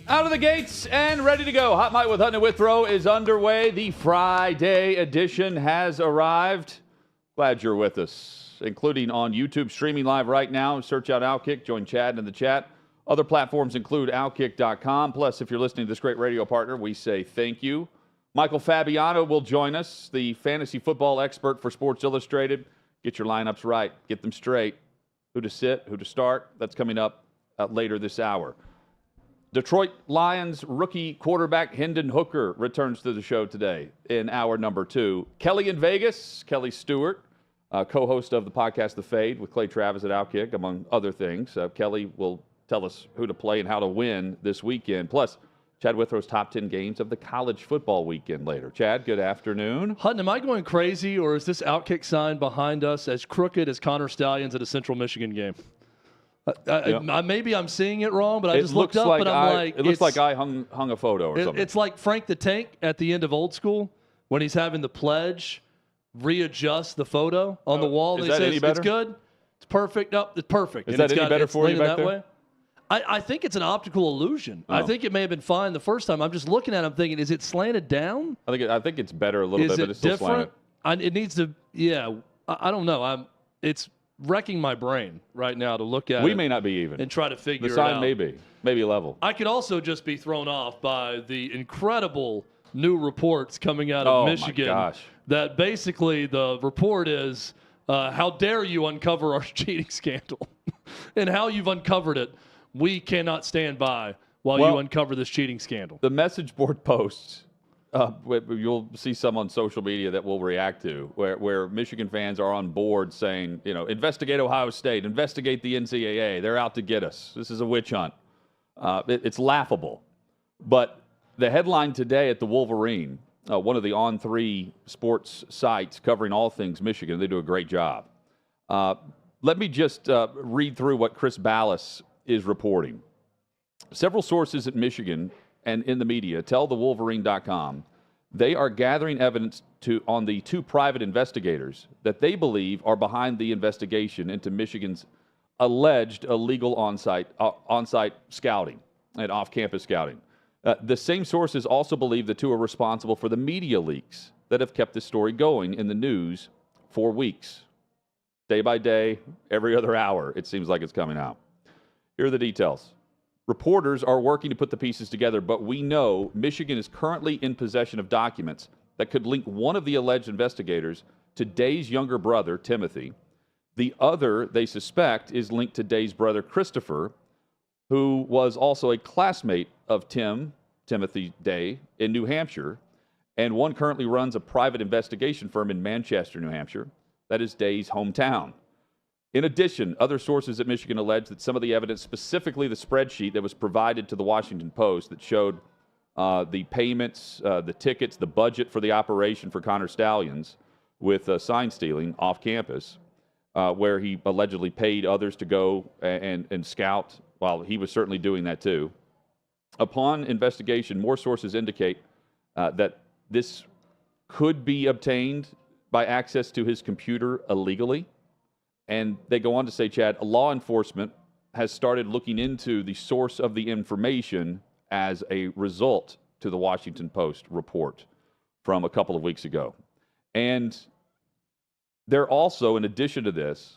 Out of the gates and ready to go. Hot Mic with Hutton and Withrow is underway. The Friday edition has arrived. Glad you're with us, including on YouTube, streaming live right now. Search out OutKick. Join Chad in the chat. Other platforms include OutKick.com. Plus, if you're listening to this great radio partner, we say thank you. Michael Fabiano will join us, the fantasy football expert for Sports Illustrated. Get your lineups right. Get them straight. Who to sit, who to start. That's coming up later this hour. Detroit Lions rookie quarterback Hendon Hooker returns to the show today in hour number 2. Kelly in Vegas, Kelly Stewart, co-host of the podcast The Fade with Clay Travis at OutKick, among other things. Kelly will tell us who to play and how to win this weekend. Plus, Chad Withrow's top 10 games of the college football weekend later. Chad, good afternoon. Hutton, am I going crazy, or is this OutKick sign behind us as crooked as Connor Stallions at a Central Michigan game? Maybe I'm seeing it wrong, but I just looked up, and I'm like... It looks like I hung a photo or something. It's like Frank the Tank at the end of Old School when he's having the pledge readjust the photo on the wall. Is that any better? It's good. It's perfect. No, it's perfect. Is that any better for you back there? Way. I think it's an optical illusion. I think it may have been fine the first time. I'm just looking at it. I'm thinking, is it slanted down? I think it's better a little bit, but it's still different? slanted. It needs to, I don't know. It's wrecking my brain right now to look at it. We may not be even. And try to figure it out. The sign may be level. I could also just be thrown off by the incredible new reports coming out of Michigan. My gosh. That basically the report is, how dare you uncover our cheating scandal? And how you've uncovered it, we cannot stand by while you uncover this cheating scandal. The message board posts, you'll see some on social media that we'll react to, where Michigan fans are on board saying, investigate Ohio State, investigate the NCAA. They're out to get us. This is a witch hunt. It's laughable. But the headline today at the Wolverine, one of the On3 sports sites covering all things Michigan, they do a great job. Let me just read through what Chris Ballas is reporting. Several sources at Michigan and in the media tell the Wolverine.com they are gathering evidence on the 2 private investigators that they believe are behind the investigation into Michigan's alleged illegal on-site scouting and off-campus scouting. The same sources also believe the 2 are responsible for the media leaks that have kept this story going in the news for weeks. Day by day, every other hour, it seems like it's coming out. Here are the details. Reporters are working to put the pieces together, but we know Michigan is currently in possession of documents that could link one of the alleged investigators to Day's younger brother, Timothy. The other, they suspect, is linked to Day's brother, Christopher, who was also a classmate of Timothy Day, in New Hampshire, and one currently runs a private investigation firm in Manchester, New Hampshire. That is Day's hometown. In addition, other sources at Michigan allege that some of the evidence, specifically the spreadsheet that was provided to the Washington Post that showed the payments, the tickets, the budget for the operation for Connor Stallions with sign stealing off campus, where he allegedly paid others to go and scout, while he was certainly doing that too. Upon investigation, more sources indicate that this could be obtained by access to his computer illegally. And they go on to say, Chad, law enforcement has started looking into the source of the information as a result to the Washington Post report from a couple of weeks ago. And they're also, in addition to this,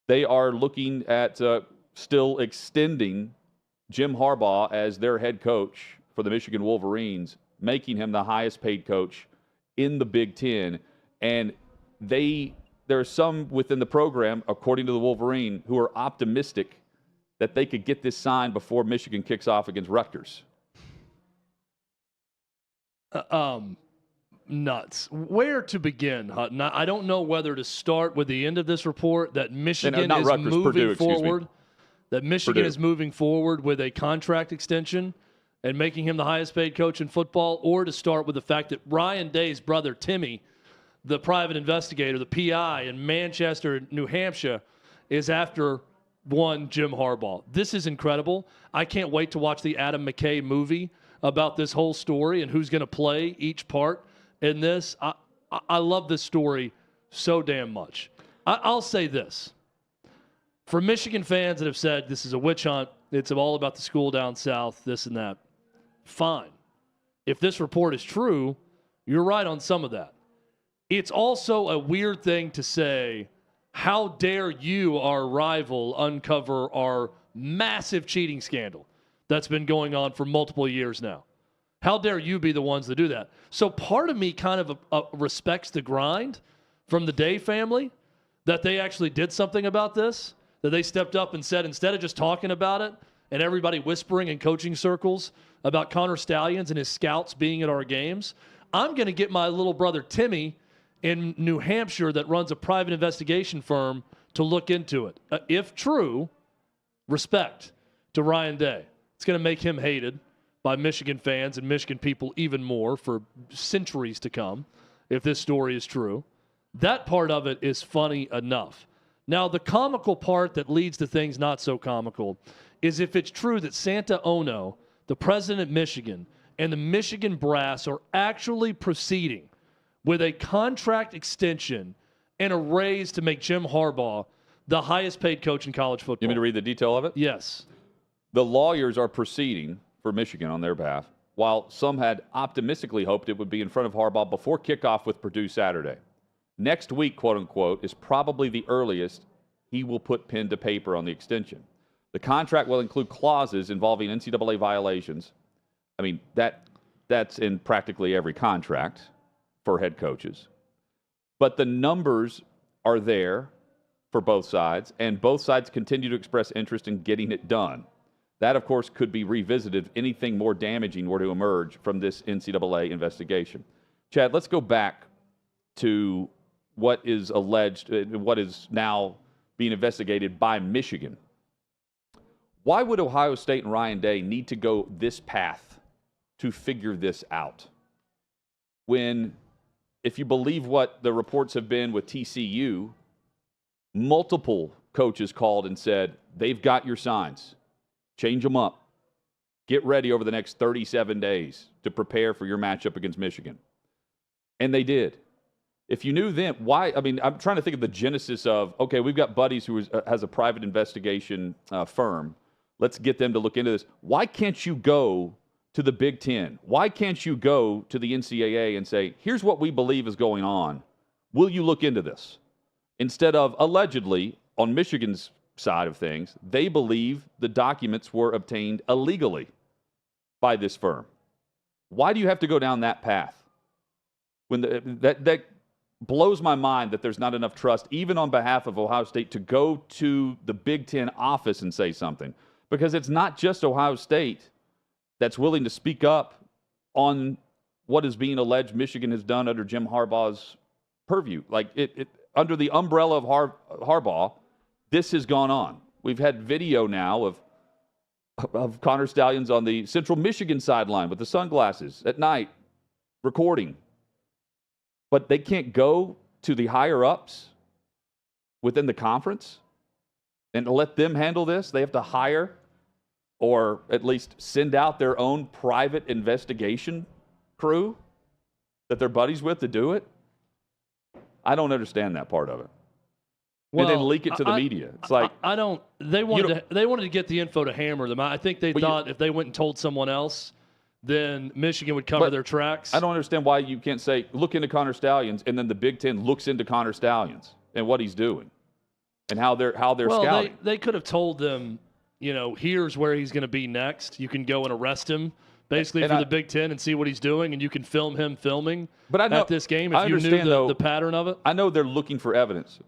they are looking at still extending Jim Harbaugh as their head coach for the Michigan Wolverines, making him the highest paid coach in the Big Ten. And there are some within the program, according to the Wolverine, who are optimistic that they could get this signed before Michigan kicks off against Rutgers. Nuts. Where to begin, Hutton? I don't know whether to start with the end of this report that Michigan is moving forward. That Michigan is moving forward with a contract extension and making him the highest paid coach in football, or to start with the fact that Ryan Day's brother, Timmy, the private investigator, the PI in Manchester, New Hampshire, is after one Jim Harbaugh. This is incredible. I can't wait to watch the Adam McKay movie about this whole story and who's going to play each part in this. I love this story so damn much. I'll say this. For Michigan fans that have said this is a witch hunt, It's all about the school down south, this and that. Fine. If this report is true, you're right on some of that. It's also a weird thing to say, how dare you, our rival, uncover our massive cheating scandal that's been going on for multiple years now. How dare you be the ones that do that? So part of me kind of respects the grind from the Day family, that they actually did something about this, that they stepped up and said, instead of just talking about it and everybody whispering in coaching circles about Connor Stallions and his scouts being at our games, I'm going to get my little brother Timmy in New Hampshire that runs a private investigation firm to look into it. If true, respect to Ryan Day. It's going to make him hated by Michigan fans and Michigan people even more for centuries to come if this story is true. That part of it is funny enough. Now, the comical part that leads to things not so comical is if it's true that Santa Ono, the president of Michigan, and the Michigan brass are actually proceeding with a contract extension and a raise to make Jim Harbaugh the highest paid coach in college football. You mean to read the detail of it? Yes. The lawyers are proceeding for Michigan on their behalf, while some had optimistically hoped it would be in front of Harbaugh before kickoff with Purdue Saturday. Next week, quote unquote, is probably the earliest he will put pen to paper on the extension. The contract will include clauses involving NCAA violations. I mean, that's in practically every contract for head coaches. But the numbers are there for both sides, and both sides continue to express interest in getting it done. That, of course, could be revisited if anything more damaging were to emerge from this NCAA investigation. Chad, let's go back to what is alleged, what is now being investigated by Michigan. Why would Ohio State and Ryan Day need to go this path to figure this out? When, if you believe what the reports have been with TCU, multiple coaches called and said, they've got your signs. Change them up. Get ready over the next 37 days to prepare for your matchup against Michigan. And they did. If you knew then, why? I mean, I'm trying to think of the genesis of, okay, we've got buddies who has a private investigation firm. Let's get them to look into this. Why can't you go to the Big Ten? Why can't you go to the NCAA and say, here's what we believe is going on. Will you look into this? Instead of, allegedly, on Michigan's side of things, they believe the documents were obtained illegally by this firm. Why do you have to go down that path? When that blows my mind that there's not enough trust, even on behalf of Ohio State, to go to the Big Ten office and say something. Because it's not just Ohio State that's willing to speak up on what is being alleged Michigan has done under Jim Harbaugh's purview. Like, it under the umbrella of Harbaugh, this has gone on. We've had video now of Connor Stallions on the Central Michigan sideline with the sunglasses at night recording. But they can't go to the higher-ups within the conference and let them handle this. They have to hire or at least send out their own private investigation crew that they're buddies with to do it. I don't understand that part of it. Well, and then leak it to the media. It's like I don't. They wanted to get the info to hammer them. I think they thought if they went and told someone else, then Michigan would cover their tracks. I don't understand why you can't say, look into Connor Stallions, and then the Big Ten looks into Connor Stallions and what he's doing and how they're scouting. They could have told them, here's where he's going to be next. You can go and arrest him, basically, for the Big Ten and see what he's doing, and you can film him filming at this game if you knew the pattern of it. I know they're looking for evidence,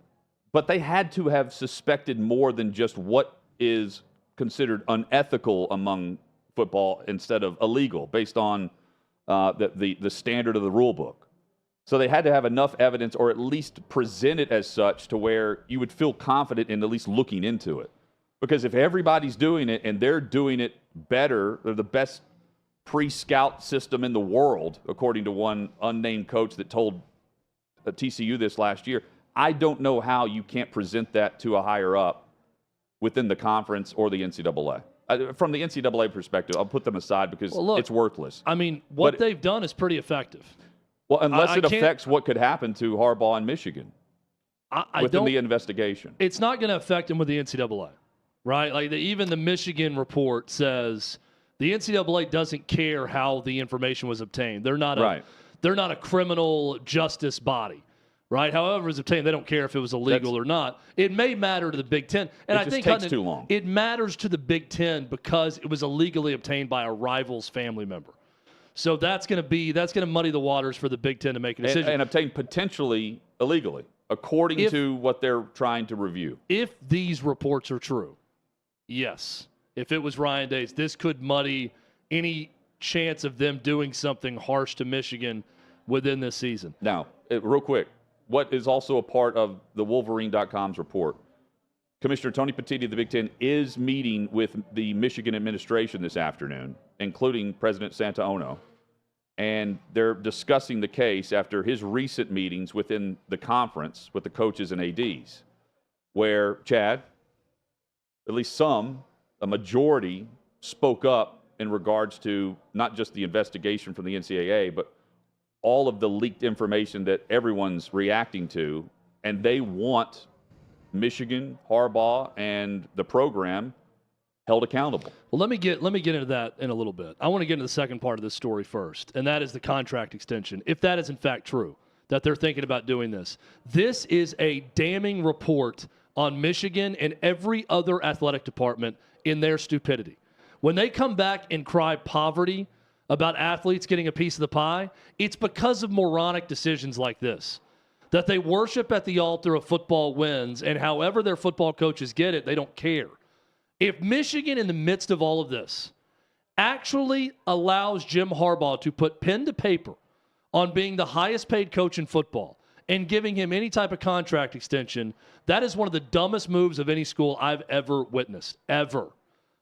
but they had to have suspected more than just what is considered unethical among football instead of illegal based on the standard of the rule book. So they had to have enough evidence or at least present it as such to where you would feel confident in at least looking into it. Because if everybody's doing it and they're doing it better, they're the best pre-scout system in the world, according to one unnamed coach that told TCU this last year, I don't know how you can't present that to a higher up within the conference or the NCAA. From the NCAA perspective, I'll put them aside because it's worthless. I mean, what they've done is pretty effective. Well, unless it affects what could happen to Harbaugh and Michigan within the investigation. It's not going to affect him with the NCAA. right? Like even the Michigan report says the NCAA doesn't care how the information was obtained. They're not a criminal justice body, right? However it was obtained, they don't care if it was illegal or not. It may matter to the Big Ten, and I think takes too long. It matters to the Big Ten because it was illegally obtained by a rival's family member. So that's going to muddy the waters for the Big Ten to make a decision and obtained potentially illegally, according to what they're trying to review. If these reports are true, yes. If it was Ryan Day's, this could muddy any chance of them doing something harsh to Michigan within this season. Now, real quick, what is also a part of the Wolverine.com's report, Commissioner Tony Petitti of the Big Ten is meeting with the Michigan administration this afternoon, including President Santaono, and they're discussing the case after his recent meetings within the conference with the coaches and ADs, where, Chad, at least a majority spoke up in regards to not just the investigation from the NCAA, but all of the leaked information that everyone's reacting to, and they want Michigan, Harbaugh, and the program held accountable. Well, let me get into that in a little bit. I want to get into the second part of this story first, and that is the contract extension. If that is in fact true, that they're thinking about doing this, this is a damning report on Michigan and every other athletic department in their stupidity. When they come back and cry poverty about athletes getting a piece of the pie, it's because of moronic decisions like this, that they worship at the altar of football wins, and however their football coaches get it, they don't care. If Michigan, in the midst of all of this, actually allows Jim Harbaugh to put pen to paper on being the highest paid coach in football and giving him any type of contract extension, that is one of the dumbest moves of any school I've ever witnessed, ever.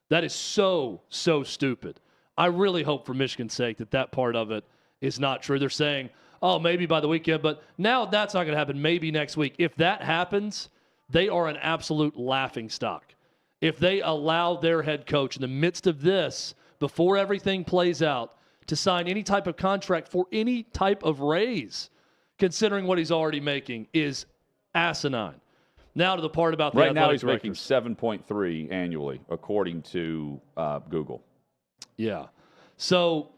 That is so stupid. I really hope for Michigan's sake that part of it is not true. They're saying, oh, maybe by the weekend, but now that's not going to happen. Maybe next week. If that happens, they are an absolute laughingstock. If they allow their head coach in the midst of this, before everything plays out, to sign any type of contract for any type of raise, considering what he's already making, is asinine. Now to the part about the right now he's directors. making 7.3 annually, according to Google. Yeah. So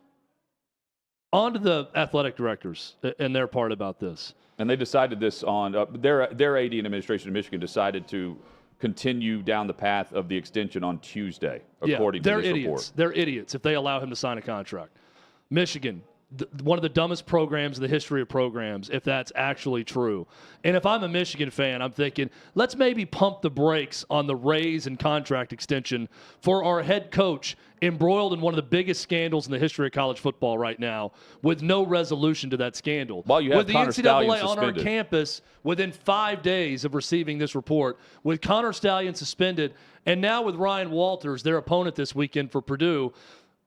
on to the athletic directors and their part about this. And they decided this on their AD and administration of Michigan decided to continue down the path of the extension on Tuesday, according to this report. They're idiots if they allow him to sign a contract. Michigan, one of the dumbest programs in the history of programs, if that's actually true. And if I'm a Michigan fan, I'm thinking, let's maybe pump the brakes on the raise and contract extension for our head coach embroiled in one of the biggest scandals in the history of college football right now with no resolution to that scandal. While you have with the Connor NCAA Stallion on our campus within 5 days of receiving this report, with Connor Stallion suspended, and now with Ryan Walters, their opponent this weekend for Purdue,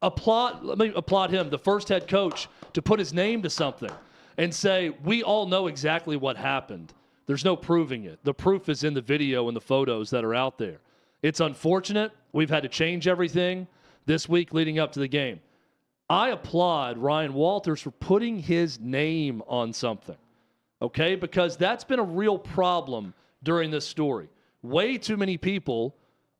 let me applaud him, the first head coach, to put his name to something and say, we all know exactly what happened. There's no proving it. The proof is in the video and the photos that are out there. It's unfortunate. We've had to change everything this week leading up to the game. I applaud Ryan Walters for putting his name on something, okay? Because that's been a real problem during this story. Way too many people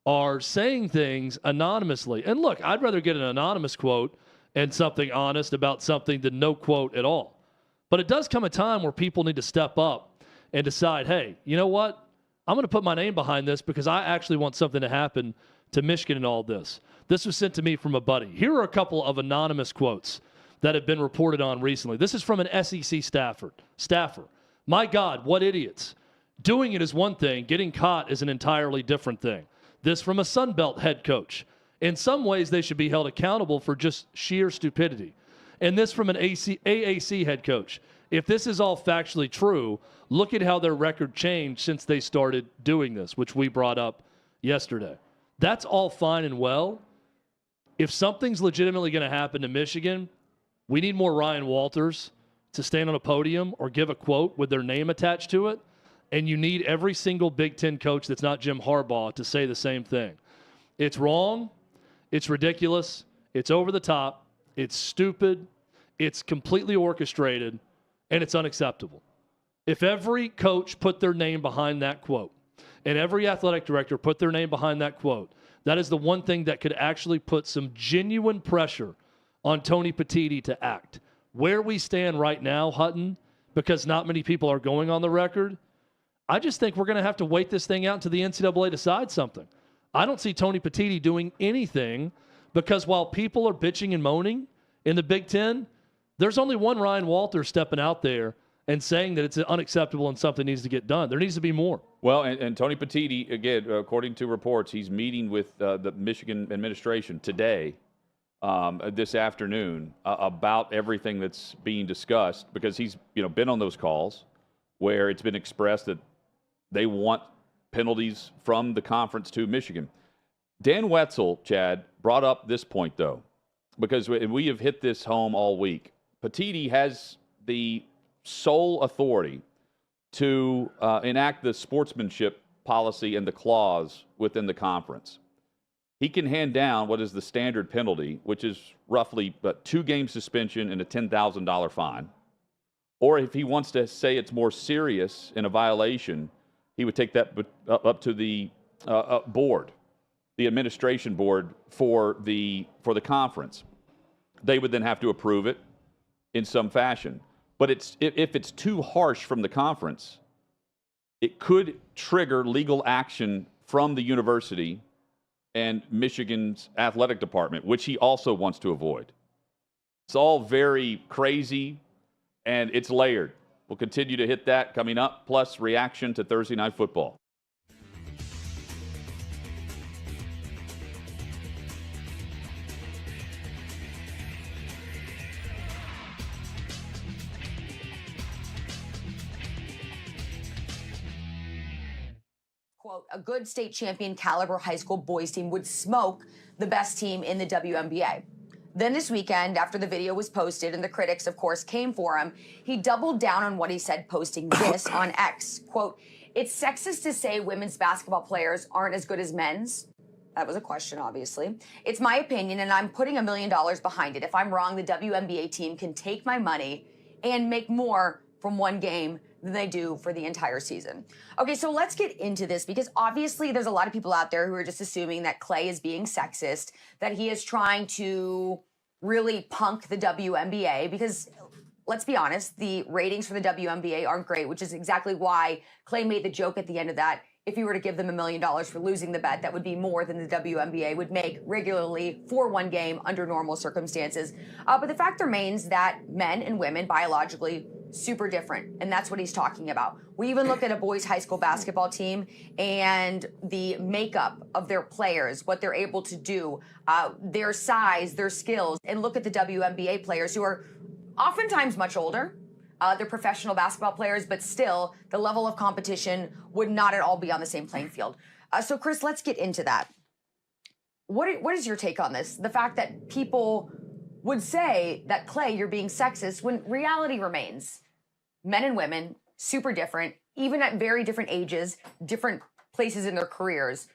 are saying things anonymously. And look, I'd rather get an anonymous quote and something honest about something than no quote at all. But it does come a time where people need to step up and decide, hey, you know what? I'm going to put my name behind this because I actually want something to happen to Michigan in all this. This was sent to me from a buddy. Here are a couple of anonymous quotes that have been reported on recently. This is from an SEC staffer. My God, what idiots. Doing it is one thing. Getting caught is an entirely different thing. This from a Sun Belt head coach. In some ways, they should be held accountable for just sheer stupidity. And this from an AAC head coach. If this is all factually true, look at how their record changed since they started doing this, which we brought up yesterday. That's all fine and well. If something's legitimately going to happen to Michigan, we need more Ryan Walters to stand on a podium or give a quote with their name attached to it. And you need every single Big Ten coach that's not Jim Harbaugh to say the same thing. It's wrong. It's ridiculous. It's over the top. It's stupid. It's completely orchestrated. And it's unacceptable. If every coach put their name behind that quote, and every athletic director put their name behind that quote, that is the one thing that could actually put some genuine pressure on Tony Petitti to act. Where we stand right now, Hutton, because not many people are going on the record, I just think we're going to have to wait this thing out until the NCAA decides something. I don't see Tony Petitti doing anything because while people are bitching and moaning in the Big Ten, there's only one Ryan Walters stepping out there and saying that it's unacceptable and something needs to get done. There needs to be more. Well, and Tony Petitti, again, according to reports, he's meeting with the Michigan administration today, this afternoon, about everything that's being discussed, because he's been on those calls where it's been expressed that they want penalties from the conference to Michigan. Dan Wetzel, Chad, brought up this point, though, because we have hit this home all week. Petitti has the sole authority to enact the sportsmanship policy and the clause within the conference. He can hand down what is the standard penalty, which is roughly a 2-game suspension and a $10,000 fine. Or if he wants to say it's more serious in a violation, he would take that up to the board, the administration board for the conference. They would then have to approve it in some fashion. But if it's too harsh from the conference, it could trigger legal action from the university and Michigan's athletic department, which he also wants to avoid. It's all very crazy, and it's layered. We'll continue to hit that coming up, plus reaction to Thursday Night Football. Quote, a good state champion caliber high school boys team would smoke the best team in the WNBA. Then this weekend, after the video was posted and the critics, of course, came for him, he doubled down on what he said, posting this on X. Quote, it's sexist to say women's basketball players aren't as good as men's. That was a question, obviously. It's my opinion, and I'm putting $1 million behind it. If I'm wrong, the WNBA team can take my money and make more from one game than they do for the entire season. Okay, so let's get into this, because obviously there's a lot of people out there who are just assuming that Clay is being sexist, that he is trying to really punk the WNBA, because let's be honest, the ratings for the WNBA aren't great, which is exactly why Clay made the joke at the end of that. If you were to give them $1 million for losing the bet, that would be more than the WNBA would make regularly for one game under normal circumstances. But the fact remains that men and women biologically super different, and that's what he's talking about. We even look at a boys' high school basketball team and the makeup of their players, what they're able to do, their size, their skills, and look at the WNBA players who are oftentimes much older. They're professional basketball players, but still, the level of competition would not at all be on the same playing field. So, Chris, let's get into that. What is your take on this? The fact that people would say that, Clay, you're being sexist, when reality remains men and women, super different, even at very different ages, different places in their careers,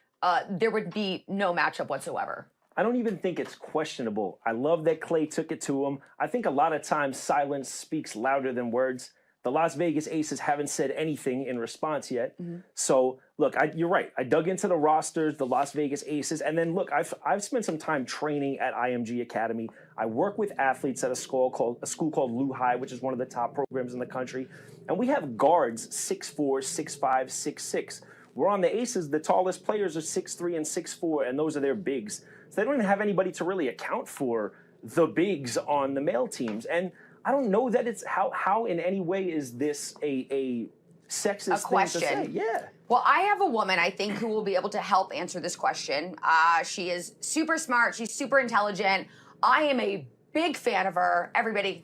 there would be no matchup whatsoever. I don't even think it's questionable. I love that Clay took it to him. I think a lot of times silence speaks louder than words. The Las Vegas Aces haven't said anything in response yet. Mm-hmm. So, look, you're right. I dug into the rosters, the Las Vegas Aces, and then, look, I've spent some time training at IMG Academy. I work with athletes at a school called Lou High, which is one of the top programs in the country. And we have guards 6'4", 6'5", 6'6". We're on the Aces. The tallest players are 6'3" and 6'4", and those are their bigs. So they don't even have anybody to really account for the bigs on the male teams. And I don't know that it's how in any way is this a sexist thing to say. Yeah. Well, I have a woman, I think, who will be able to help answer this question. She is super smart. She's super intelligent. I am a big fan of her. Everybody,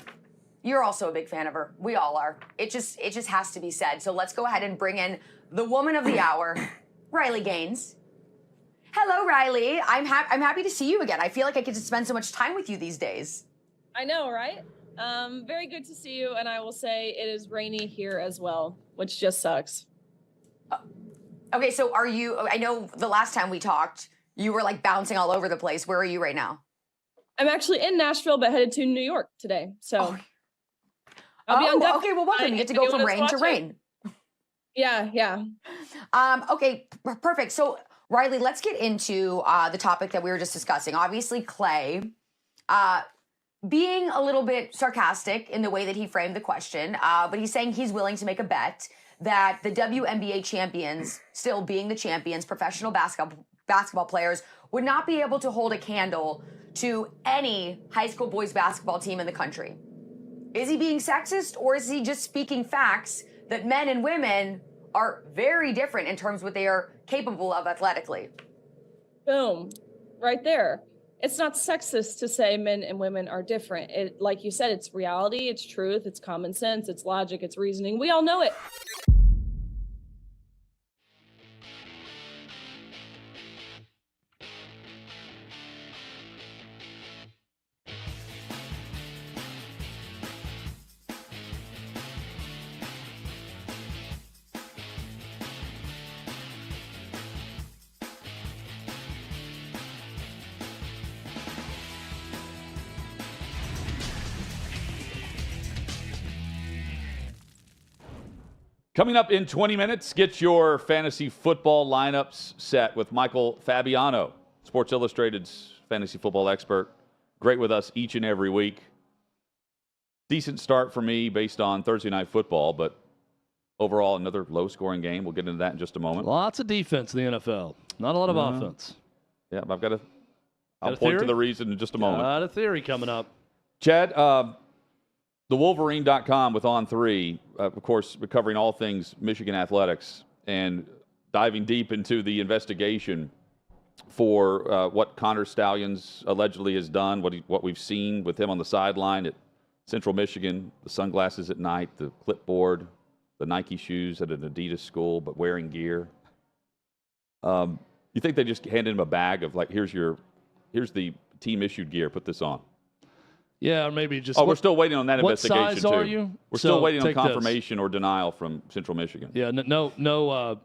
you're also a big fan of her. We all are. It just has to be said. So let's go ahead and bring in the woman of the hour, Riley Gaines. Hello, Riley. I'm happy to see you again. I feel like I get to spend so much time with you these days. I know, right? Very good to see you, and I will say it is rainy here as well, which just sucks. Okay, so are you, I know the last time we talked, you were like bouncing all over the place. Where are you right now? I'm actually in Nashville, but headed to New York today, so I'll be on deck. Okay, well, welcome. You get to go from rain to rain. Yeah. Okay, perfect. So, Riley, let's get into the topic that we were just discussing. Obviously, Clay being a little bit sarcastic in the way that he framed the question, but he's saying he's willing to make a bet that the WNBA champions, still being the champions, professional basketball players, would not be able to hold a candle to any high school boys basketball team in the country. Is he being sexist, or is he just speaking facts that men and women are very different in terms of what they are capable of athletically? Boom. Right there. It's not sexist to say men and women are different. Like you said, it's reality, it's truth, it's common sense, it's logic, it's reasoning. We all know it. Coming up in 20 minutes, get your fantasy football lineups set with Michael Fabiano, Sports Illustrated's fantasy football expert. Great with us each and every week. Decent start for me based on Thursday Night Football, but overall another low-scoring game. We'll get into that in just a moment. Lots of defense in the NFL. Not a lot of offense. Yeah, but I'll point to the reason in just a moment. Got a theory coming up. Chad, TheWolverine.com with On3, of course, covering all things Michigan athletics and diving deep into the investigation for what Connor Stalions allegedly has done, what we've seen with him on the sideline at Central Michigan, the sunglasses at night, the clipboard, the Nike shoes at an Adidas school, but wearing gear. You think they just handed him a bag of, like, here's the team-issued gear, put this on? Yeah, or maybe just. We're still waiting on that investigation, what size too. are you? We're still waiting on confirmation or denial from Central Michigan. Yeah, no.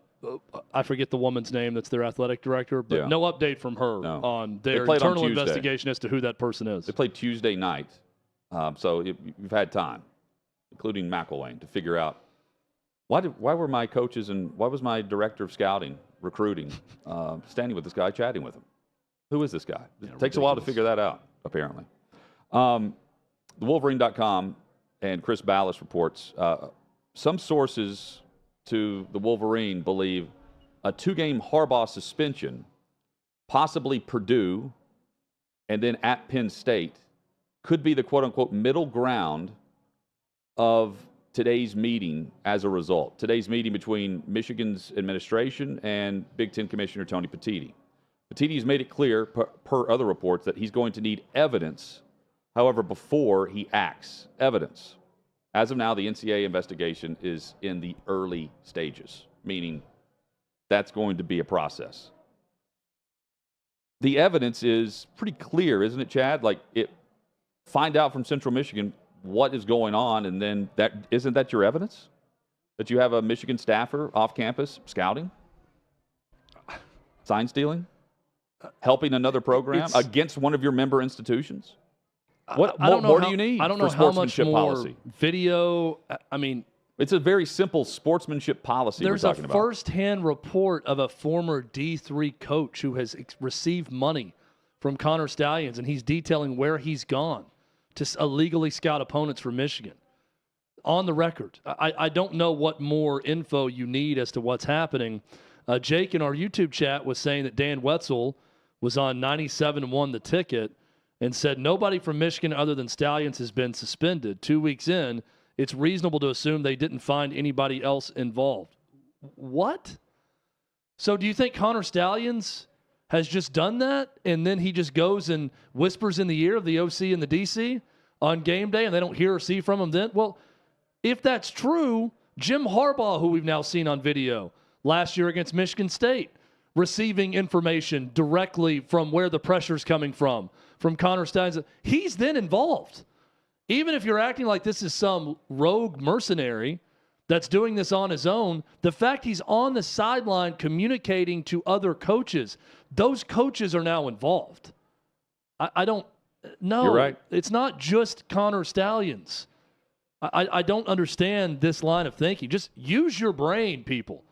I forget the woman's name that's their athletic director, but no update from her on their internal investigation as to who that person is. They played Tuesday night, so you've had time, including McElwain, to figure out why were my coaches and why was my director of scouting, recruiting, standing with this guy, chatting with him? Who is this guy? It takes a while to figure that out, apparently. TheWolverine.com and Chris Ballas reports some sources to the Wolverine believe a 2-game Harbaugh suspension, possibly Purdue, and then at Penn State, could be the quote-unquote middle ground of today's meeting as a result. Today's meeting between Michigan's administration and Big Ten Commissioner Tony Petitti. Petitti's made it clear, per other reports, that he's going to need evidence. However, before he acts, evidence. As of now, the NCAA investigation is in the early stages, meaning that's going to be a process. The evidence is pretty clear, isn't it, Chad? Like, find out from Central Michigan what is going on, and then isn't that your evidence? That you have a Michigan staffer off campus scouting? Sign stealing? Helping another program against one of your member institutions? What more do you need? I don't know how much more policy? Video. I mean, it's a very simple sportsmanship policy. There's a first-hand report of a former D3 coach who has received money from Connor Stalions, and he's detailing where he's gone to illegally scout opponents for Michigan. On the record, I don't know what more info you need as to what's happening. Jake in our YouTube chat was saying that Dan Wetzel was on 97-1 The Ticket and said nobody from Michigan other than Stalions has been suspended. 2 weeks in, it's reasonable to assume they didn't find anybody else involved. What? So do you think Connor Stalions has just done that, and then he just goes and whispers in the ear of the OC and the DC on game day, and they don't hear or see from him then? Well, if that's true, Jim Harbaugh, who we've now seen on video last year against Michigan State, receiving information directly from where the pressure's coming from Connor Stalions, he's then involved. Even if you're acting like this is some rogue mercenary that's doing this on his own, the fact he's on the sideline communicating to other coaches, those coaches are now involved. I don't know. You're right. It's not just Connor Stalions. I don't understand this line of thinking. Just use your brain, people.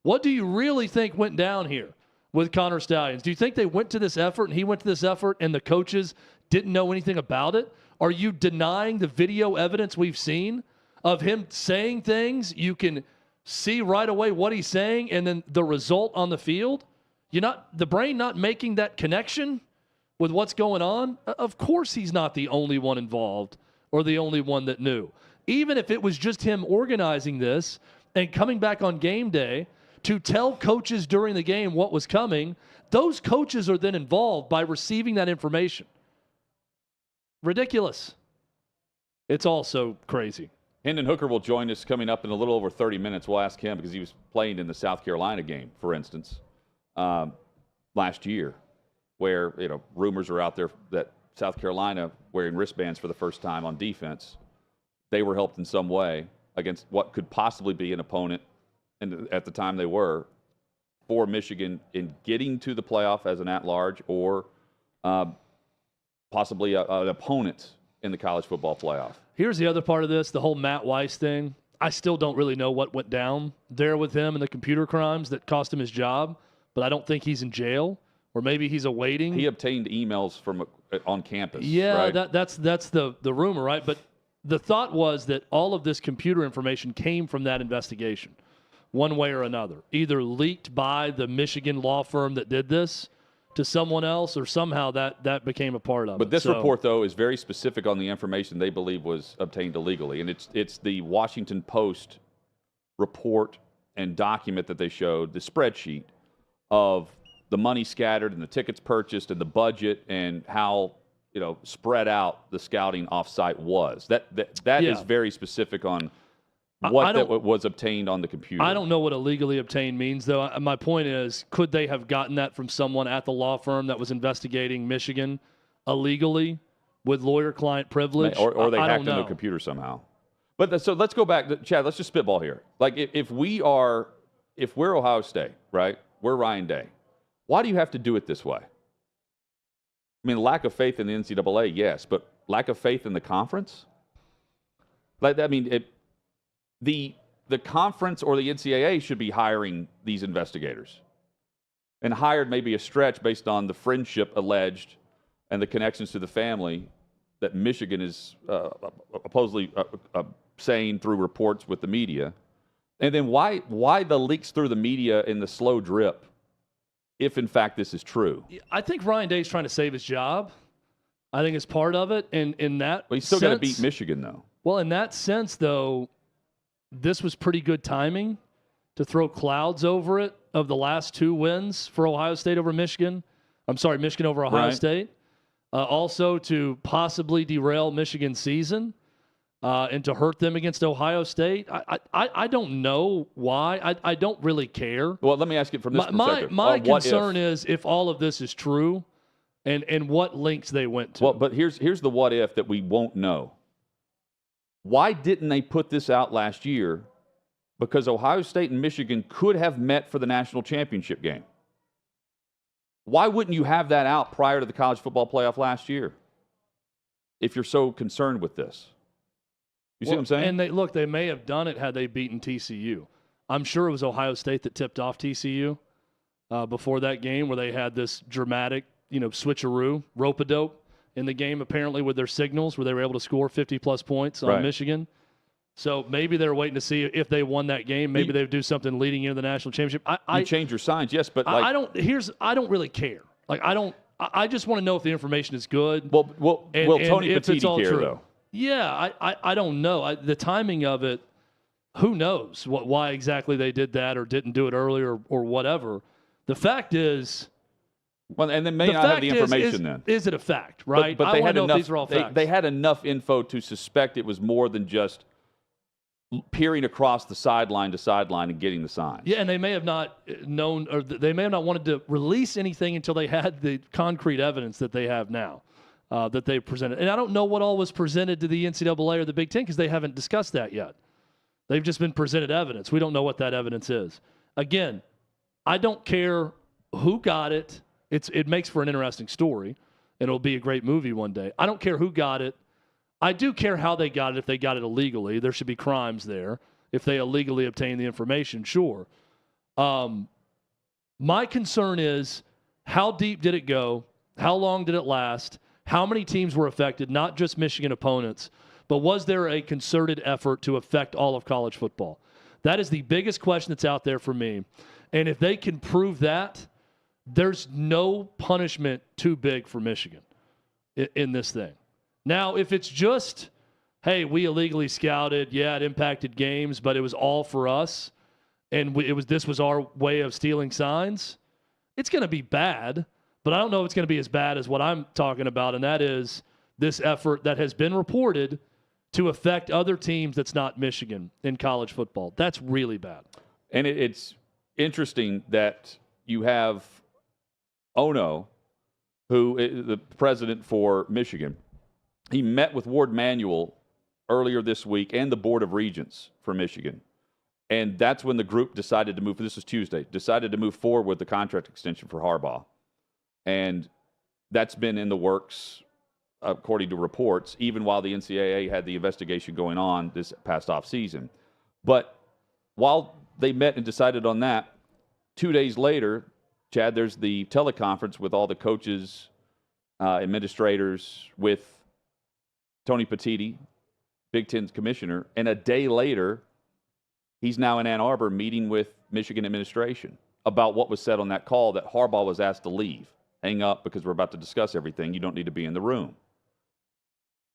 What do you really think went down here with Connor Stallions? Do you think they went to this effort and he went to this effort and the coaches didn't know anything about it? Are you denying the video evidence we've seen of him saying things? You can see right away what he's saying and then the result on the field. The brain not making that connection with what's going on. Of course he's not the only one involved or the only one that knew. Even if it was just him organizing this and coming back on game day to tell coaches during the game what was coming, those coaches are then involved by receiving that information. Ridiculous. It's also crazy. Hendon Hooker will join us coming up in a little over 30 minutes. We'll ask him because he was playing in the South Carolina game, for instance, last year, where rumors are out there that South Carolina wearing wristbands for the first time on defense, they were helped in some way against what could possibly be an opponent, and at the time they were, for Michigan in getting to the playoff as an at-large or possibly an opponent in the college football playoff. Here's the other part of this, the whole Matt Weiss thing. I still don't really know what went down there with him and the computer crimes that cost him his job, but I don't think he's in jail, or maybe he's awaiting. He obtained emails from on campus. Yeah, right? that's the rumor, right? But the thought was that all of this computer information came from that investigation, one way or another, either leaked by the Michigan law firm that did this to someone else, or somehow that became a part of it. But this report, though, is very specific on the information they believe was obtained illegally, and it's the Washington Post report and document that they showed, the spreadsheet of the money scattered and the tickets purchased and the budget and how spread out the scouting offsite was. That is very specific on what was obtained on the computer. I don't know what illegally obtained means, though. My point is, could they have gotten that from someone at the law firm that was investigating Michigan illegally with lawyer-client privilege? Or they hacked into a computer somehow. But so let's go back. Chad, let's just spitball here. Like, if we're Ohio State, right? We're Ryan Day. Why do you have to do it this way? I mean, lack of faith in the NCAA, yes, but lack of faith in the conference? The conference or the NCAA should be hiring these investigators. And hired maybe a stretch based on the friendship alleged and the connections to the family that Michigan is supposedly saying through reports with the media. And then why the leaks through the media in the slow drip if, in fact, this is true? I think Ryan Day's trying to save his job. I think it's part of it. And in that Well, he's still got to beat Michigan, though. Well, in that sense, though, this was pretty good timing to throw clouds over it of the last two wins for Ohio State over Michigan. I'm sorry, Michigan over Ohio State. Also to possibly derail Michigan's season and to hurt them against Ohio State. I don't know why. I don't really care. Well, let me ask you from this perspective. My concern is if all of this is true and what links they went to. Well, but here's the what if that we won't know. Why didn't they put this out last year? Because Ohio State and Michigan could have met for the national championship game. Why wouldn't you have that out prior to the college football playoff last year if you're so concerned with this? You see what I'm saying? And they may have done it had they beaten TCU. I'm sure it was Ohio State that tipped off TCU before that game where they had this dramatic, switcheroo, rope-a-dope in the game, apparently, with their signals, where they were able to score 50-plus points on Michigan. So maybe they're waiting to see if they won that game. Maybe they would do something leading into the national championship. You change your signs, yes, but I don't really care. I just want to know if the information is good. Well, Tony Petitti care, though. Yeah, I don't know. The timing of it, who knows why exactly they did that or didn't do it earlier or whatever. The fact is, well, and they may not have the information then. Is it a fact, right? But they had enough. These are all facts. They had enough info to suspect it was more than just peering across the sideline to sideline and getting the signs. Yeah, and they may have not known, or they may have not wanted to release anything until they had the concrete evidence that they have now that they presented. And I don't know what all was presented to the NCAA or the Big Ten because they haven't discussed that yet. They've just been presented evidence. We don't know what that evidence is. Again, I don't care who got it. It makes for an interesting story, and it'll be a great movie one day. I don't care who got it. I do care how they got it. If they got it illegally, there should be crimes there. If they illegally obtained the information, sure. My concern is, how deep did it go? How long did it last? How many teams were affected, not just Michigan opponents, but was there a concerted effort to affect all of college football? That is the biggest question that's out there for me. And if they can prove that, there's no punishment too big for Michigan in this thing. Now, if it's just, hey, we illegally scouted, yeah, it impacted games, but it was all for us, and this was our way of stealing signs, it's going to be bad, but I don't know if it's going to be as bad as what I'm talking about, and that is this effort that has been reported to affect other teams that's not Michigan in college football. That's really bad. And it's interesting that you have Ono, who is the president for Michigan. He met with Ward Manuel earlier this week and the Board of Regents for Michigan. And that's when the group decided to move, this was Tuesday, decided to move forward with the contract extension for Harbaugh. And that's been in the works, according to reports, even while the NCAA had the investigation going on this past offseason. But while they met and decided on that, 2 days later, Chad, there's the teleconference with all the coaches, administrators, with Tony Petitti, Big Ten's commissioner, and a day later, he's now in Ann Arbor meeting with Michigan administration about what was said on that call, that Harbaugh was asked to leave. Hang up because we're about to discuss everything. You don't need to be in the room.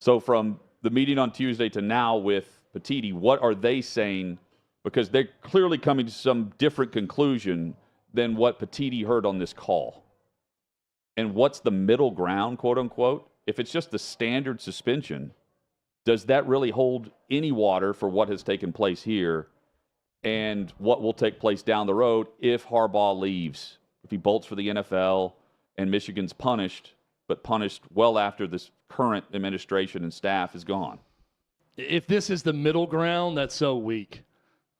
So from the meeting on Tuesday to now with Petitti, what are they saying? Because they're clearly coming to some different conclusion than what Petitti heard on this call. And what's the middle ground, quote unquote? If it's just the standard suspension, does that really hold any water for what has taken place here and what will take place down the road if Harbaugh leaves, if he bolts for the NFL and Michigan's punished, but punished well after this current administration and staff is gone? If this is the middle ground, that's so weak.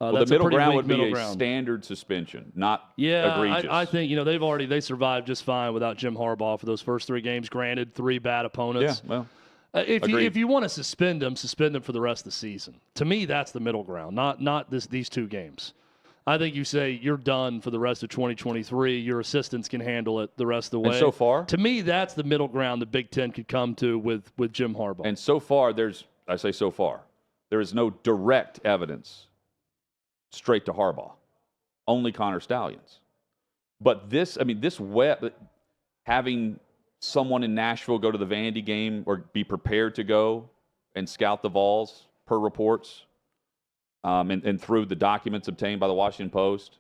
Well, the middle ground would be a standard suspension, not egregious. I think, they survived just fine without Jim Harbaugh for those first 3 games. Granted, 3 bad opponents. Yeah, well, if you want to suspend them for the rest of the season. To me, that's the middle ground, not these 2 games. I think you say you're done for the rest of 2023. Your assistants can handle it the rest of the way. And so far? To me, that's the middle ground the Big Ten could come to with Jim Harbaugh. And so far, there is no direct evidence straight to Harbaugh. Only Connor Stallions. But having someone in Nashville go to the Vandy game or be prepared to go and scout the Vols, per reports, and through the documents obtained by the Washington Post,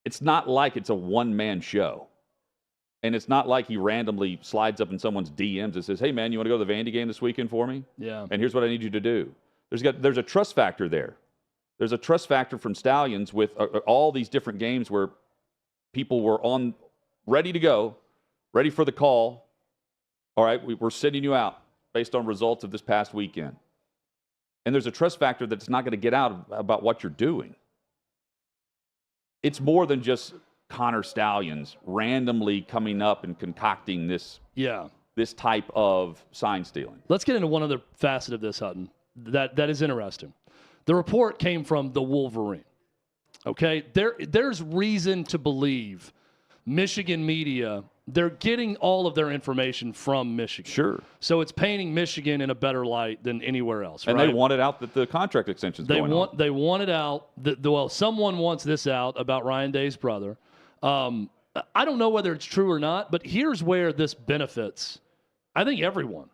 it's not like it's a one-man show. And it's not like he randomly slides up in someone's DMs and says, hey, man, you want to go to the Vandy game this weekend for me? Yeah. And here's what I need you to do. There's a trust factor there. There's a trust factor from Stallions with all these different games where people were ready to go, ready for the call. All right, we're sending you out based on results of this past weekend. And there's a trust factor that's not going to get out about what you're doing. It's more than just Connor Stallions randomly coming up and concocting this type of sign stealing. Let's get into one other facet of this, Hutton, that is interesting. The report came from the Wolverine. Okay? There's reason to believe Michigan media, they're getting all of their information from Michigan. Sure. So it's painting Michigan in a better light than anywhere else. And they wanted out that the contract extension's going on. They want it out. Someone wants this out about Ryan Day's brother. I don't know whether it's true or not, but here's where this benefits, I think, everyone.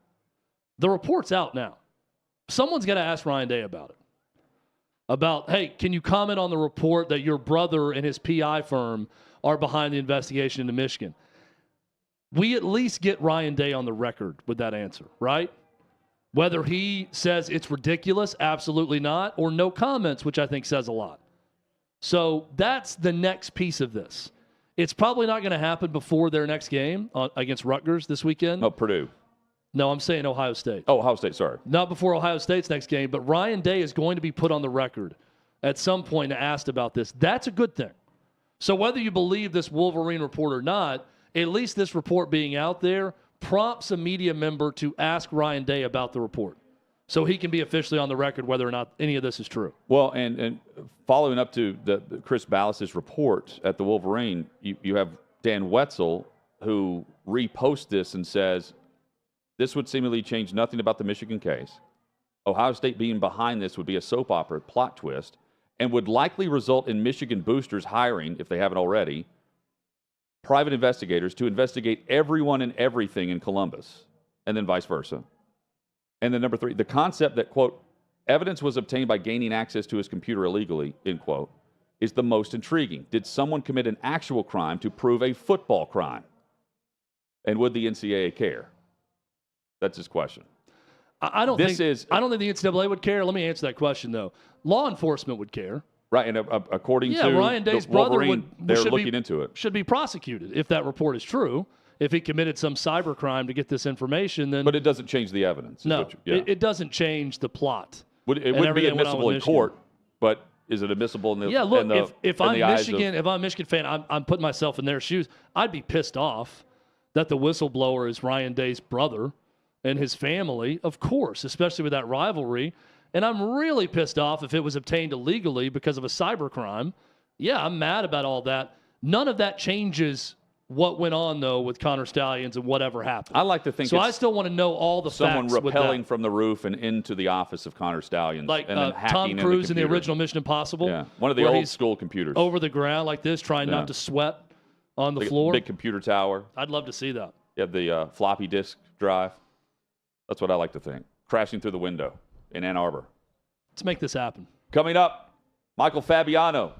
The report's out now. Someone's got to ask Ryan Day about it. Hey, can you comment on the report that your brother and his PI firm are behind the investigation into Michigan? We at least get Ryan Day on the record with that answer, right? Whether he says it's ridiculous, absolutely not, or no comments, which I think says a lot. So that's the next piece of this. It's probably not going to happen before their next game against Rutgers this weekend. No, Purdue. No, I'm saying Ohio State. Oh, Ohio State, sorry. Not before Ohio State's next game, but Ryan Day is going to be put on the record at some point and asked about this. That's a good thing. So whether you believe this Wolverine report or not, at least this report being out there prompts a media member to ask Ryan Day about the report so he can be officially on the record whether or not any of this is true. Well, and following up to the Chris Ballas's report at the Wolverine, you have Dan Wetzel who reposts this and says, this would seemingly change nothing about the Michigan case. Ohio State being behind this would be a soap opera plot twist and would likely result in Michigan boosters hiring, if they haven't already, private investigators to investigate everyone and everything in Columbus, and then vice versa. And then number 3, the concept that, quote, evidence was obtained by gaining access to his computer illegally, end quote, is the most intriguing. Did someone commit an actual crime to prove a football crime? And would the NCAA care? That's his question. I don't think the NCAA would care. Let me answer that question, though. Law enforcement would care. Right, and according to Ryan Day's the brother Wolverine, they're looking into it. Should be prosecuted if that report is true. If he committed some cyber crime to get this information, then... But it doesn't change the evidence. No, it doesn't change the plot. It wouldn't be admissible in court, but is it admissible in the if I'm a Michigan fan, I'm putting myself in their shoes. I'd be pissed off that the whistleblower is Ryan Day's brother and his family, of course, especially with that rivalry. And I'm really pissed off if it was obtained illegally because of a cyber crime. Yeah, I'm mad about all that. None of that changes what went on, though, with Connor Stallions and whatever happened. I like to think so. I still want to know all the someone facts. Rappelling from the roof and into the office of Connor Stallions, like and then Tom Cruise in the original Mission Impossible. Yeah, one of the old school computers over the ground like this, trying not to sweat on the floor. Big computer tower. I'd love to see that. You have the floppy disk drive. That's what I like to think. Crashing through the window in Ann Arbor. Let's make this happen. Coming up, Michael Fabiano.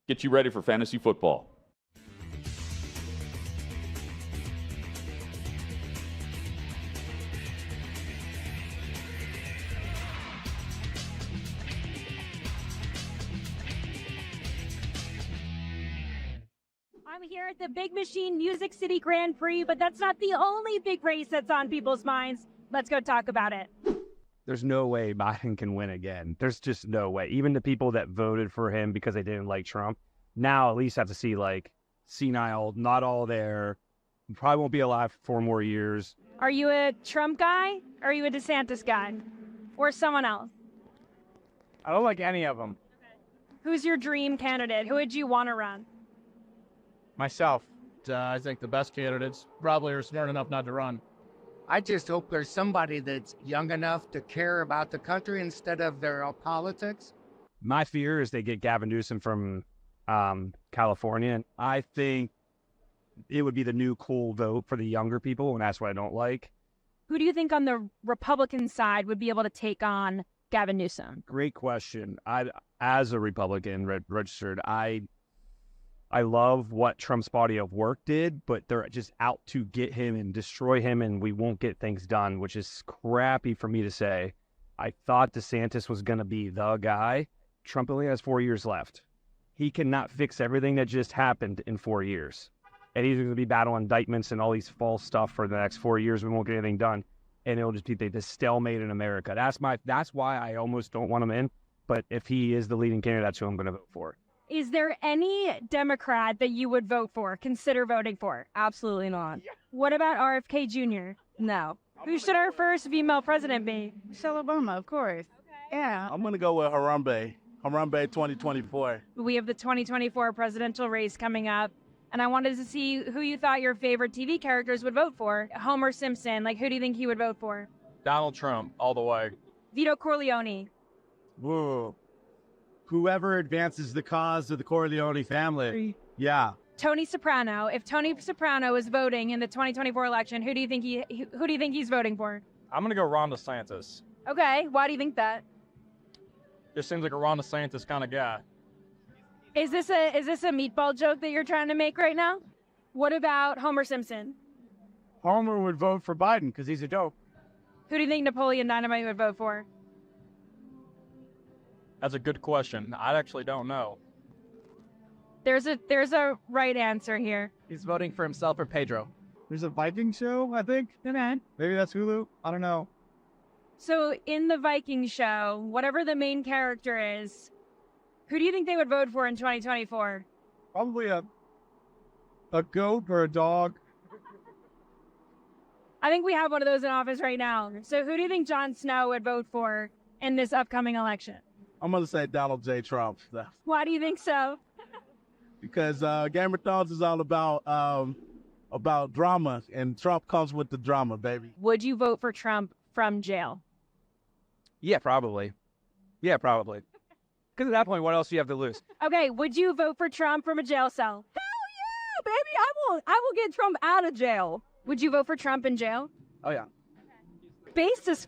Get you ready for fantasy football. I'm here at the Big Machine Music City Grand Prix, but that's not the only big race that's on people's minds. Let's go talk about it. There's no way Biden can win again. There's just no way. Even the people that voted for him because they didn't like Trump, now at least have to see like senile, not all there. Probably won't be alive for 4 more years. Are you a Trump guy? Or are you a DeSantis guy? Or someone else? I don't like any of them. Who's your dream candidate? Who would you want to run? Myself. I think the best candidates probably are smart enough not to run. I just hope there's somebody that's young enough to care about the country instead of their politics. My fear is they get Gavin Newsom from California. And I think it would be the new cool vote for the younger people, and that's what I don't like. Who do you think on the Republican side would be able to take on Gavin Newsom? Great question. As a Republican registered, I love what Trump's body of work did, but they're just out to get him and destroy him, and we won't get things done, which is crappy for me to say. I thought DeSantis was going to be the guy. Trump only has 4 years left. He cannot fix everything that just happened in 4 years. And he's going to be battling indictments and all these false stuff for the next 4 years. We won't get anything done. And it'll just be this stalemate in America. That's why I almost don't want him in. But if he is the leading candidate, that's who I'm going to vote for. Is there any Democrat that you would vote for, consider voting for? Absolutely not. What about RFK Jr.? No. Who should our first female president be? Michelle Obama, of course. Okay. Yeah. I'm going to go with Harambe 2024. We have the 2024 presidential race coming up, and I wanted to see who you thought your favorite TV characters would vote for. Homer Simpson, who do you think he would vote for? Donald Trump, all the way. Vito Corleone. Whoa. Whoever advances the cause of the Corleone family. Yeah. Tony Soprano. If Tony Soprano is voting in the 2024 election, who do you think he's voting for? I'm going to go Ron DeSantis. Okay. Why do you think that? Just seems like a Ron DeSantis kind of guy. Is this a meatball joke that you're trying to make right now? What about Homer Simpson? Homer would vote for Biden because he's a dope. Who do you think Napoleon Dynamite would vote for? That's a good question. I actually don't know. There's a right answer here. He's voting for himself or Pedro. There's a Viking show, I think. Okay. Maybe that's Hulu. I don't know. So in the Viking show, whatever the main character is, who do you think they would vote for in 2024? Probably a goat or a dog. I think we have one of those in office right now. So who do you think Jon Snow would vote for in this upcoming election? I'm going to say Donald J. Trump. Why do you think so? Because Game of Thrones is all about drama, and Trump comes with the drama, baby. Would you vote for Trump from jail? Yeah, probably. Because at that point, what else do you have to lose? Okay, would you vote for Trump from a jail cell? Hell yeah, baby. I will get Trump out of jail. Would you vote for Trump in jail? Oh, yeah. Based as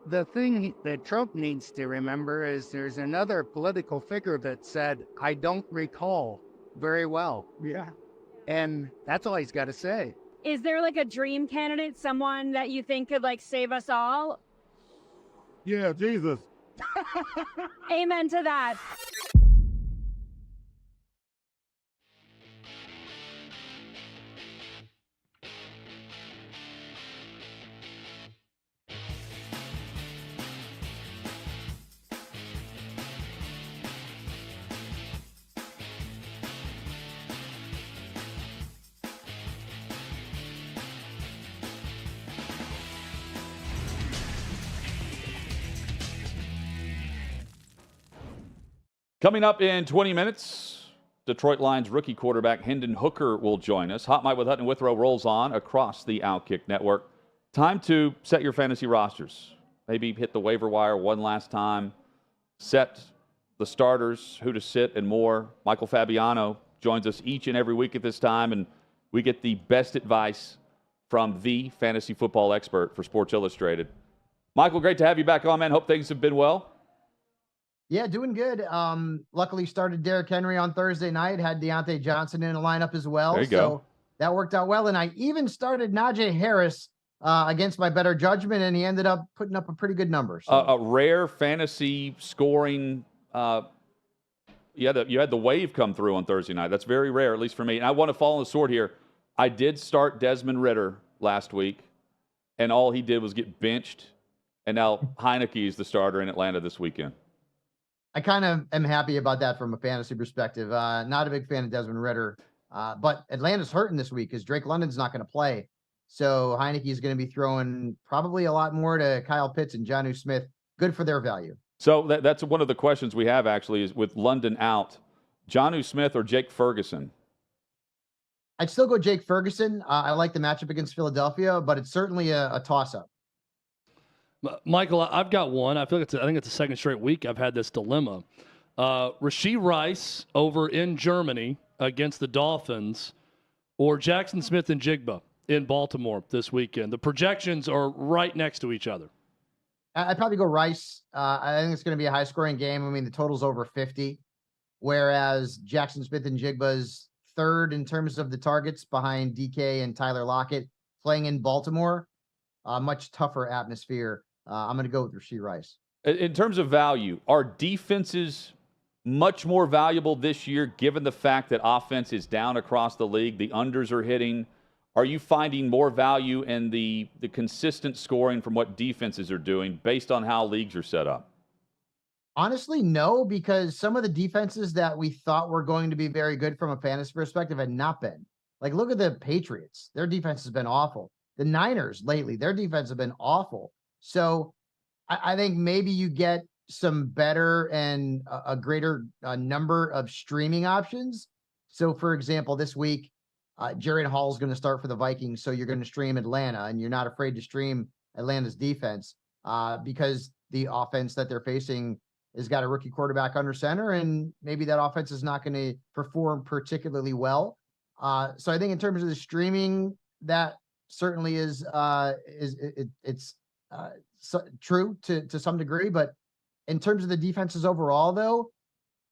The thing that Trump needs to remember is there's another political figure that said, I don't recall very well. Yeah. And that's all he's got to say. Is there like a dream candidate, someone that you think could like save us all? Yeah, Jesus. Amen to that. Coming up in 20 minutes, Detroit Lions rookie quarterback Hendon Hooker will join us. Hot Mic with Hutton and Withrow rolls on across the OutKick network. Time to set your fantasy rosters. Maybe hit the waiver wire one last time. Set the starters, who to sit, and more. Michael Fabiano joins us each and every week at this time, and we get the best advice from the fantasy football expert for Sports Illustrated. Michael, great to have you back on, man. Hope things have been well. Yeah, doing good. Luckily started Derrick Henry on Thursday night, had Deontay Johnson in the lineup as well. There you go. That worked out well. And I even started Najee Harris against my better judgment, and he ended up putting up a pretty good number. So. A rare fantasy scoring. You had the wave come through on Thursday night. That's very rare, at least for me. And I want to fall on the sword here. I did start Desmond Ridder last week, and all he did was get benched. And now Heineke is the starter in Atlanta this weekend. I kind of am happy about that from a fantasy perspective. Not a big fan of Desmond Ridder, but Atlanta's hurting this week because Drake London's not going to play. So Heineke is going to be throwing probably a lot more to Kyle Pitts and Jonnu Smith. Good for their value. So that's one of the questions we have, actually, is with London out, Jonnu Smith or Jake Ferguson? I'd still go Jake Ferguson. I like the matchup against Philadelphia, but it's certainly a toss-up. Michael, I've got one. I think it's the second straight week I've had this dilemma. Rashee Rice over in Germany against the Dolphins, or Jackson Smith and Jigba in Baltimore this weekend. The projections are right next to each other. I'd probably go Rice. I think it's going to be a high-scoring game. I mean, the total's over 50, whereas Jackson Smith and Jigba's third in terms of the targets behind DK and Tyler Lockett, playing in Baltimore. Much tougher atmosphere. I'm going to go with Rashee Rice. In terms of value, are defenses much more valuable this year, given the fact that offense is down across the league? The unders are hitting. Are you finding more value in the consistent scoring from what defenses are doing based on how leagues are set up? Honestly, no, because some of the defenses that we thought were going to be very good from a fantasy perspective had not been. Like, look at the Patriots. Their defense has been awful. The Niners lately, their defense has been awful. So I think maybe you get some better and a greater number of streaming options. So, for example, this week, Jaren Hall is going to start for the Vikings. So you're going to stream Atlanta, and you're not afraid to stream Atlanta's defense because the offense that they're facing has got a rookie quarterback under center, and maybe that offense is not going to perform particularly well. So I think in terms of the streaming, that certainly is true to some degree. But in terms of the defenses overall, though,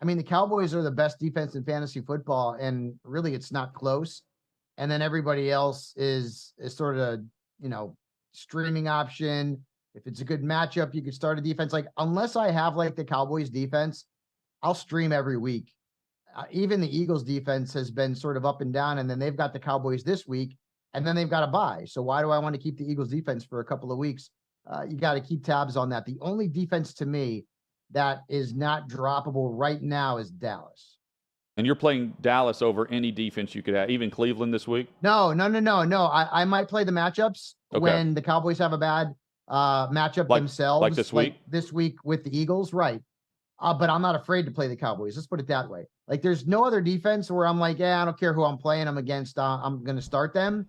I mean, the Cowboys are the best defense in fantasy football, and really it's not close. And then everybody else is sort of, streaming option. If it's a good matchup, you could start a defense. Like, unless I have like the Cowboys defense, I'll stream every week. Even the Eagles defense has been sort of up and down, and then they've got the Cowboys this week, and then they've got a bye. So why do I want to keep the Eagles defense for a couple of weeks? You got to keep tabs on that. The only defense to me that is not droppable right now is Dallas. And you're playing Dallas over any defense you could have, even Cleveland this week? No. I might play the matchups when the Cowboys have a bad matchup themselves. Like this week? This week with the Eagles, right. But I'm not afraid to play the Cowboys. Let's put it that way. Like, there's no other defense where I'm like, I don't care who I'm playing. I'm against. I'm going to start them.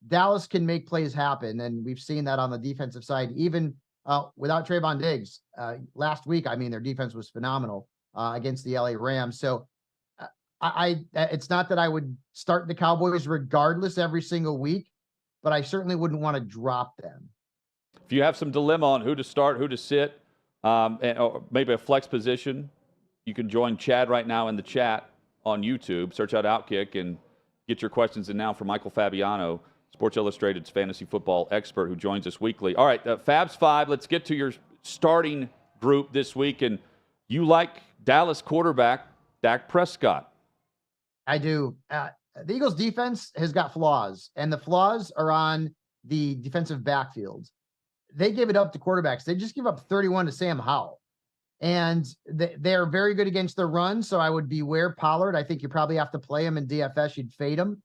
Dallas can make plays happen, and we've seen that on the defensive side. Even without Trayvon Diggs, last week, I mean, their defense was phenomenal against the LA Rams. So it's not that I would start the Cowboys regardless every single week, but I certainly wouldn't want to drop them. If you have some dilemma on who to start, who to sit, or maybe a flex position, you can join Chad right now in the chat on YouTube. Search out OutKick and get your questions in now for Michael Fabiano, Sports Illustrated's fantasy football expert who joins us weekly. All right, Fab's 5. Let's get to your starting group this week. And you like Dallas quarterback Dak Prescott. I do. The Eagles defense has got flaws, and the flaws are on the defensive backfield. They give it up to quarterbacks. They just give up 31 to Sam Howell. And they are very good against the run, so I would beware Pollard. I think you probably have to play him in DFS. You'd fade him.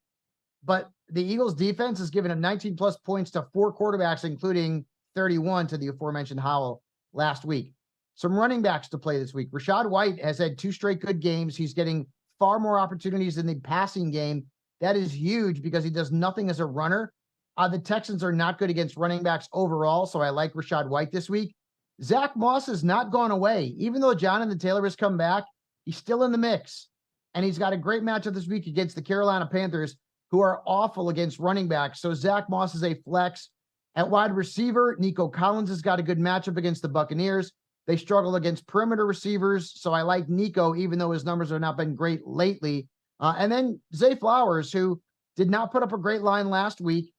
But the Eagles defense has given up 19-plus points to 4 quarterbacks, including 31 to the aforementioned Howell last week. Some running backs to play this week. Rachaad White has had 2 straight good games. He's getting far more opportunities in the passing game. That is huge because he does nothing as a runner. The Texans are not good against running backs overall, so I like Rachaad White this week. Zach Moss has not gone away. Even though Jonathan Taylor has come back, he's still in the mix. And he's got a great matchup this week against the Carolina Panthers, who are awful against running backs. So Zach Moss is a flex. At wide receiver, Nico Collins has got a good matchup against the Buccaneers. They struggle against perimeter receivers, so I like Nico, even though his numbers have not been great lately. And then Zay Flowers, who did not put up a great line last week.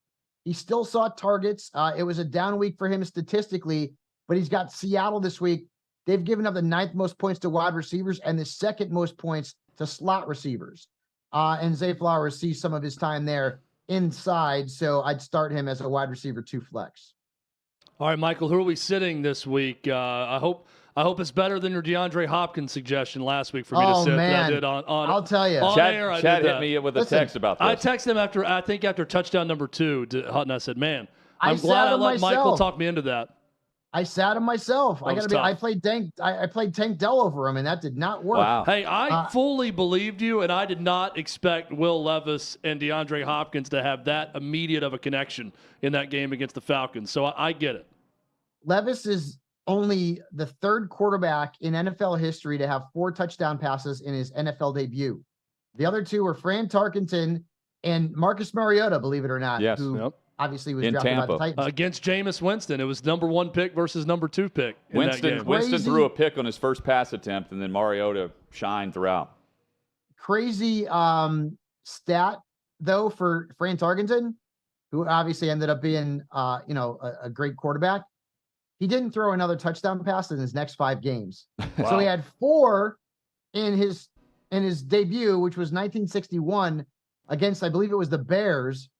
He still saw targets. It was a down week for him statistically, but he's got Seattle this week. They've given up the 9th most points to wide receivers and the 2nd most points to slot receivers. And Zay Flowers sees some of his time there inside, so I'd start him as a wide receiver 2 flex. All right, Michael, who are we sitting this week? I hope it's better than your DeAndre Hopkins suggestion last week for me to sit. Man. That I did on I'll tell you. Chad hit me with a text about this. I texted him after touchdown number 2 to Hutton. I said, man, I'm glad I let Michael talk me into that. I sat him myself. I played Tank Dell over him, and that did not work. Wow. Hey, I fully believed you, and I did not expect Will Levis and DeAndre Hopkins to have that immediate of a connection in that game against the Falcons. So I get it. Levis is only the 3rd quarterback in NFL history to have 4 touchdown passes in his NFL debut. The other 2 were Fran Tarkenton and Marcus Mariota, believe it or not, who obviously was drafted by the Titans. Against Jameis Winston. It was number 1 pick versus number 2 pick in that game. Winston threw a pick on his first pass attempt, and then Mariota shined throughout. Crazy stat, though, for Fran Tarkenton, who obviously ended up being a great quarterback. He didn't throw another touchdown pass in his next 5 games. Wow. So he had 4 in his debut, which was 1961 against, I believe it was the Bears.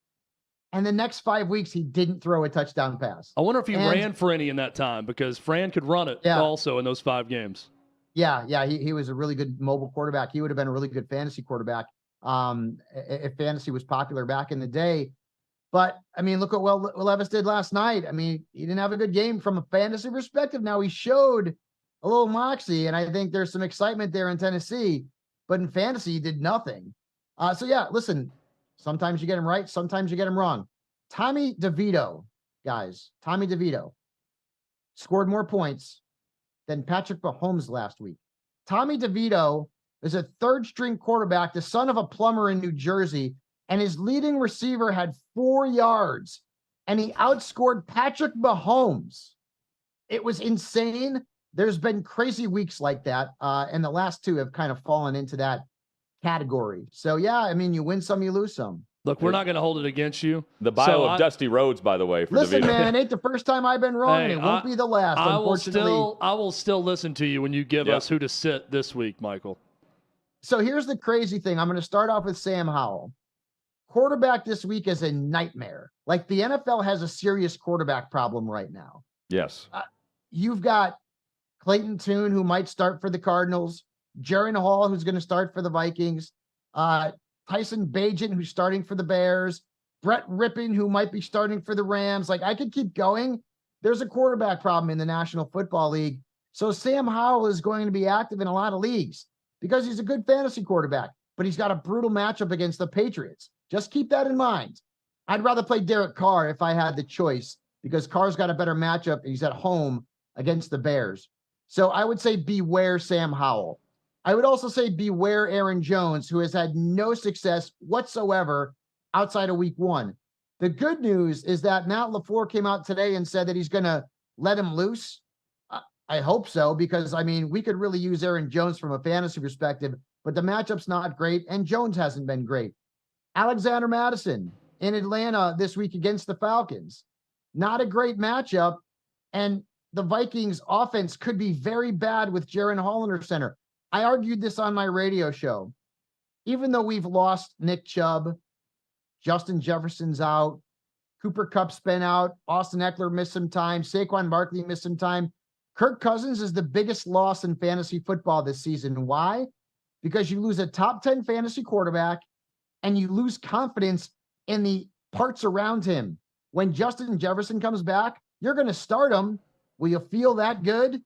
And the next 5 weeks, he didn't throw a touchdown pass. I wonder if he ran for any in that time, because Fran could run it also in those 5 games. Yeah, he was a really good mobile quarterback. He would have been a really good fantasy quarterback if fantasy was popular back in the day. But, I mean, look at what Levis did last night. I mean, he didn't have a good game from a fantasy perspective. Now, he showed a little moxie, and I think there's some excitement there in Tennessee. But in fantasy, he did nothing. Listen, sometimes you get him right, sometimes you get him wrong. Tommy DeVito, guys, Tommy DeVito scored more points than Patrick Mahomes last week. Tommy DeVito is a 3rd-string quarterback, the son of a plumber in New Jersey, and his leading receiver had 4 yards, and he outscored Patrick Mahomes. It was insane. There's been crazy weeks like that, and the last 2 have kind of fallen into that category. So, yeah, I mean, you win some, you lose some. Look, we're not going to hold it against you. The bio of Dusty Rhodes, by the way, for listen, DeVito. man, ain't the first time I've been wrong, and it won't be the last, unfortunately. I will still listen to you when you give us who to sit this week, Michael. So here's the crazy thing. I'm going to start off with Sam Howell. Quarterback this week is a nightmare. Like, the NFL has a serious quarterback problem right now. Yes. You've got Clayton Tune, who might start for the Cardinals. Jaren Hall, who's going to start for the Vikings, Tyson Bagent, who's starting for the Bears, Brett Rippon, who might be starting for the Rams. Like, I could keep going. There's a quarterback problem in the National Football League. So Sam Howell is going to be active in a lot of leagues because he's a good fantasy quarterback, but he's got a brutal matchup against the Patriots. Just keep that in mind. I'd rather play Derek Carr if I had the choice because Carr's got a better matchup and he's at home against the Bears. So I would say beware Sam Howell. I would also say beware Aaron Jones, who has had no success whatsoever outside of week 1. The good news is that Matt LaFleur came out today and said that he's going to let him loose. I hope so, because, I mean, we could really use Aaron Jones from a fantasy perspective, but the matchup's not great, and Jones hasn't been great. Alexander Mattison in Atlanta this week against the Falcons. Not a great matchup, and the Vikings offense could be very bad with Jaren Hall under center. I argued this on my radio show. Even though we've lost Nick Chubb, Justin Jefferson's out, Cooper Kupp's been out, Austin Eckler missed some time, Saquon Barkley missed some time. Kirk Cousins is the biggest loss in fantasy football this season. Why? Because you lose a top 10 fantasy quarterback and you lose confidence in the parts around him. When Justin Jefferson comes back, you're going to start him. Will you feel that good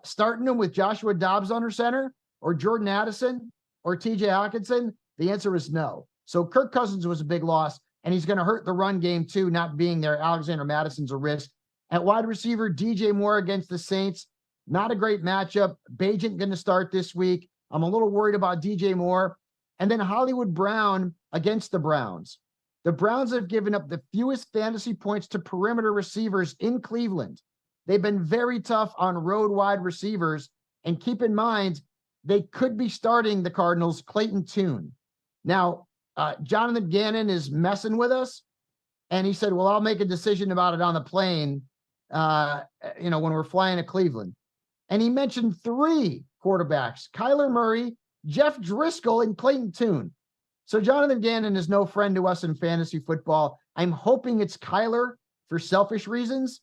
starting him with Joshua Dobbs under center or Jordan Addison or TJ Hawkinson? The answer is no. So Kirk Cousins was a big loss, and he's going to hurt the run game too, not being there. Alexander Madison's a risk. At wide receiver, DJ Moore against the Saints. Not a great matchup. Bagent going to start this week. I'm a little worried about DJ Moore. And then Hollywood Brown against the Browns. The Browns have given up the fewest fantasy points to perimeter receivers in Cleveland. They've been very tough on road wide receivers. And keep in mind, they could be starting the Cardinals' Clayton Tune. Now, Jonathan Gannon is messing with us. And he said, well, I'll make a decision about it on the plane, when we're flying to Cleveland. And he mentioned 3 quarterbacks, Kyler Murray, Jeff Driscoll, and Clayton Tune. So Jonathan Gannon is no friend to us in fantasy football. I'm hoping it's Kyler for selfish reasons,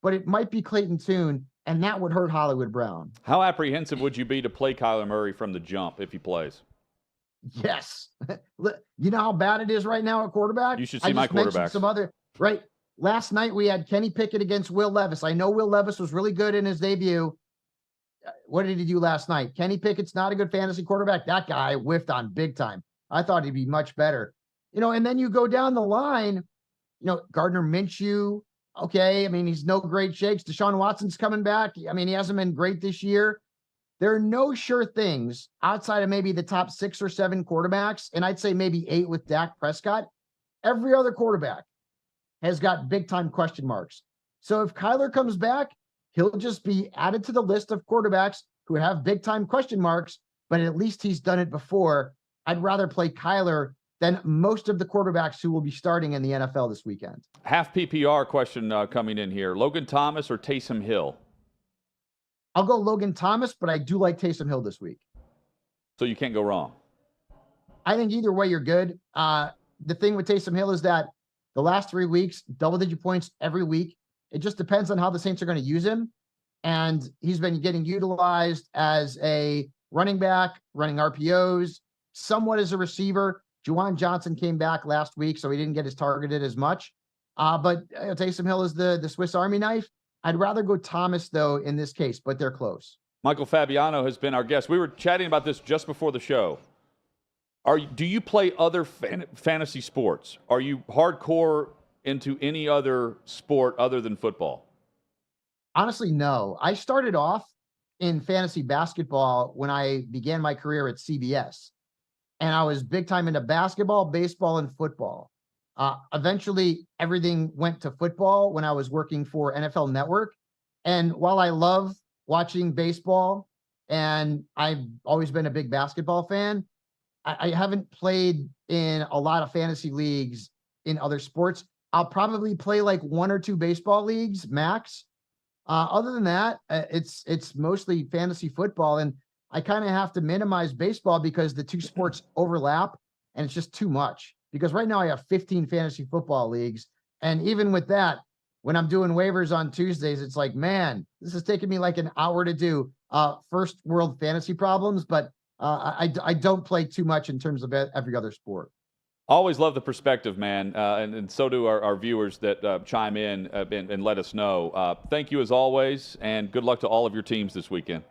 but it might be Clayton Tune, and that would hurt Hollywood Brown. How apprehensive would you be to play Kyler Murray from the jump if he plays? Yes. You know how bad it is right now at quarterback? You should see my quarterback. Some other, right? Last night we had Kenny Pickett against Will Levis. I know Will Levis was really good in his debut. What did he do last night? Kenny Pickett's not a good fantasy quarterback. That guy whiffed on big time. I thought he'd be much better. And then you go down the line, Gardner Minshew. Okay. I mean, he's no great shakes. Deshaun Watson's coming back. I mean, he hasn't been great this year. There are no sure things outside of maybe the top 6 or 7 quarterbacks. And I'd say maybe 8 with Dak Prescott. Every other quarterback has got big time question marks. So if Kyler comes back, he'll just be added to the list of quarterbacks who have big time question marks, but at least he's done it before. I'd rather play Kyler than most of the quarterbacks who will be starting in the NFL this weekend. Half PPR question coming in here. Logan Thomas or Taysom Hill? I'll go Logan Thomas, but I do like Taysom Hill this week. So you can't go wrong. I think either way you're good. The thing with Taysom Hill is that the last 3 weeks, double-digit points every week. It just depends on how the Saints are going to use him. And he's been getting utilized as a running back, running RPOs, somewhat as a receiver. Juwan Johnson came back last week, so he didn't get as targeted as much. But Taysom Hill is the Swiss Army knife. I'd rather go Thomas, though, in this case, but they're close. Michael Fabiano has been our guest. We were chatting about this just before the show. Do you play other fantasy sports? Are you hardcore into any other sport other than football? Honestly, no. I started off in fantasy basketball when I began my career at CBS. And I was big time into basketball, baseball, and football. Eventually, everything went to football when I was working for NFL Network. And while I love watching baseball, and I've always been a big basketball fan, I haven't played in a lot of fantasy leagues in other sports. I'll probably play like 1 or 2 baseball leagues max. Other than that, it's mostly fantasy football. And I kind of have to minimize baseball because the 2 sports overlap and it's just too much. Because right now I have 15 fantasy football leagues. And even with that, when I'm doing waivers on Tuesdays, it's like, man, this is taking me like an hour to do first world fantasy problems, but I don't play too much in terms of every other sport. Always love the perspective, man, and so do our viewers that chime in and let us know. Thank you as always, and good luck to all of your teams this weekend.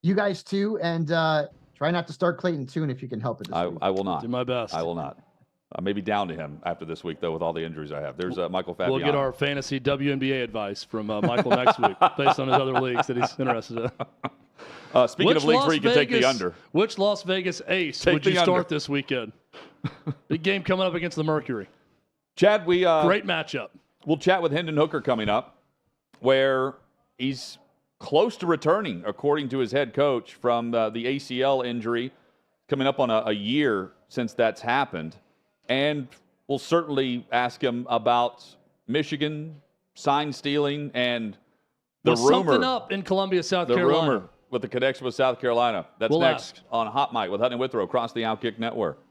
You guys too, and try not to start Clayton Tune if you can help it this week. I will not. Do my best. I will not. I may be down to him after this week, though, with all the injuries I have. There's Michael Fabiano. We'll get our fantasy WNBA advice from Michael next week based on his other leagues that he's interested in. Speaking of leagues where you can take the under. Which Las Vegas ace would you start this weekend? Big game coming up against the Mercury. Chad, great matchup. We'll chat with Hendon Hooker coming up, where he's close to returning, according to his head coach, from the ACL injury, coming up on a year since that's happened. And we'll certainly ask him about Michigan sign stealing and the rumor. Something up in Columbia, South Carolina. The rumor with the connection with South Carolina. That's next on Hot Mic with Hutton and Withrow across the OutKick Network.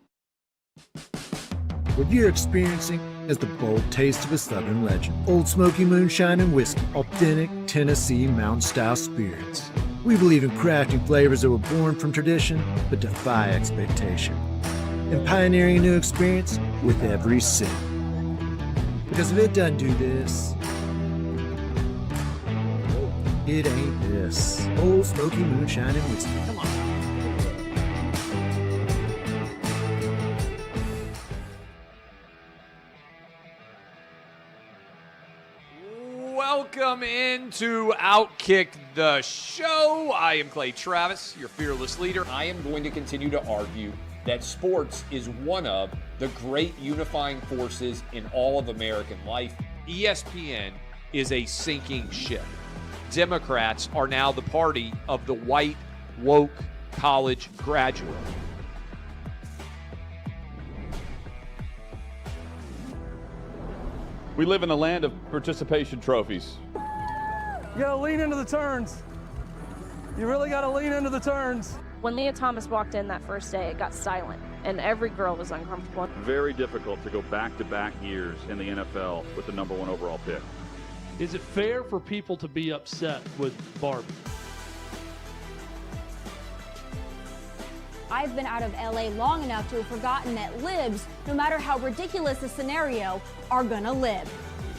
What you're experiencing is the bold taste of a Southern legend. Old Smoky Moonshine and Whiskey, authentic Tennessee mountain-style spirits. We believe in crafting flavors that were born from tradition but defy expectation, and pioneering a new experience with every sip. Because if it doesn't do this, it ain't this. Old Smoky Moonshine and Whiskey. Come on. Welcome into OutKick the show. I am Clay Travis, your fearless leader. I am going to continue to argue that sports is one of the great unifying forces in all of American life. ESPN is a sinking ship. Democrats are now the party of the white, woke college graduate. We live in a land of participation trophies. You gotta lean into the turns. You really gotta lean into the turns. When Leah Thomas walked in that first day, it got silent, and every girl was uncomfortable. Very difficult to go back-to-back years in the NFL with the #1 overall pick. Is it fair for people to be upset with Barbie? I've been out of LA long enough to have forgotten that libs, no matter how ridiculous the scenario, are gonna live.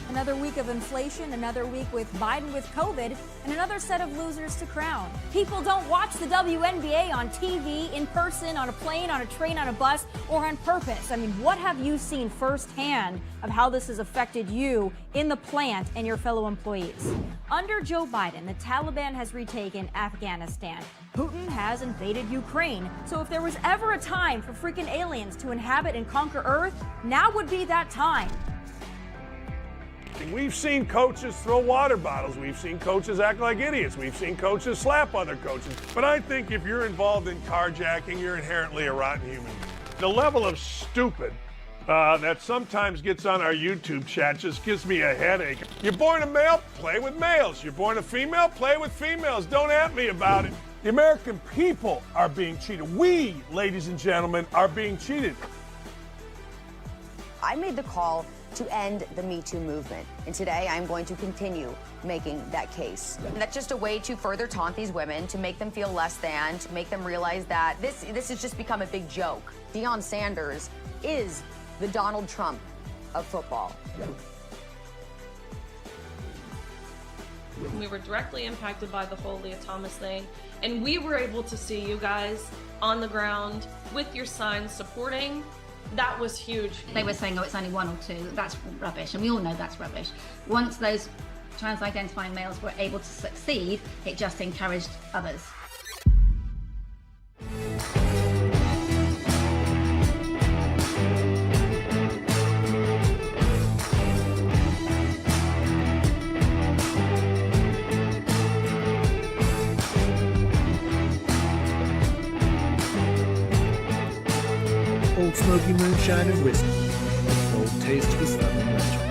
Another week of inflation, another week with Biden with COVID, and another set of losers to crown. People don't watch the WNBA on TV, in person, on a plane, on a train, on a bus, or on purpose. I mean, what have you seen firsthand of how this has affected you in the plant and your fellow employees? Under Joe Biden, the Taliban has retaken Afghanistan. Putin has invaded Ukraine. So if there was ever a time for freaking aliens to inhabit and conquer Earth, now would be that time. We've seen coaches throw water bottles. We've seen coaches act like idiots. We've seen coaches slap other coaches. But I think if you're involved in carjacking, you're inherently a rotten human. The level of stupid that sometimes gets on our YouTube chat just gives me a headache. You're born a male, play with males. You're born a female, play with females. Don't at me about it. The American people are being cheated. We, ladies and gentlemen, are being cheated. I made the call to end the Me Too movement. And today I'm going to continue making that case. And that's just a way to further taunt these women, to make them feel less than, to make them realize that this has just become a big joke. Deion Sanders is the Donald Trump of football. We were directly impacted by the whole Leah Thomas thing, and we were able to see you guys on the ground with your signs supporting. That was huge. They were saying, oh, it's only 1 or 2. That's rubbish, and we all know that's rubbish. Once those trans-identifying males were able to succeed, it just encouraged others. Old Smoky Moonshine and Whiskey, bold taste of a Southern legend.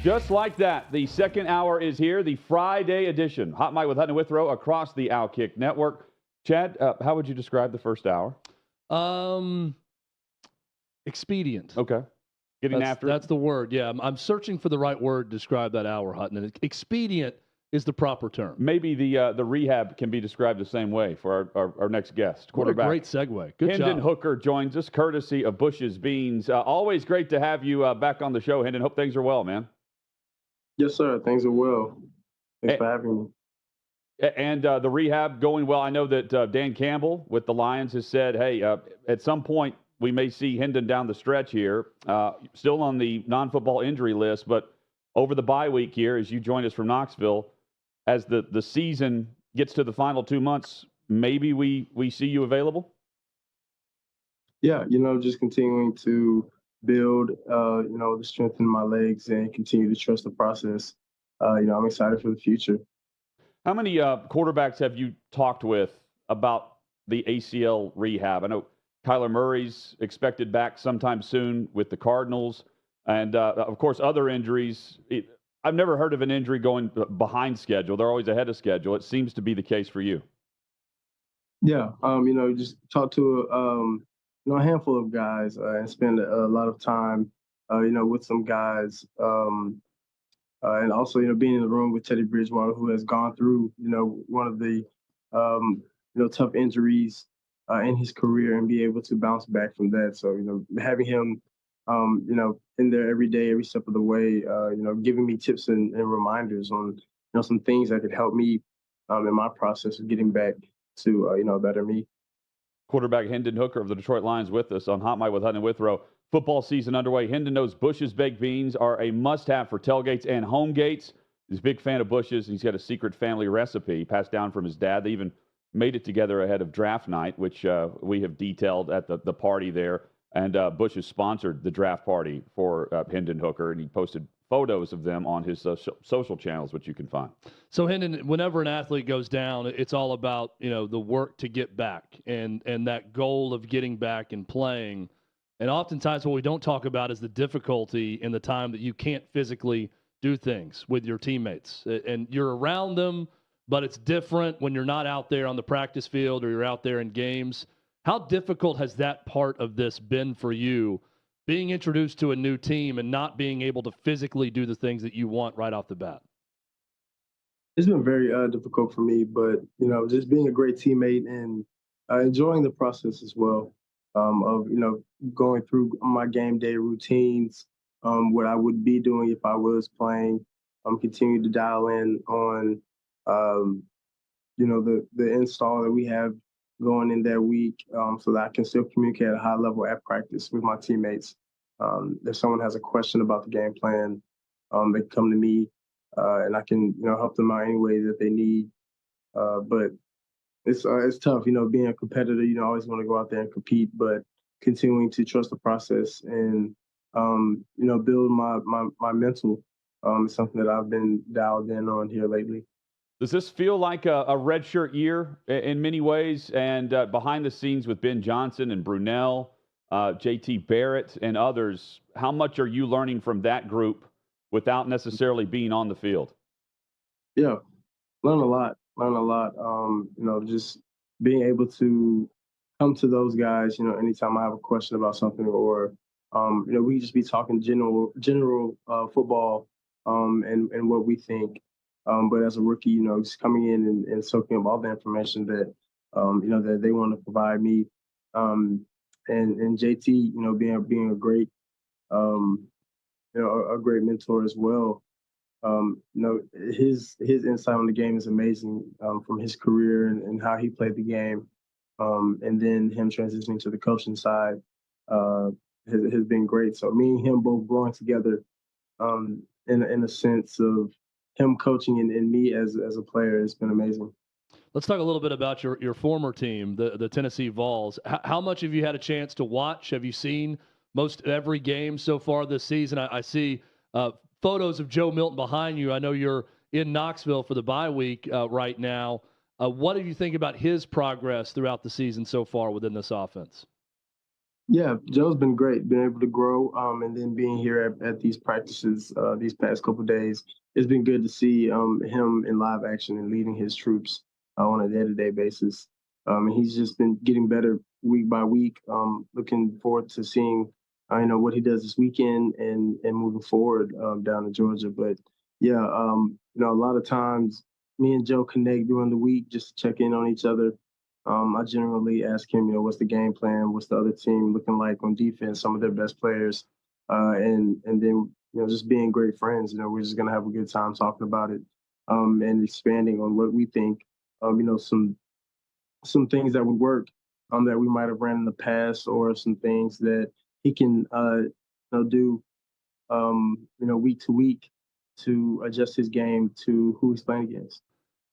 Just like that, the second hour is here, the Friday edition. Hot Mic with Hutton and Withrow across the OutKick network. Chad, how would you describe the first hour? Expedient. Okay. That's the word. Yeah, I'm searching for the right word to describe that hour, Hutton. And expedient is the proper term. Maybe the rehab can be described the same way for our next guest. Quarterback. What a great segue. Good Hendon job. Hooker joins us, courtesy of Bush's Beans. Always great to have you back on the show, Hendon. Hope things are well, man. Yes, sir. Things are well. Thanks for having me. And the rehab going well. I know that Dan Campbell with the Lions has said, hey, at some point we may see Hendon down the stretch here, still on the non-football injury list, but over the bye week here, as you join us from Knoxville, as the season gets to the final 2 months, maybe we see you available? Yeah, just continuing to build, the strength in my legs and continue to trust the process. I'm excited for the future. How many quarterbacks have you talked with about the ACL rehab? I know Kyler Murray's expected back sometime soon with the Cardinals. And, of course, other injuries. I've never heard of an injury going behind schedule. They're always ahead of schedule. It seems to be the case for you. Yeah, just talk to a handful of guys and spend a lot of time, with some guys. And also, being in the room with Teddy Bridgewater, who has gone through, one of the, tough injuries in his career and be able to bounce back from that. So, having him, in there every day, every step of the way, giving me tips and reminders on, some things that could help me in my process of getting back to, better me. Quarterback Hendon Hooker of the Detroit Lions with us on Hot Mic with Hutton and Withrow. Football season underway. Hendon knows Bush's baked beans are a must-have for tailgates and home gates. He's a big fan of Bush's. He's got a secret family recipe passed down from his dad. They even made it together ahead of draft night, which we have detailed at the party there. And Bush has sponsored the draft party for Hendon Hooker, and he posted photos of them on his social channels, which you can find. So, Hendon, whenever an athlete goes down, it's all about, the work to get back and that goal of getting back and playing. And oftentimes what we don't talk about is the difficulty in the time that you can't physically do things with your teammates. And you're around them, but it's different when you're not out there on the practice field or you're out there in games. How difficult has that part of this been for you, being introduced to a new team and not being able to physically do the things that you want right off the bat? It's been very difficult for me, but, just being a great teammate and enjoying the process as well. Of going through my game day routines, what I would be doing if I was playing, continue to dial in on the install that we have going in that week, so that I can still communicate at a high level at practice with my teammates. If someone has a question about the game plan, they come to me and I can help them out any way that they need. But it's tough, being a competitor, always want to go out there and compete, but continuing to trust the process and, build my mental is something that I've been dialed in on here lately. Does this feel like a redshirt year in many ways? And behind the scenes with Ben Johnson and Brunell, JT Barrett and others, how much are you learning from that group without necessarily being on the field? Yeah, learn a lot. Just being able to come to those guys, anytime I have a question about something or, we just be talking general football and what we think. But as a rookie, just coming in and soaking up all the information that, that they want to provide me. And JT, being a great, a great mentor as well. His insight on the game is amazing, from his career and how he played the game. And then him transitioning to the coaching side has been great. So me and him both growing together in a sense of him coaching and me as a player has been amazing. Let's talk a little bit about your former team, the Tennessee Vols. How much have you had a chance to watch? Have you seen most every game so far this season? I see photos of Joe Milton behind you. I know you're in Knoxville for the bye week right now. What do you think about his progress throughout the season so far within this offense? Yeah, Joe's been great, been able to grow, and then being here at these practices these past couple days, it's been good to see him in live action and leading his troops on a day-to-day basis. And he's just been getting better week by week. Looking forward to seeing, what he does this weekend and moving forward down to Georgia. But yeah, a lot of times me and Joe connect during the week just to check in on each other. I generally ask him, what's the game plan? What's the other team looking like on defense? Some of their best players, and then just being great friends. We're just gonna have a good time talking about it, and expanding on what we think. Some things that would work, that we might have ran in the past, or some things that he can do, week to week to adjust his game to who he's playing against.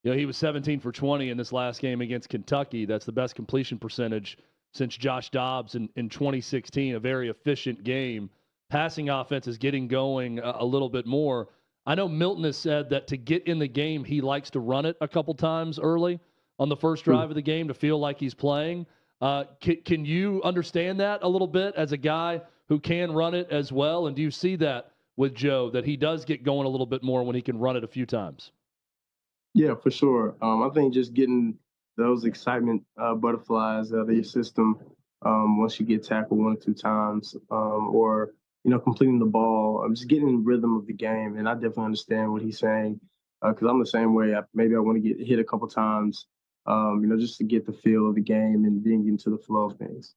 He was 17 for 20 in this last game against Kentucky. That's the best completion percentage since Josh Dobbs in 2016, a very efficient game. Passing offense is getting going a little bit more. I know Milton has said that to get in the game, he likes to run it a couple times early on the first drive of the game to feel like he's playing. Can you understand that a little bit as a guy who can run it as well? And do you see that with Joe, that he does get going a little bit more when he can run it a few times? Yeah, for sure. I think just getting those excitement butterflies out of your system once you get tackled one or two times, or completing the ball, just getting in the rhythm of the game. And I definitely understand what he's saying, because I'm the same way. Maybe I want to get hit a couple times, just to get the feel of the game and being into the flow of things.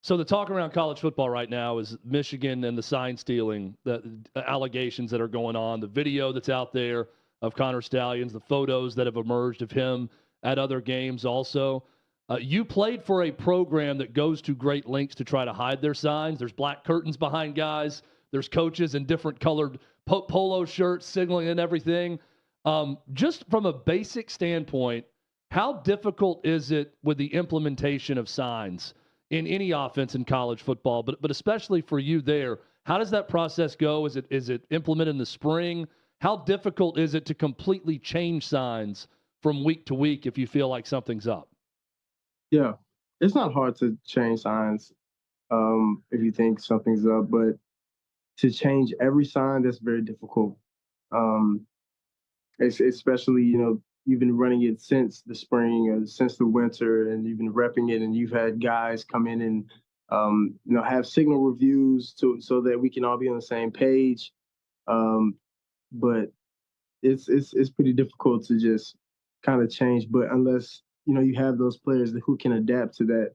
So the talk around college football right now is Michigan and the sign stealing, the allegations that are going on, the video that's out there of Connor Stalions, the photos that have emerged of him at other games also. You played for a program that goes to great lengths to try to hide their signs. There's black curtains behind guys. There's coaches in different colored polo shirts signaling and everything. Just from a basic standpoint, how difficult is it with the implementation of signs in any offense in college football, but especially for you there? How does that process go? Is it implemented in the spring? How difficult is it to completely change signs from week to week if you feel like something's up? Yeah, it's not hard to change signs if you think something's up, but to change every sign, that's very difficult. Especially, you've been running it since the spring or since the winter, and you've been repping it, and you've had guys come in and have signal reviews so that we can all be on the same page. But it's pretty difficult to just kind of change. But unless you have those players who can adapt to that,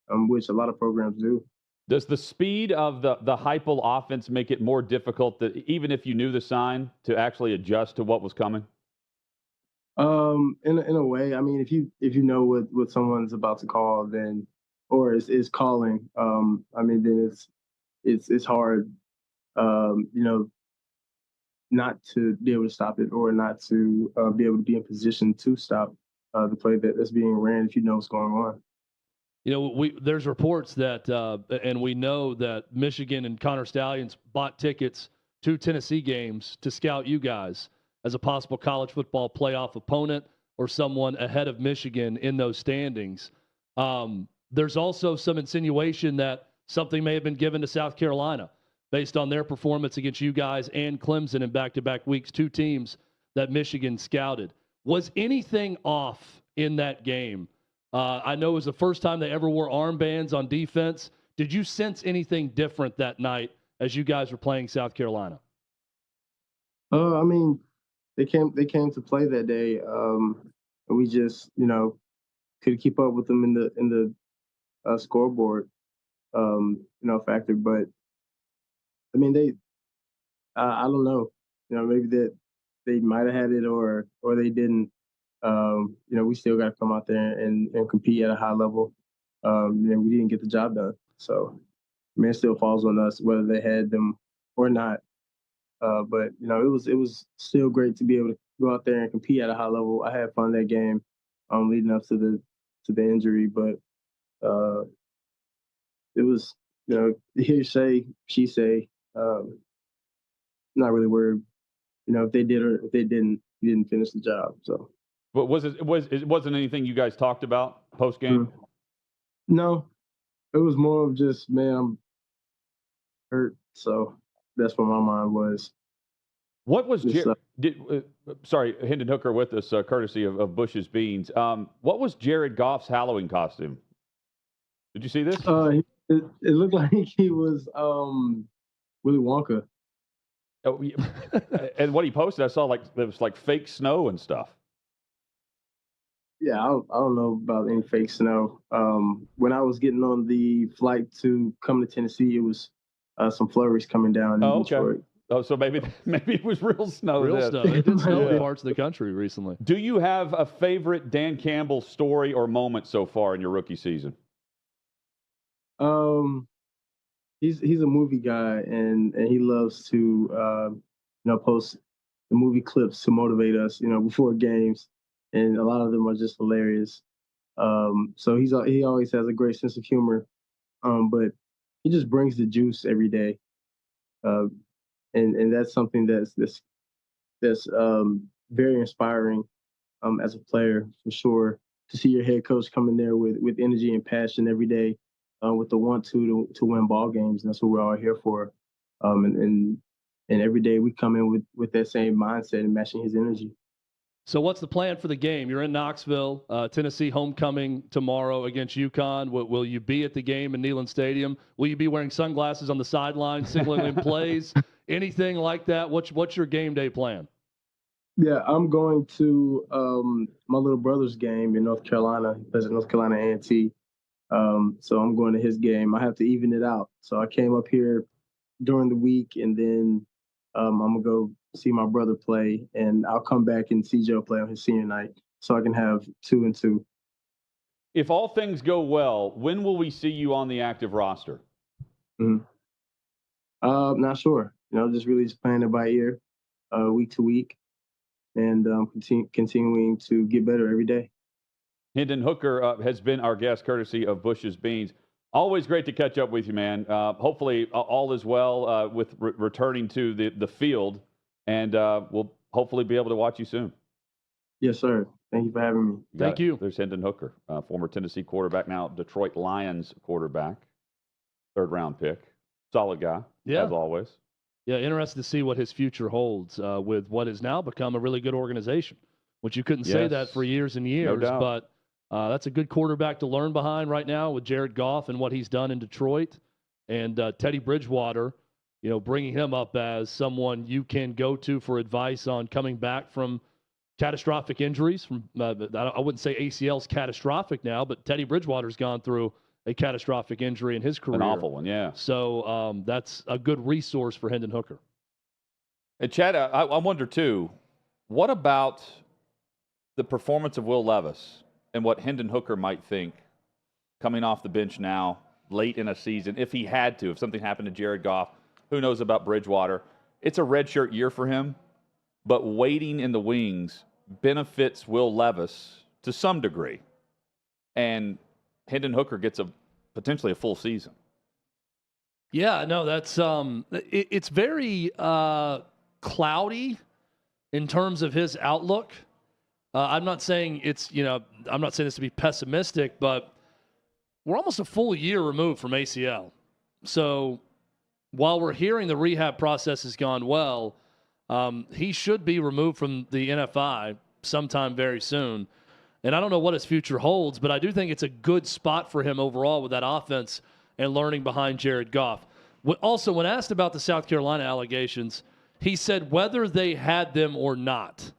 which a lot of programs do. Does the speed of the Heupel offense make it more difficult, that even if you knew the sign, to actually adjust to what was coming? In a way, I mean, if you know what someone's about to call, then or is calling, I mean, then it's hard, not to be able to stop it, or not to be able to be in position to stop the play that's being ran if you know what's going on. There's reports that, and we know that Michigan and Connor Stalions bought tickets to Tennessee games to scout you guys as a possible college football playoff opponent or someone ahead of Michigan in those standings. There's also some insinuation that something may have been given to South Carolina based on their performance against you guys and Clemson in back-to-back weeks, two teams that Michigan scouted. Was anything off in that game? I know it was the first time they ever wore armbands on defense. Did you sense anything different that night as you guys were playing South Carolina? I mean, they came to play that day, and we just could keep up with them in the scoreboard factor. But I mean, I don't know, maybe that they might have had it or they didn't. We still got to come out there and compete at a high level. And we didn't get the job done. So, I mean, it still falls on us whether they had them or not. But it was still great to be able to go out there and compete at a high level. I had fun that game, leading up to the injury. But it was he say, she say. Not really worried. If they did or if they didn't, he didn't finish the job. So. But it wasn't anything you guys talked about post game? No, It was more of just, man, I'm hurt. So that's what my mind was. What was sorry, Hendon Hooker with us, courtesy of Bush's Beans. What was Jared Goff's Halloween costume? Did you see this? It looked like he was Willy Wonka. Oh, yeah. And what he posted, I saw there was like fake snow and stuff. Yeah, I don't know about any fake snow. When I was getting on the flight to come to Tennessee, it was some flurries coming down in Detroit. Oh, so maybe it was real snow. Real snow. It did snow in parts of the country recently. Do you have a favorite Dan Campbell story or moment so far in your rookie season? He's a movie guy, and he loves to post the movie clips to motivate us, before games, and a lot of them are just hilarious. So he always has a great sense of humor, but he just brings the juice every day, and that's something that's very inspiring as a player, for sure, to see your head coach come in there with energy and passion every day, with the want to win ball games. And that's what we're all here for. And every day we come in with that same mindset and matching his energy. So what's the plan for the game? You're in Knoxville, Tennessee homecoming tomorrow against UConn. Will you be at the game in Neyland Stadium? Will you be wearing sunglasses on the sideline, signaling in plays? Anything like that? What's your game day plan? Yeah, I'm going to my little brother's game in North Carolina. He plays at North Carolina A&T. So I'm going to his game. I have to even it out. So I came up here during the week, and then I'm going to go see my brother play, and I'll come back and see Joe play on his senior night so I can have 2 and 2. If all things go well, when will we see you on the active roster? Not sure. Just really just playing it by ear, week to week, and continuing to get better every day. Hendon Hooker has been our guest, courtesy of Bush's Beans. Always great to catch up with you, man. Hopefully all is well with returning to the field, and we'll hopefully be able to watch you soon. Yes, sir. Thank you for having me. Thank you. There's Hendon Hooker, former Tennessee quarterback, now Detroit Lions quarterback, 3rd-round pick. Solid guy, as always. Yeah, interested to see what his future holds with what has now become a really good organization, which you couldn't say that for years and years. No doubt. But that's a good quarterback to learn behind right now with Jared Goff and what he's done in Detroit. And Teddy Bridgewater, bringing him up as someone you can go to for advice on coming back from catastrophic injuries. I wouldn't say ACL's catastrophic now, but Teddy Bridgewater's gone through a catastrophic injury in his career. An awful one, yeah. So that's a good resource for Hendon Hooker. And Chad, I wonder too, what about the performance of Will Levis and what Hendon Hooker might think coming off the bench now, late in a season, if he had to, if something happened to Jared Goff, who knows about Bridgewater? It's a redshirt year for him, but waiting in the wings benefits Will Levis to some degree. And Hendon Hooker gets potentially a full season. Yeah, no, that's it's very cloudy in terms of his outlook. I'm not saying I'm not saying this to be pessimistic, but we're almost a full year removed from ACL. So while we're hearing the rehab process has gone well, he should be removed from the NFI sometime very soon. And I don't know what his future holds, but I do think it's a good spot for him overall with that offense and learning behind Jared Goff. Also, when asked about the South Carolina allegations, he said whether they had them or not,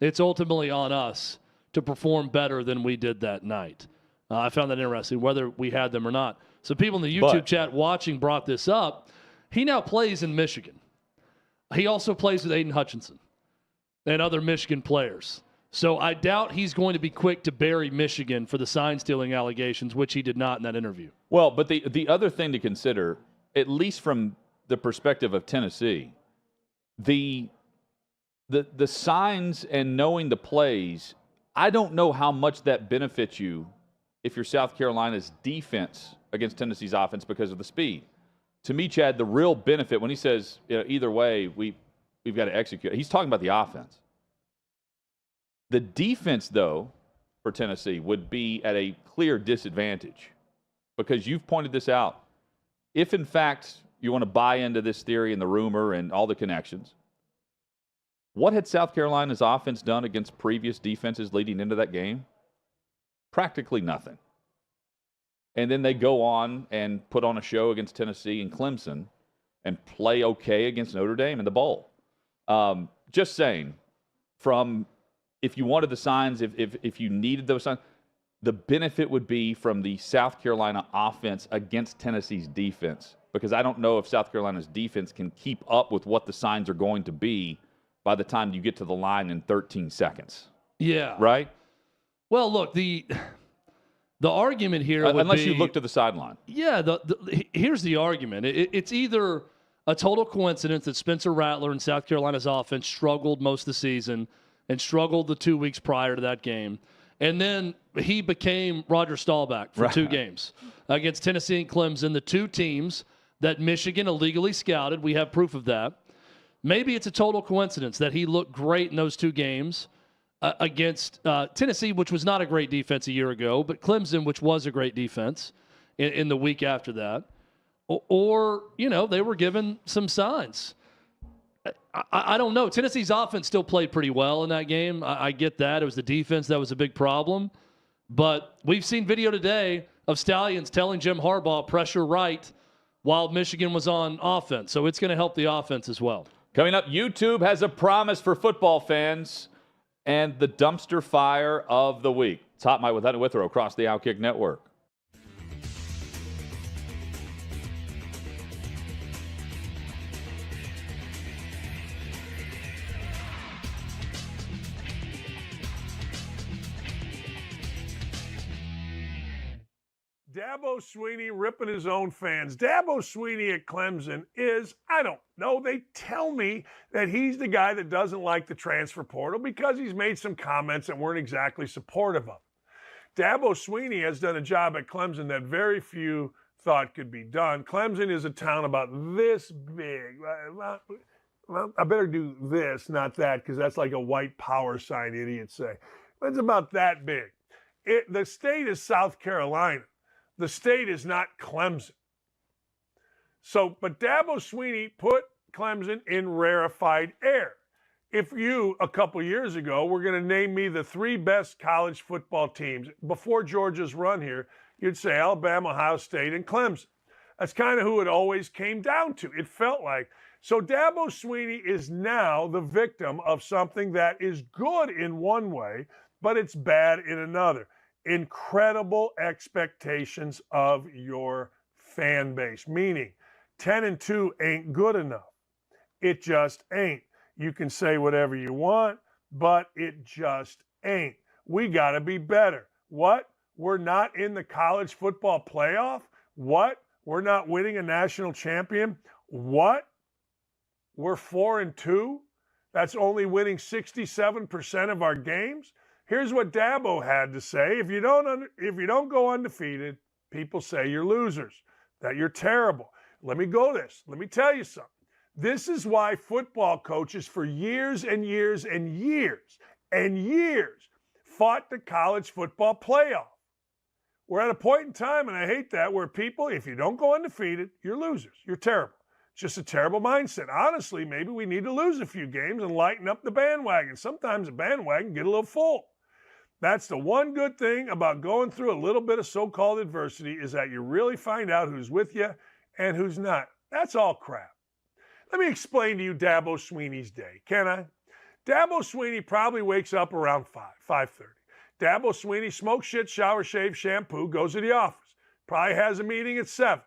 it's ultimately on us to perform better than we did that night. I found that interesting, whether we had them or not. So people in the YouTube chat watching brought this up. He now plays in Michigan. He also plays with Aiden Hutchinson and other Michigan players. So I doubt he's going to be quick to bury Michigan for the sign-stealing allegations, which he did not in that interview. Well, but the other thing to consider, at least from the perspective of Tennessee, the signs and knowing the plays, I don't know how much that benefits you if you're South Carolina's defense against Tennessee's offense because of the speed. To me, Chad, the real benefit when he says either way, we've got to execute, he's talking about the offense. The defense, though, for Tennessee would be at a clear disadvantage because you've pointed this out. If, in fact, you want to buy into this theory and the rumor and all the connections, what had South Carolina's offense done against previous defenses leading into that game? Practically nothing. And then they go on and put on a show against Tennessee and Clemson and play okay against Notre Dame in the bowl. Just saying, from if you wanted the signs, if you needed those signs, the benefit would be from the South Carolina offense against Tennessee's defense, because I don't know if South Carolina's defense can keep up with what the signs are going to be by the time you get to the line in 13 seconds. Yeah. Right? Well, look, the argument here would unless be, you look to the sideline. Yeah, here's the argument. It's either a total coincidence that Spencer Rattler and South Carolina's offense struggled most of the season and struggled the 2 weeks prior to that game, and then he became Roger Staubach for 2 games against Tennessee and Clemson, the 2 teams that Michigan illegally scouted. We have proof of that. Maybe it's a total coincidence that he looked great in those 2 games against Tennessee, which was not a great defense a year ago, but Clemson, which was a great defense in the week after that. Or, they were given some signs. I don't know. Tennessee's offense still played pretty well in that game. I get that. It was the defense that was a big problem. But we've seen video today of Stallions telling Jim Harbaugh pressure right while Michigan was on offense. So it's going to help the offense as well. Coming up, YouTube has a promise for football fans and the dumpster fire of the week. It's Hot Mike with Hunter Withrow across the OutKick Network. Dabo Swinney ripping his own fans. Dabo Swinney at Clemson is, I don't know, they tell me that he's the guy that doesn't like the transfer portal because he's made some comments that weren't exactly supportive of it. Dabo Swinney has done a job at Clemson that very few thought could be done. Clemson is a town about this big. Well, I better do this, not that, because that's like a white power sign idiots say. It's about that big. The state is South Carolina. The state is not Clemson. So, but Dabo Swinney put Clemson in rarefied air. If you, a couple years ago, were going to name me the 3 best college football teams before Georgia's run here, you'd say Alabama, Ohio State, and Clemson. That's kind of who it always came down to. It felt like. So Dabo Swinney is now the victim of something that is good in one way, but it's bad in another. Incredible expectations of your fan base, meaning 10-2 ain't good enough. It just ain't. You can say whatever you want, but it just ain't. We got to be better. What? We're not in the college football playoff? What? We're not winning a national champion? What? We're 4-2? That's only winning 67% of our games? Here's what Dabo had to say. If you don't go undefeated, people say you're losers, that you're terrible. Let me tell you something. This is why football coaches for years and years and years and years fought the college football playoff. We're at a point in time, and I hate that, where people, if you don't go undefeated, you're losers. You're terrible. It's just a terrible mindset. Honestly, maybe we need to lose a few games and lighten up the bandwagon. Sometimes the bandwagon get a little full. That's the one good thing about going through a little bit of so-called adversity, is that you really find out who's with you and who's not. That's all crap. Let me explain to you Dabo Swinney's day, can I? Dabo Swinney probably wakes up around 5:30. Dabo Swinney smokes shit, shower, shave, shampoo, goes to the office. Probably has a meeting at 7.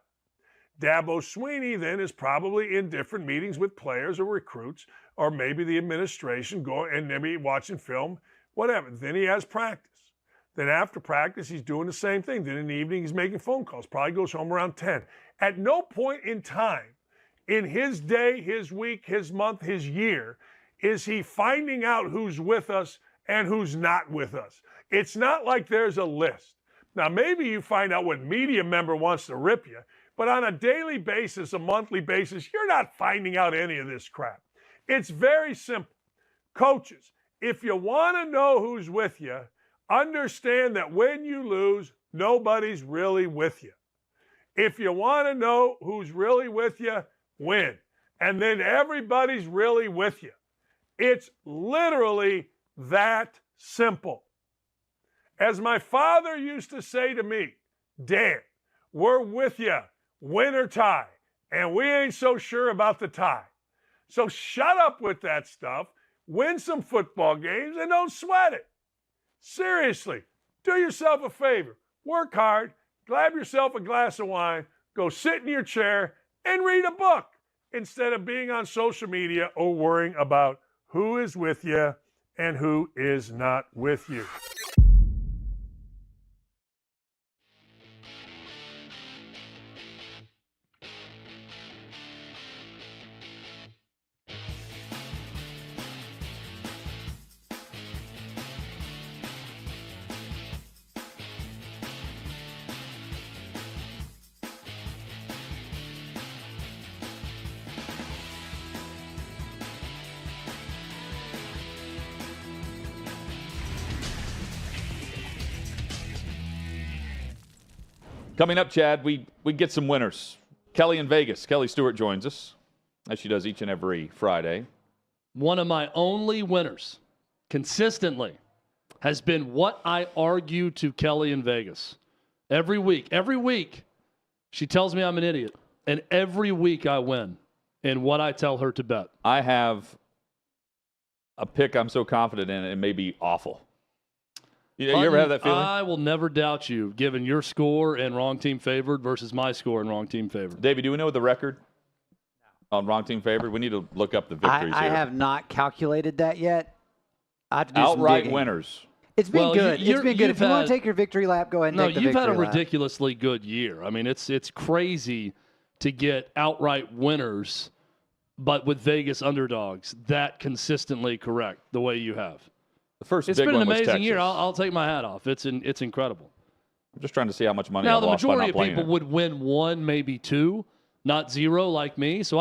Dabo Swinney then is probably in different meetings with players or recruits, or maybe the administration, going and maybe watching film, whatever. Then he has practice. Then after practice, he's doing the same thing. Then in the evening, he's making phone calls. Probably goes home around 10. At no point in time in his day, his week, his month, his year, is he finding out who's with us and who's not with us. It's not like there's a list. Now, maybe you find out what media member wants to rip you, but on a daily basis, a monthly basis, you're not finding out any of this crap. It's very simple. Coaches, if you want to know who's with you, understand that when you lose, nobody's really with you. If you want to know who's really with you, win. And then everybody's really with you. It's literally that simple. As my father used to say to me, Dan, we're with you, win or tie, and we ain't so sure about the tie. So shut up with that stuff, win some football games, and don't sweat it. Seriously, do yourself a favor. Work hard, grab yourself a glass of wine, go sit in your chair, and read a book instead of being on social media or worrying about who is with you and who is not with you. Coming up, Chad, we get some winners. Kelly in Vegas. Kelly Stewart joins us, as she does each and every Friday. One of my only winners consistently has been what I argue to Kelly in Vegas. Every week, she tells me I'm an idiot. And every week I win in what I tell her to bet. I have a pick I'm so confident in, it may be awful. You ever have that feeling? I will never doubt you, given your score and wrong team favored versus my score and wrong team favored. David, do we know the record on wrong team favored? We need to look up the victories here. I have not calculated that yet. I have to do outright some digging. Winners. It's been good. It's been good. If you want to take your victory lap, go ahead and take the victory lap. No, you've had a ridiculously good year. I mean, it's crazy to get outright winners, but with Vegas underdogs, that consistently correct the way you have. It's been an amazing year. I'll take my hat off. It's incredible. I'm just trying to see how much money now, I lost by not the majority of people it. would win one, maybe two, not zero like me. So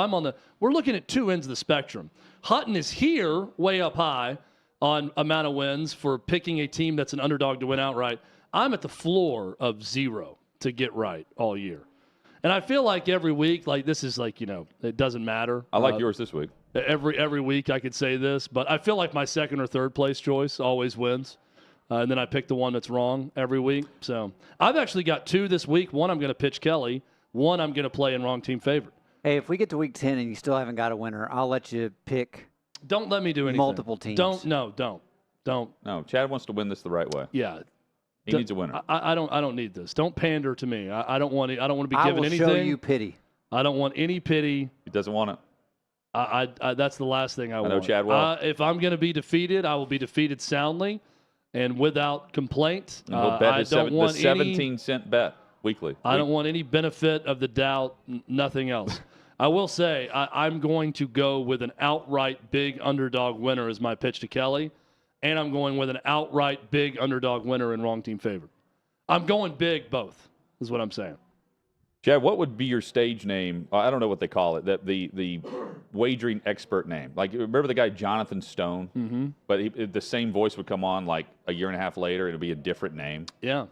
we're looking at two ends of the spectrum. Hutton is here way up high on amount of wins for picking a team that's an underdog to win outright. I'm at the floor of zero to get right all year. And I feel like every week, like this is like, it doesn't matter. I like yours this week. Every week I could say this, but I feel like my second or third place choice always wins. And then I pick the one that's wrong every week. So I've actually got two this week. One I'm going to pitch Kelly. One I'm going to play in wrong team favorite. Hey, if we get to week 10 and you still haven't got a winner, I'll let you pick. Don't let me do anything. Multiple teams. Don't. No, Chad wants to win this the right way. Yeah. He needs a winner. I don't need this. Don't pander to me. I don't want to be given anything. I will show you pity. I don't want any pity. He doesn't want it. That's the last thing I want. I know Chad will. If I'm going to be defeated, I will be defeated soundly and without complaint. And he'll bet the 17-cent bet weekly. I don't want any benefit of the doubt, nothing else. I will say I'm going to go with an outright big underdog winner as my pitch to Kelly, and I'm going with an outright big underdog winner and wrong team favorite. I'm going big both is what I'm saying. Chad, what would be your stage name? I don't know what they call it. The wagering expert name. Like, remember the guy Jonathan Stone? Mm-hmm. But the same voice would come on like a year and a half later. It'd be a different name. Yeah.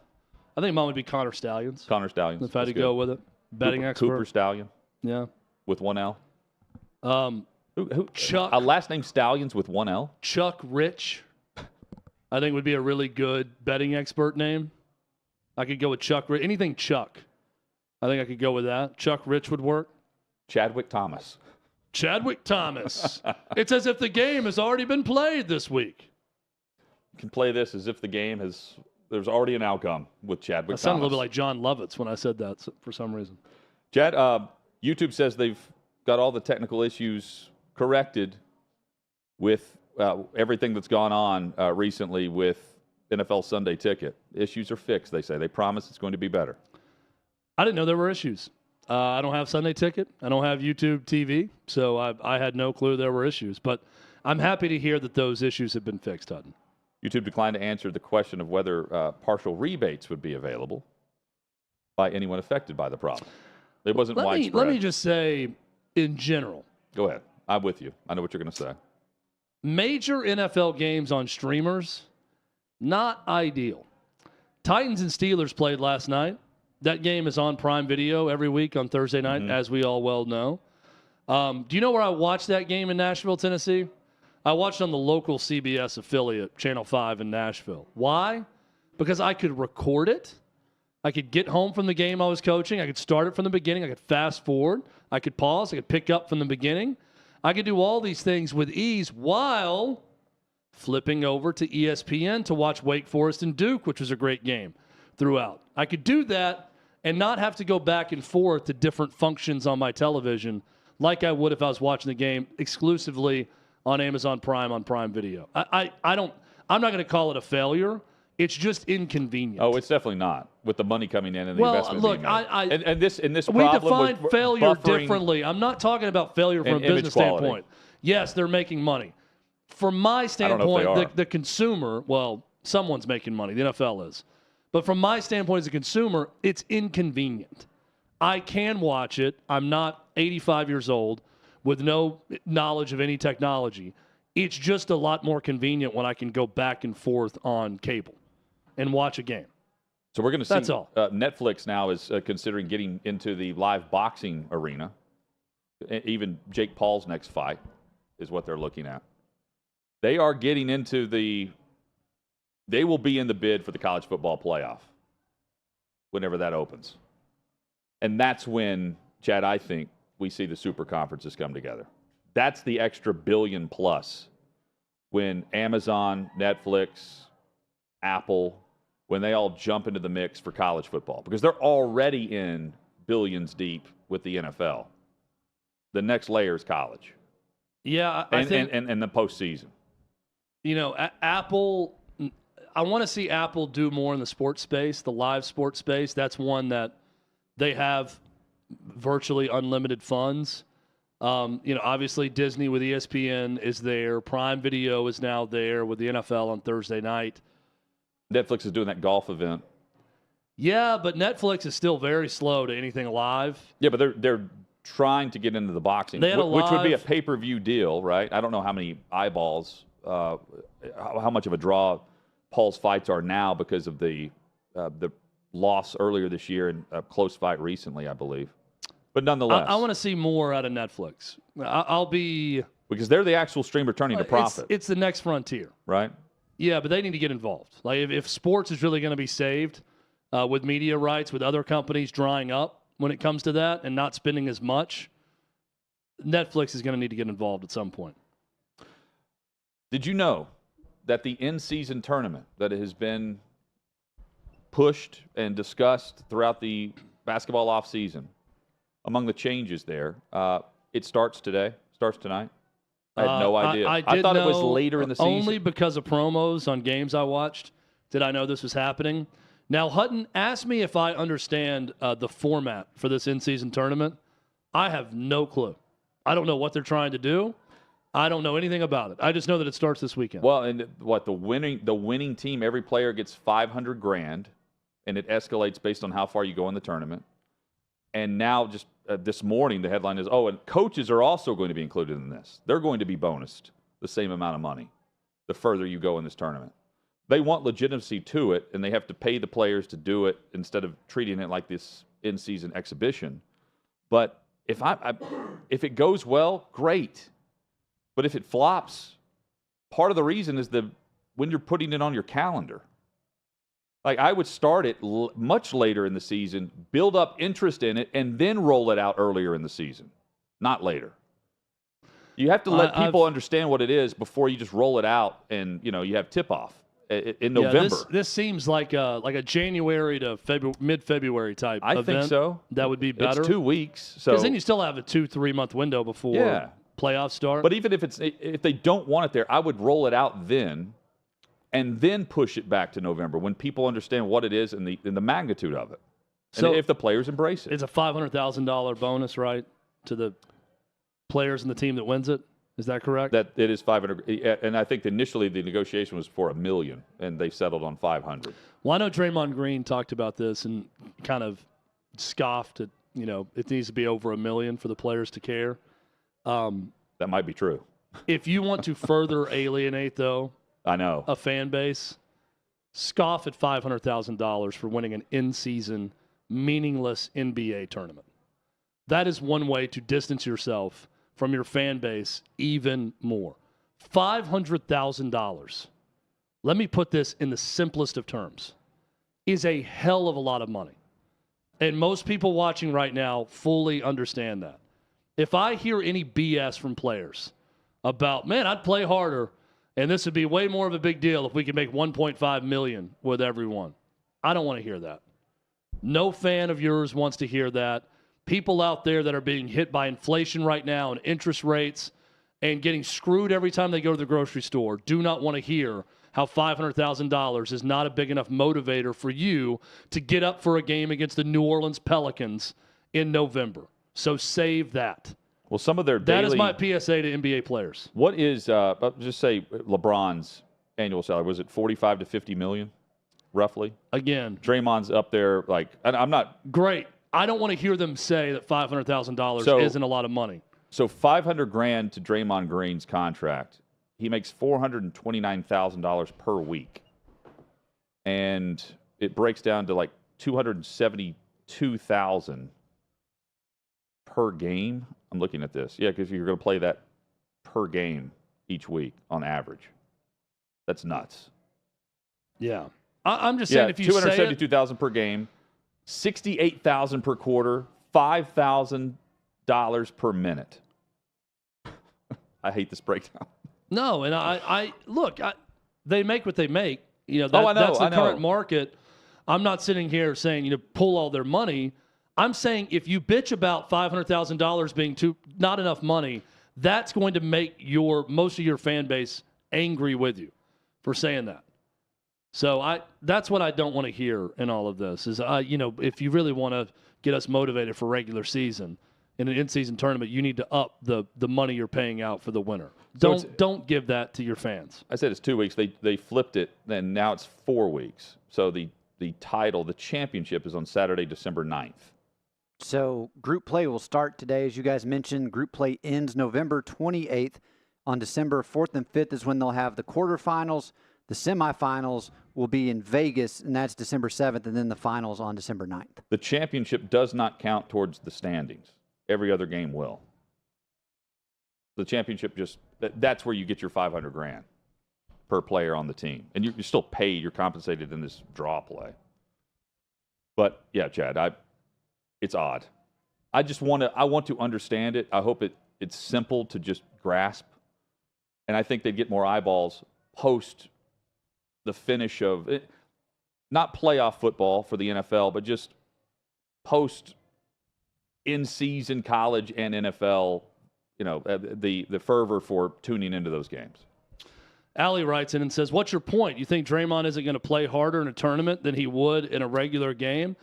I think mine would be Connor Stallions. Connor Stallions. If I had to go with it. Betting expert. Cooper Stallion. Yeah. With one L. Chuck. A last name Stallions with one L? Chuck Rich, I think would be a really good betting expert name. I could go with Chuck Rich. Anything Chuck. I think I could go with that. Chuck Rich would work. Chadwick Thomas. Chadwick Thomas. It's as if the game has already been played this week. You can play this as if the game has. There's already an outcome with Chadwick Thomas. I sounded a little bit like John Lovitz when I said that for some reason. Chad, YouTube says they've got all the technical issues corrected with everything that's gone on recently with NFL Sunday Ticket. Issues are fixed, they say. They promise it's going to be better. I didn't know there were issues. I don't have Sunday Ticket. I don't have YouTube TV, so I had no clue there were issues. But I'm happy to hear that those issues have been fixed, Hutton. YouTube declined to answer the question of whether partial rebates would be available by anyone affected by the problem. It wasn't widespread. Let me just say, in general. Go ahead. I'm with you. I know what you're going to say. Major NFL games on streamers, not ideal. Titans and Steelers played last night. That game is on Prime Video every week on Thursday night, as we all well know. Do you know where I watched that game in Nashville, Tennessee? I watched on the local CBS affiliate, Channel 5 in Nashville. Why? Because I could record it. I could get home from the game I was coaching. I could start it from the beginning. I could fast forward. I could pause. I could pick up from the beginning. I could do all these things with ease while flipping over to ESPN to watch Wake Forest and Duke, which was a great game throughout. I could do that and not have to go back and forth to different functions on my television like I would if I was watching the game exclusively on Amazon Prime on Prime Video. I'm not going to call it a failure. It's just inconvenient. Oh, it's definitely not, with the money coming in and the investment look, being made. And this we problem define with failure buffering differently. I'm not talking about failure from a business standpoint. Yes, they're making money. From my standpoint, the consumer, well, someone's making money. The NFL is. But from my standpoint as a consumer, it's inconvenient. I can watch it. I'm not 85 years old with no knowledge of any technology. It's just a lot more convenient when I can go back and forth on cable and watch a game. So we're going to see. That's all. Netflix now is considering getting into the live boxing arena. Even Jake Paul's next fight is what they're looking at. They are getting into they will be in the bid for the college football playoff whenever that opens. And that's when, Chad, I think we see the super conferences come together. That's the extra billion plus when Amazon, Netflix, Apple, when they all jump into the mix for college football, because they're already in billions deep with the NFL. The next layer is college. Yeah, I think, and the postseason. You know, Apple, I want to see Apple do more in the sports space, the live sports space. That's one that they have virtually unlimited funds. Obviously Disney with ESPN is there. Prime Video is now there with the NFL on Thursday night. Netflix is doing that golf event. Yeah, but Netflix is still very slow to anything live. Yeah, but they're trying to get into the boxing, which would be a pay-per-view deal, right? I don't know how many eyeballs, how much of a draw Paul's fights are now because of the loss earlier this year and a close fight recently, I believe. But nonetheless, I want to see more out of Netflix. I'll be because they're the actual streamer turning to profit. It's the next frontier, right? Yeah, but they need to get involved. Like if sports is really going to be saved with media rights, with other companies drying up when it comes to that and not spending as much, Netflix is going to need to get involved at some point. Did you know that the in-season tournament that has been pushed and discussed throughout the basketball offseason, among the changes there, it starts tonight? I had no idea. I thought it was later in the season. Only because of promos on games I watched did I know this was happening. Now, Hutton asked me if I understand the format for this in-season tournament. I have no clue. I don't know what they're trying to do. I don't know anything about it. I just know that it starts this weekend. Well, and the winning team, every player gets $500,000, and it escalates based on how far you go in the tournament. And now, just this morning, the headline is, and coaches are also going to be included in this. They're going to be bonused the same amount of money the further you go in this tournament. They want legitimacy to it, and they have to pay the players to do it instead of treating it like this in-season exhibition. But if it goes well, great. But if it flops, part of the reason is when you're putting it on your calendar. Like, I would start it much later in the season, build up interest in it, and then roll it out earlier in the season, not later. You have to let people understand what it is before you just roll it out and, you have tip-off in November. This seems like a January to mid-February type event. I think so. That would be better. It's 2 weeks. Because then you still have a 2-3 month window before playoffs start. But even if they don't want it there, I would roll it out then and then push it back to November when people understand what it is and the magnitude of it. And if the players embrace it. It's a $500,000 bonus, right, to the players and the team that wins it? Is that correct? That it is $500,000, and I think initially the negotiation was for $1 million, and they settled on $500,000. Well, I know Draymond Green talked about this and kind of scoffed at, it needs to be over $1 million for the players to care. That might be true. If you want to further alienate, though, I know a fan base, scoff at $500,000 for winning an in-season meaningless NBA tournament. That is one way to distance yourself from your fan base even more. $500,000, let me put this in the simplest of terms, is a hell of a lot of money. And most people watching right now fully understand that. If I hear any BS from players about, man, I'd play harder, and this would be way more of a big deal if we could make $1.5 million with everyone, I don't want to hear that. No fan of yours wants to hear that. People out there that are being hit by inflation right now and interest rates and getting screwed every time they go to the grocery store do not want to hear how $500,000 is not a big enough motivator for you to get up for a game against the New Orleans Pelicans in November. So save that. Well, some of their daily... That is my PSA to NBA players. What is, just say LeBron's annual salary? Was it 45 to 50 million, roughly? Again. Draymond's up there, like, I'm not... Great. I don't want to hear them say that $500,000 isn't a lot of money. So $500,000 to Draymond Green's contract. He makes $429,000 per week. And it breaks down to like $272,000 per game. I'm looking at this. Yeah, because you're going to play that per game each week on average. That's nuts. Yeah. I'm just saying if you say $272,000 per game, $68,000 per quarter, $5,000 per minute. I hate this breakdown. No, and I look, they make what they make. You know, that's the current market. I'm not sitting here saying, pull all their money. I'm saying if you bitch about $500,000 being not enough money, that's going to make most of your fan base angry with you for saying that. So that's what I don't want to hear in all of this is, if you really want to get us motivated for regular season in an in-season tournament, you need to up the money you're paying out for the winner. Don't give that to your fans. I said it's 2 weeks. They flipped it, and now it's 4 weeks. So the title, the championship, is on Saturday, December 9th. So group play will start today, as you guys mentioned. Group play ends November 28th. On December 4th and 5th is when they'll have the quarterfinals. The semifinals will be in Vegas, and that's December 7th, and then the finals on December 9th. The championship does not count towards the standings. Every other game will. The championship that's where you get your $500,000 per player on the team. And you're still paid, you're compensated in this draw play. But yeah, Chad, it's odd. I want to understand it. I hope it's simple to just grasp. And I think they'd get more eyeballs post the finish of it, not playoff football for the NFL, but just post in-season college and NFL, the fervor for tuning into those games. Allie writes in and says, what's your point? You think Draymond isn't going to play harder in a tournament than he would in a regular game?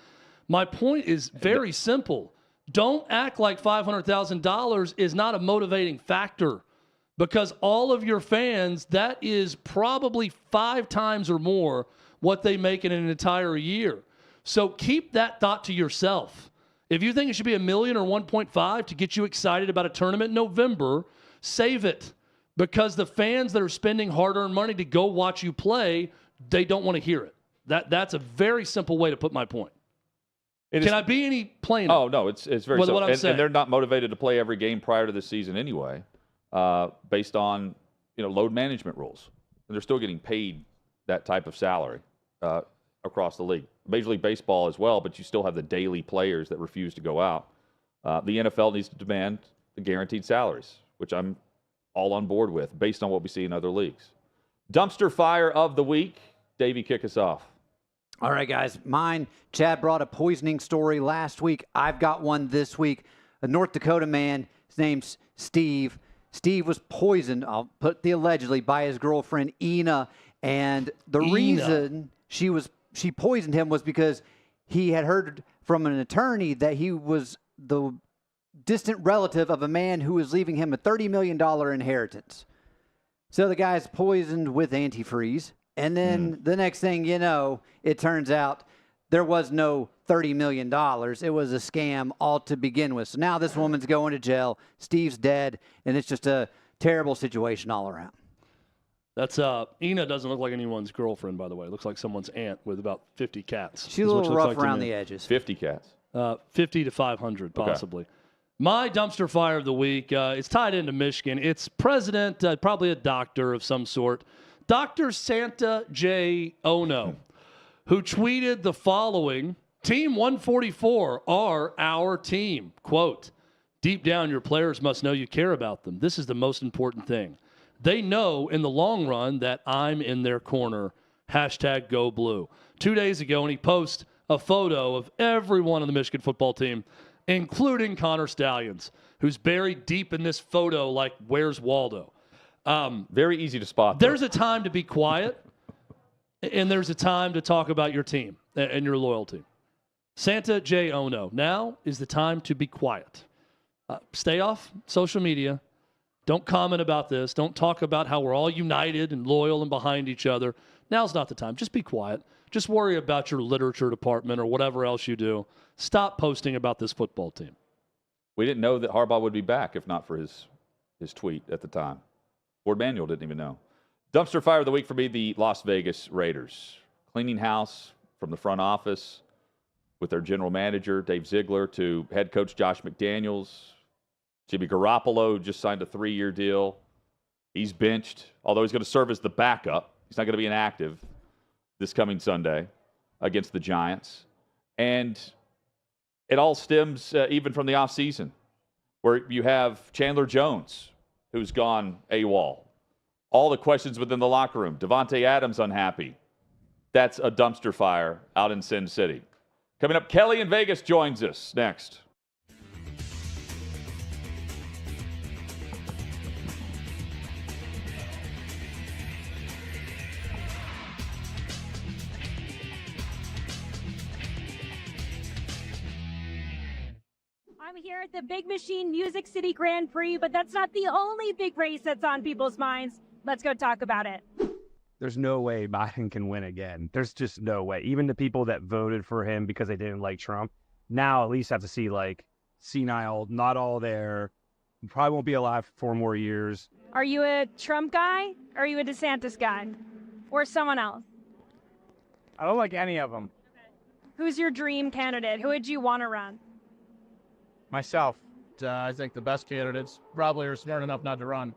My point is very simple. Don't act like $500,000 is not a motivating factor, because all of your fans, that is probably 5 times or more what they make in an entire year. So keep that thought to yourself. If you think it should be $1 million or 1.5 to get you excited about a tournament in November, save it. Because the fans that are spending hard-earned money to go watch you play, they don't want to hear it. That's a very simple way to put my point. Can I be any plainer? Oh, no, it's very simple. What I'm saying. And they're not motivated to play every game prior to the season anyway, based on load management rules. And they're still getting paid that type of salary across the league. Major League Baseball as well, but you still have the daily players that refuse to go out. The NFL needs to demand the guaranteed salaries, which I'm all on board with, based on what we see in other leagues. Dumpster fire of the week. Davey, kick us off. All right, guys. Mine, Chad brought a poisoning story last week. I've got one this week. A North Dakota man, his name's Steve. Steve was poisoned, I'll put the allegedly, by his girlfriend, Ina. And the reason she poisoned him was because he had heard from an attorney that he was the distant relative of a man who was leaving him a $30 million inheritance. So the guy's poisoned with antifreeze. And then the next thing you know, it turns out there was no $30 million. It was a scam all to begin with. So now this woman's going to jail. Steve's dead. And it's just a terrible situation all around. That's Ina doesn't look like anyone's girlfriend, by the way. Looks like someone's aunt with about 50 cats. She's a little rough around the edges. 50 cats. 50 to 500, possibly. Okay. My dumpster fire of the week, it's tied into Michigan. It's president, probably a doctor of some sort, Dr. Santa J. Ono, who tweeted the following: Team 144 are our team. Quote, deep down, your players must know you care about them. This is the most important thing. They know in the long run that I'm in their corner. Hashtag go blue. 2 days ago, and he posts a photo of everyone on the Michigan football team, including Connor Stallions, who's buried deep in this photo like Where's Waldo. Very easy to spot. Though. There's a time to be quiet, and there's a time to talk about your team and your loyalty. Santa J. Ono, now is the time to be quiet. Stay off social media. Don't comment about this. Don't talk about how we're all united and loyal and behind each other. Now's not the time. Just be quiet. Just worry about your literature department or whatever else you do. Stop posting about this football team. We didn't know that Harbaugh would be back if not for his tweet at the time. Ward Manuel didn't even know. Dumpster fire of the week for me, the Las Vegas Raiders. Cleaning house from the front office with their general manager, Dave Ziegler, to head coach Josh McDaniels. Jimmy Garoppolo just signed a 3-year deal. He's benched, although he's going to serve as the backup. He's not going to be inactive this coming Sunday against the Giants. And it all stems even from the offseason, where you have Chandler Jones, who's gone AWOL. All the questions within the locker room. Devontae Adams unhappy. That's a dumpster fire out in Sin City. Coming up, Kelly in Vegas joins us next. I'm here at the Big Machine Music City Grand Prix, but that's not the only big race that's on people's minds. Let's go talk about it. There's no way Biden can win again. There's just no way. Even the people that voted for him because they didn't like Trump now at least have to see like senile, not all there. Probably won't be alive for 4 more years. Are you a Trump guy? Or are you a DeSantis guy? Or someone else? I don't like any of them. Who's your dream candidate? Who would you want to run? Myself. I think the best candidates probably are smart enough not to run.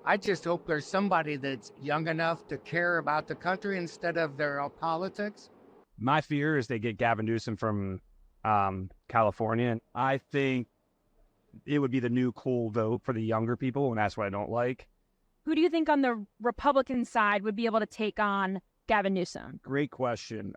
I just hope there's somebody that's young enough to care about the country instead of their politics. My fear is they get Gavin Newsom from California. And I think it would be the new cool vote for the younger people, and that's what I don't like. Who do you think on the Republican side would be able to take on Gavin Newsom? Great question.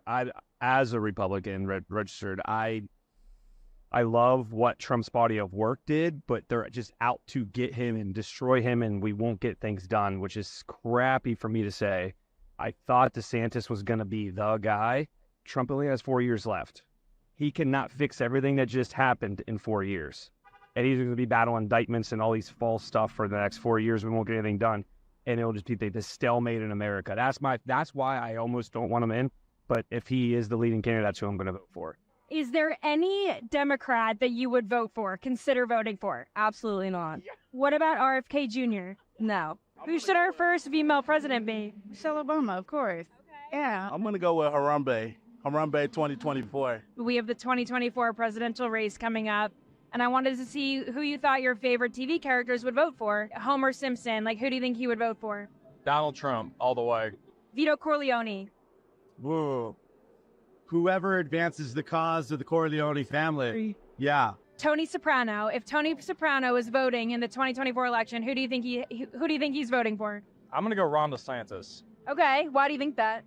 As a Republican registered, I love what Trump's body of work did, but they're just out to get him and destroy him, and we won't get things done, which is crappy for me to say. I thought DeSantis was going to be the guy. Trump only has 4 years left. He cannot fix everything that just happened in 4 years. And he's going to be battling indictments and all these false stuff for the next 4 years. We won't get anything done. And it'll just be the stalemate in America. That's why I almost don't want him in. But if he is the leading candidate, that's who I'm going to vote for. Is there any Democrat that you would vote for, consider voting for? Absolutely not. What about RFK Jr.? No. Who should our first female president be? Michelle Obama, of course. Okay. Yeah. I'm going to go with Harambe 2024. We have the 2024 presidential race coming up, and I wanted to see who you thought your favorite TV characters would vote for. Homer Simpson, who do you think he would vote for? Donald Trump, all the way. Vito Corleone. Whoa. Whoever advances the cause of the Corleone family. Yeah. Tony Soprano. If Tony Soprano is voting in the 2024 election, who do you think he's voting for? I'm going to go Ron DeSantis. Okay. Why do you think that?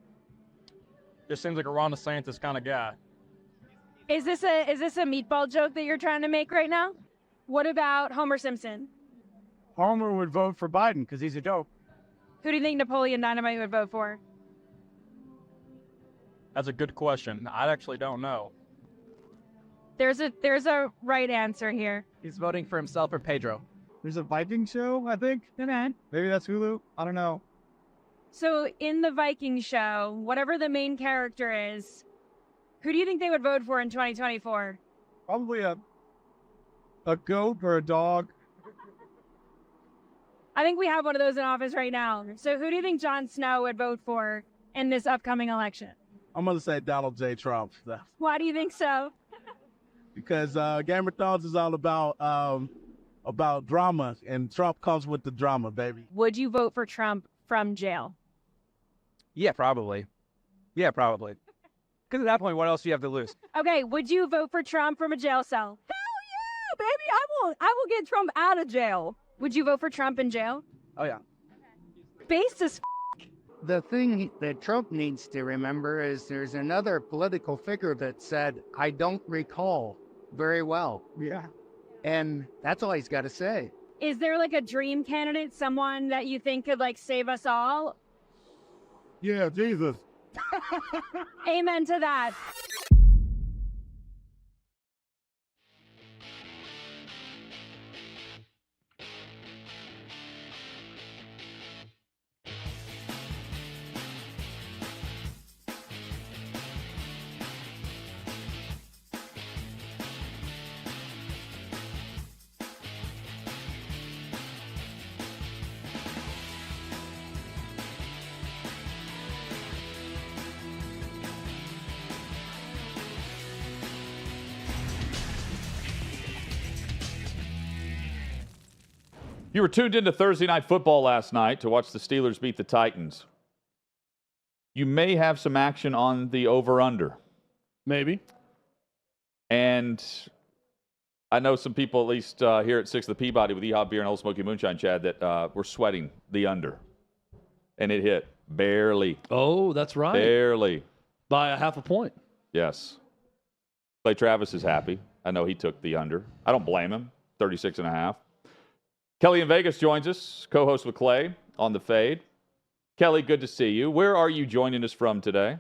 Just seems like a Ron DeSantis kind of guy. Is this a meatball joke that you're trying to make right now? What about Homer Simpson? Homer would vote for Biden because he's a dope. Who do you think Napoleon Dynamite would vote for? That's a good question. I actually don't know. There's a right answer here. He's voting for himself or Pedro. There's a Viking show, I think. Okay. Maybe that's Hulu. I don't know. So in the Viking show, whatever the main character is, who do you think they would vote for in 2024? Probably a goat or a dog. I think we have one of those in office right now. So who do you think Jon Snow would vote for in this upcoming election? I'm going to say Donald J. Trump. Why do you think so? Because Game of Thrones is all about drama, and Trump comes with the drama, baby. Would you vote for Trump from jail? Yeah, probably. Because at that point, what else do you have to lose? Okay, would you vote for Trump from a jail cell? Hell yeah, baby! I will get Trump out of jail. Would you vote for Trump in jail? Oh yeah. Based as The thing that Trump needs to remember is there's another political figure that said, I don't recall very well. Yeah. And that's all he's got to say. Is there like a dream candidate, someone that you think could like save us all? Yeah, Jesus. Amen to that. You were tuned into Thursday Night Football last night to watch the Steelers beat the Titans. You may have some action on the over-under. Maybe. And I know some people, at least here at 6 of the Peabody with Yeehaw Beer and Old Smoky Moonshine, Chad, that were sweating the under. And it hit. Barely. Oh, that's right. Barely. By a half a point. Yes. Clay Travis is happy. I know he took the under. I don't blame him. 36.5. Kelly in Vegas joins us, co-host with Clay on The Fade. Kelly, good to see you. Where are you joining us from today?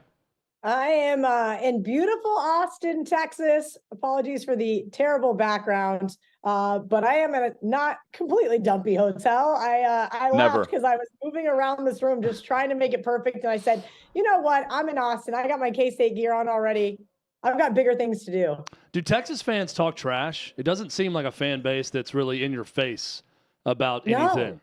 I am in beautiful Austin, Texas. Apologies for the terrible background, but I am at a not completely dumpy hotel. I laughed because I was moving around this room just trying to make it perfect, and I said, you know what? I'm in Austin. I got my K-State gear on already. I've got bigger things to do. Do Texas fans talk trash? It doesn't seem like a fan base that's really in your face about anything. No.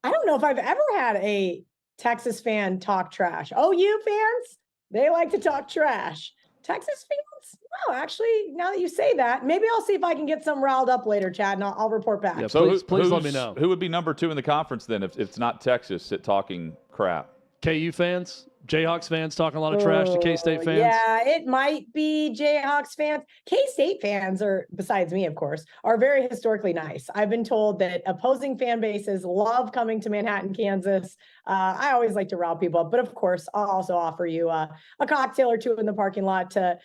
I don't know if I've ever had a Texas fan talk trash. OU fans, they like to talk trash. Texas fans, no, actually, now that you say that, maybe I'll see if I can get some riled up later, Chad, and I'll report back. Yeah, so please let me know. Who would be number 2 in the conference then if it's not Texas at talking crap? KU fans? Jayhawks fans talking a lot of trash to K-State fans? Yeah, it might be Jayhawks fans. K-State fans are, besides me, of course, are very historically nice. I've been told that opposing fan bases love coming to Manhattan, Kansas. I always like to rile people up, but of course, I'll also offer you a cocktail or two in the parking lot to,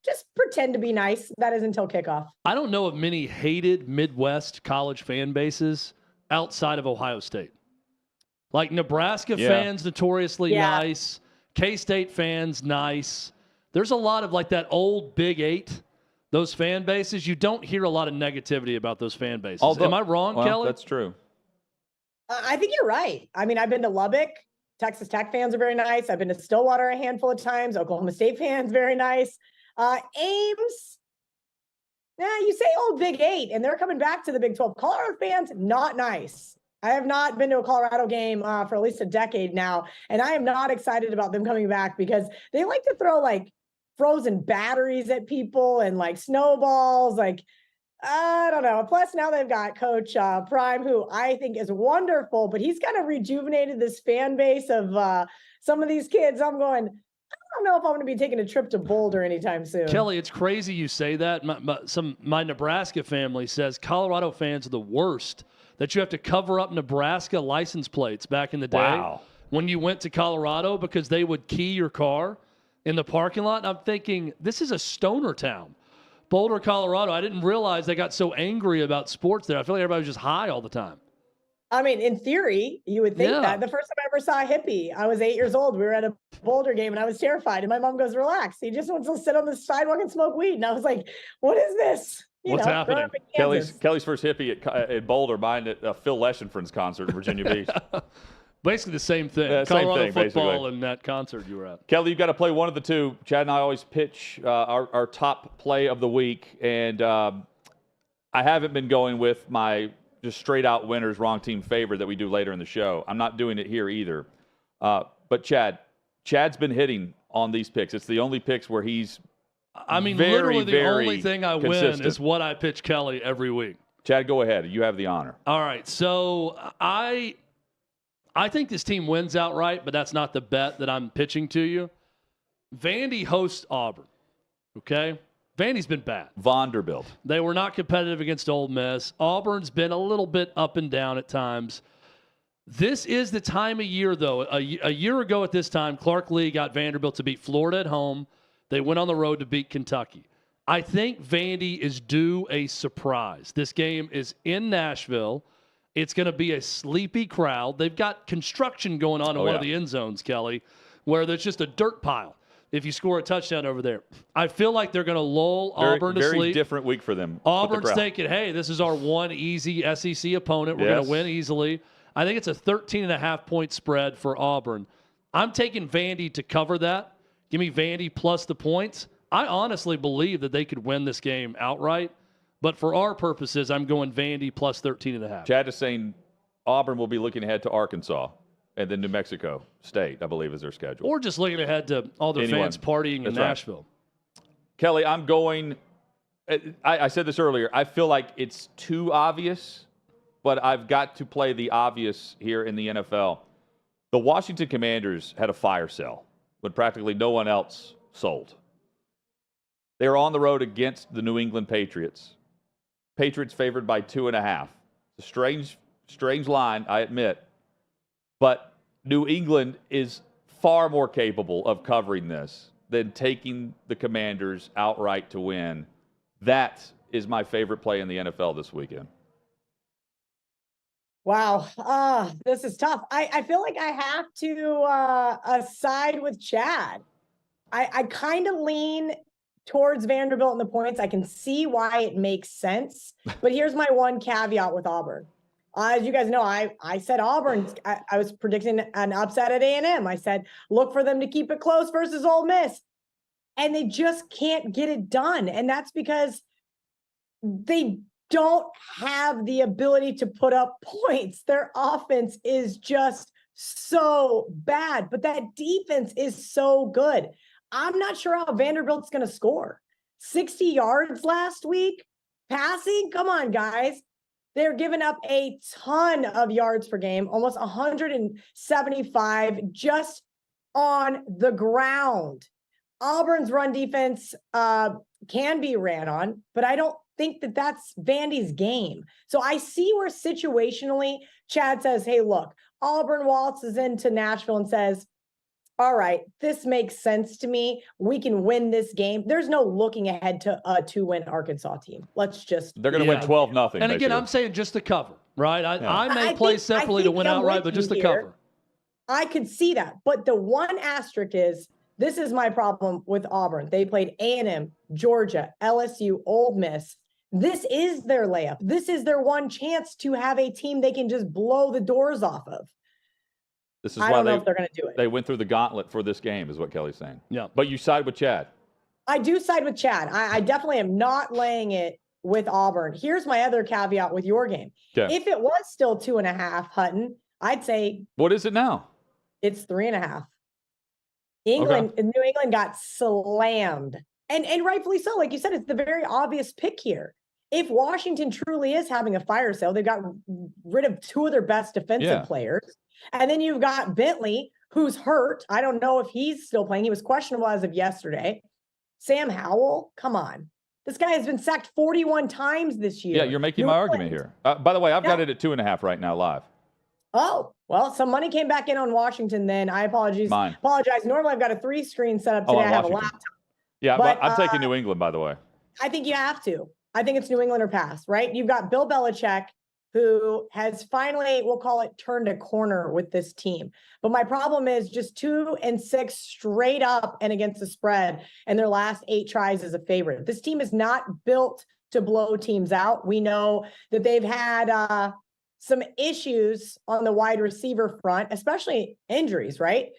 just pretend to be nice. That is until kickoff. I don't know of many hated Midwest college fan bases outside of Ohio State. Like Nebraska fans, notoriously nice. K-State fans, nice. There's a lot of like that old Big 8, those fan bases. You don't hear a lot of negativity about those fan bases. Am I wrong, Kelly? That's true. I think you're right. I mean, I've been to Lubbock. Texas Tech fans are very nice. I've been to Stillwater a handful of times. Oklahoma State fans, very nice. Ames, you say old Big 8, and they're coming back to the Big 12. Colorado fans, not nice. I have not been to a Colorado game for at least a decade now, and I am not excited about them coming back because they like to throw like frozen batteries at people and like snowballs. Like, I don't know. Plus, now they've got Coach Prime, who I think is wonderful, but he's kind of rejuvenated this fan base of some of these kids. I'm going, I don't know if I'm going to be taking a trip to Boulder anytime soon. Kelly, it's crazy you say that. My Nebraska family says Colorado fans are the worst. That you have to cover up Nebraska license plates back in the day when you went to Colorado because they would key your car in the parking lot. And I'm thinking, this is a stoner town. Boulder, Colorado. I didn't realize they got so angry about sports there. I feel like everybody was just high all the time. I mean, in theory, you would think that. The first time I ever saw a hippie, I was 8 years old. We were at a Boulder game, and I was terrified. And my mom goes, relax. He just wants to sit on the sidewalk and smoke weed. And I was like, what is this? What's happening? Kelly's first hippie at Boulder, mine at Phil Leschenfriend's concert in Virginia Beach. Basically the same thing. Yeah, Colorado same thing, football basically. and that concert you were at. Kelly, you've got to play one of the two. Chad and I always pitch our top play of the week, and I haven't been going with my just straight out winners, wrong team favored that we do later in the show. I'm not doing it here either. But Chad's been hitting on these picks. It's the only picks where he's literally the only thing I consistent. win is what I pitch Kelly every week. Chad, go ahead. You have the honor. All right. So I think this team wins outright, but that's not the bet that I'm pitching to you. Vandy hosts Auburn. Okay? Vandy's been bad. Vanderbilt. They were not competitive against Ole Miss. Auburn's been a little bit up and down at times. This is the time of year, though. A year ago at this time, Clark Lee got Vanderbilt to beat Florida at home. They went on the road to beat Kentucky. I think Vandy is due a surprise. This game is in Nashville. It's going to be a sleepy crowd. They've got construction going on in one of the end zones, Kelly, where there's just a dirt pile if you score a touchdown over there. I feel like they're going to lull Auburn to sleep. Very different week for them. Auburn's thinking, hey, this is our one easy SEC opponent. We're going to win easily. I think it's a 13.5-point spread for Auburn. I'm taking Vandy to cover that. Give me Vandy plus the points. I honestly believe that they could win this game outright. But for our purposes, I'm going Vandy plus 13.5. Chad is saying Auburn will be looking ahead to Arkansas and then New Mexico State, I believe, is their schedule. Or just looking ahead to all their fans partying in Nashville. Right. Kelly, I'm going – I said this earlier. I feel like it's too obvious, but I've got to play the obvious here in the NFL. The Washington Commanders had a fire sale when practically no one else sold. They were on the road against the New England Patriots. Patriots favored by 2.5. It's a strange line, I admit. But New England is far more capable of covering this than taking the Commanders outright to win. That is my favorite play in the NFL this weekend. Wow. This is tough. I feel like I have to side with Chad. I kind of lean towards Vanderbilt in the points. I can see why it makes sense. But here's my one caveat with Auburn. As you guys know, I said Auburn. I was predicting an upset at A&M. I said, look for them to keep it close versus Ole Miss. And they just can't get it done. And that's because they don't have the ability to put up points. Their offense is just so bad, but that defense is so good. I'm not sure how Vanderbilt's going to score. 60 yards last week passing? Come on, guys. They're giving up a ton of yards per game, almost 175 just on the ground. Auburn's run defense can be ran on, but I don't think that that's Vandy's game. So I see where situationally Chad says, hey, look, Auburn waltzes into Nashville and says, all right, this makes sense to me. We can win this game. There's no looking ahead to a 2-win Arkansas team. Let's just. They're going to win 12-0. And again, I'm saying just to cover, right? I may play separately to win outright, but just to cover. I could see that. But the one asterisk is, this is my problem with Auburn. They played A&M, Georgia, LSU, Ole Miss. This is their layup. This is their one chance to have a team they can just blow the doors off of. This is I why don't know if they're going to do it. They went through the gauntlet for this game, is what Kelly's saying. Yeah. But you side with Chad. I do side with Chad. I definitely am not laying it with Auburn. Here's my other caveat with your game. Okay. If it was still 2.5, Hutton, I'd say. What is it now? It's 3.5. New England got slammed. And rightfully so. Like you said, it's the very obvious pick here. If Washington truly is having a fire sale, they've got rid of two of their best defensive players. And then you've got Bentley, who's hurt. I don't know if he's still playing. He was questionable as of yesterday. Sam Howell, come on. This guy has been sacked 41 times this year. Yeah, you're making my argument here. By the way, I've got it at 2.5 right now live. Oh, well, some money came back in on Washington then. I apologize. Normally I've got a 3-screen setup today. I have a laptop. Yeah, but I'm taking New England, by the way. I think you have to. I think it's New England or pass, right? You've got Bill Belichick, who has finally, we'll call it, turned a corner with this team. But my problem is just 2-6 straight up and against the spread and their last 8 tries as a favorite. This team is not built to blow teams out. We know that they've had some issues on the wide receiver front, especially injuries, right?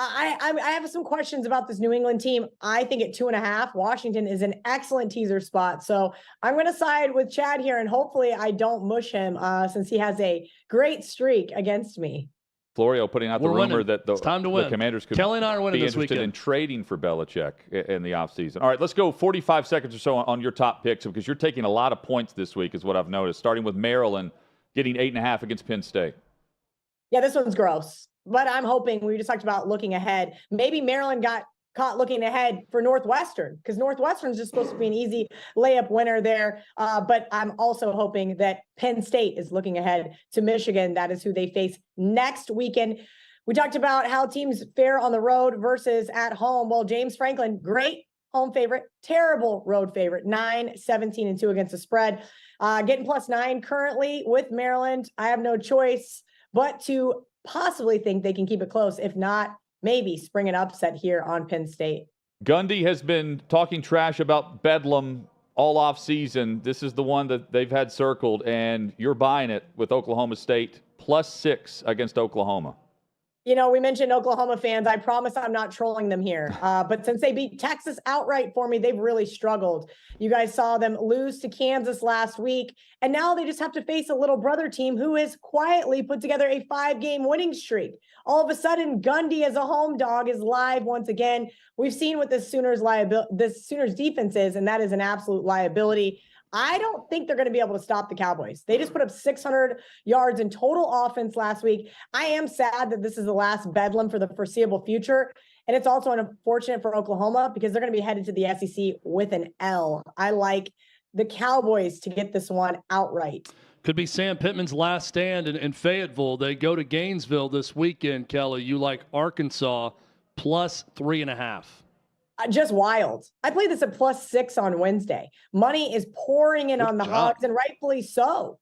I have some questions about this New England team. I think at 2.5, Washington is an excellent teaser spot. So I'm going to side with Chad here, and hopefully I don't mush him since he has a great streak against me. Florio putting out the rumor that the Commanders could Kelly and I are winning be this interested weekend in trading for Belichick in the offseason. All right, let's go 45 seconds or so on your top picks because you're taking a lot of points this week is what I've noticed, starting with Maryland getting 8.5 against Penn State. Yeah, this one's gross. But I'm hoping, we just talked about looking ahead. Maybe Maryland got caught looking ahead for Northwestern because Northwestern's just supposed to be an easy layup winner there. But I'm also hoping that Penn State is looking ahead to Michigan. That is who they face next weekend. We talked about how teams fare on the road versus at home. Well, James Franklin, great home favorite, terrible road favorite, 9, 17-2 against the spread. Getting +9 currently with Maryland. I have no choice but to possibly think they can keep it close. If not, maybe spring an upset here on Penn State. Gundy has been talking trash about Bedlam all off season. This is the one that they've had circled, and you're buying it with Oklahoma State +6 against Oklahoma. You know, we mentioned Oklahoma fans. I promise I'm not trolling them here. But since they beat Texas outright for me, they've really struggled. You guys saw them lose to Kansas last week, and now they just have to face a little brother team who has quietly put together a 5-game winning streak. All of a sudden, Gundy as a home dog is live once again. We've seen what the Sooners defense is, and that is an absolute liability. I don't think they're going to be able to stop the Cowboys. They just put up 600 yards in total offense last week. I am sad that this is the last Bedlam for the foreseeable future. And it's also unfortunate for Oklahoma because they're going to be headed to the SEC with an L. I like the Cowboys to get this one outright. Could be Sam Pittman's last stand in Fayetteville. They go to Gainesville this weekend, Kelly. You like Arkansas +3.5. Just wild. I played this at +6 on Wednesday. Money is pouring in on the Hogs, and rightfully so.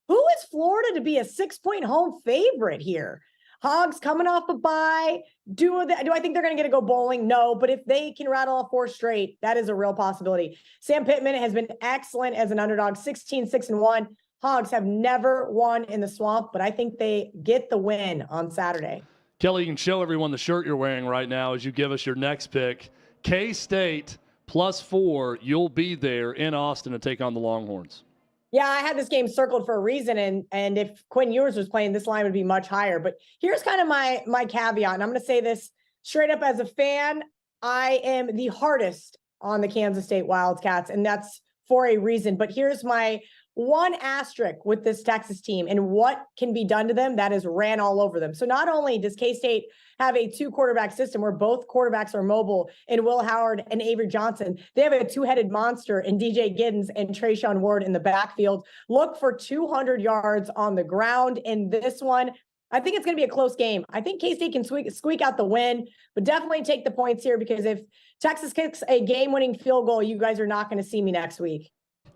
Who is Florida to be a 6-point home favorite here? Hogs coming off a bye. Do I think they're going to get to go bowling? No, but if they can rattle off 4 straight, that is a real possibility. Sam Pittman has been excellent as an underdog, 16-6-1. Hogs have never won in the swamp, but I think they get the win on Saturday. Kelly, you can show everyone the shirt you're wearing right now as you give us your next pick. K-State +4. You'll be there in Austin to take on the Longhorns. Yeah, I had this game circled for a reason, and if Quinn Ewers was playing, this line would be much higher. But here's kind of my caveat, and I'm going to say this straight up as a fan. I am the hardest on the Kansas State Wildcats, and that's for a reason. But here's my one asterisk with this Texas team and what can be done to them that is ran all over them. So not only does K-State have a 2-quarterback system where both quarterbacks are mobile in Will Howard and Avery Johnson, they have a 2-headed monster in DJ Giddens and Trayshawn Ward in the backfield. Look for 200 yards on the ground in this one. I think it's going to be a close game. I think K-State can squeak out the win, but definitely take the points here because if Texas kicks a game-winning field goal, you guys are not going to see me next week.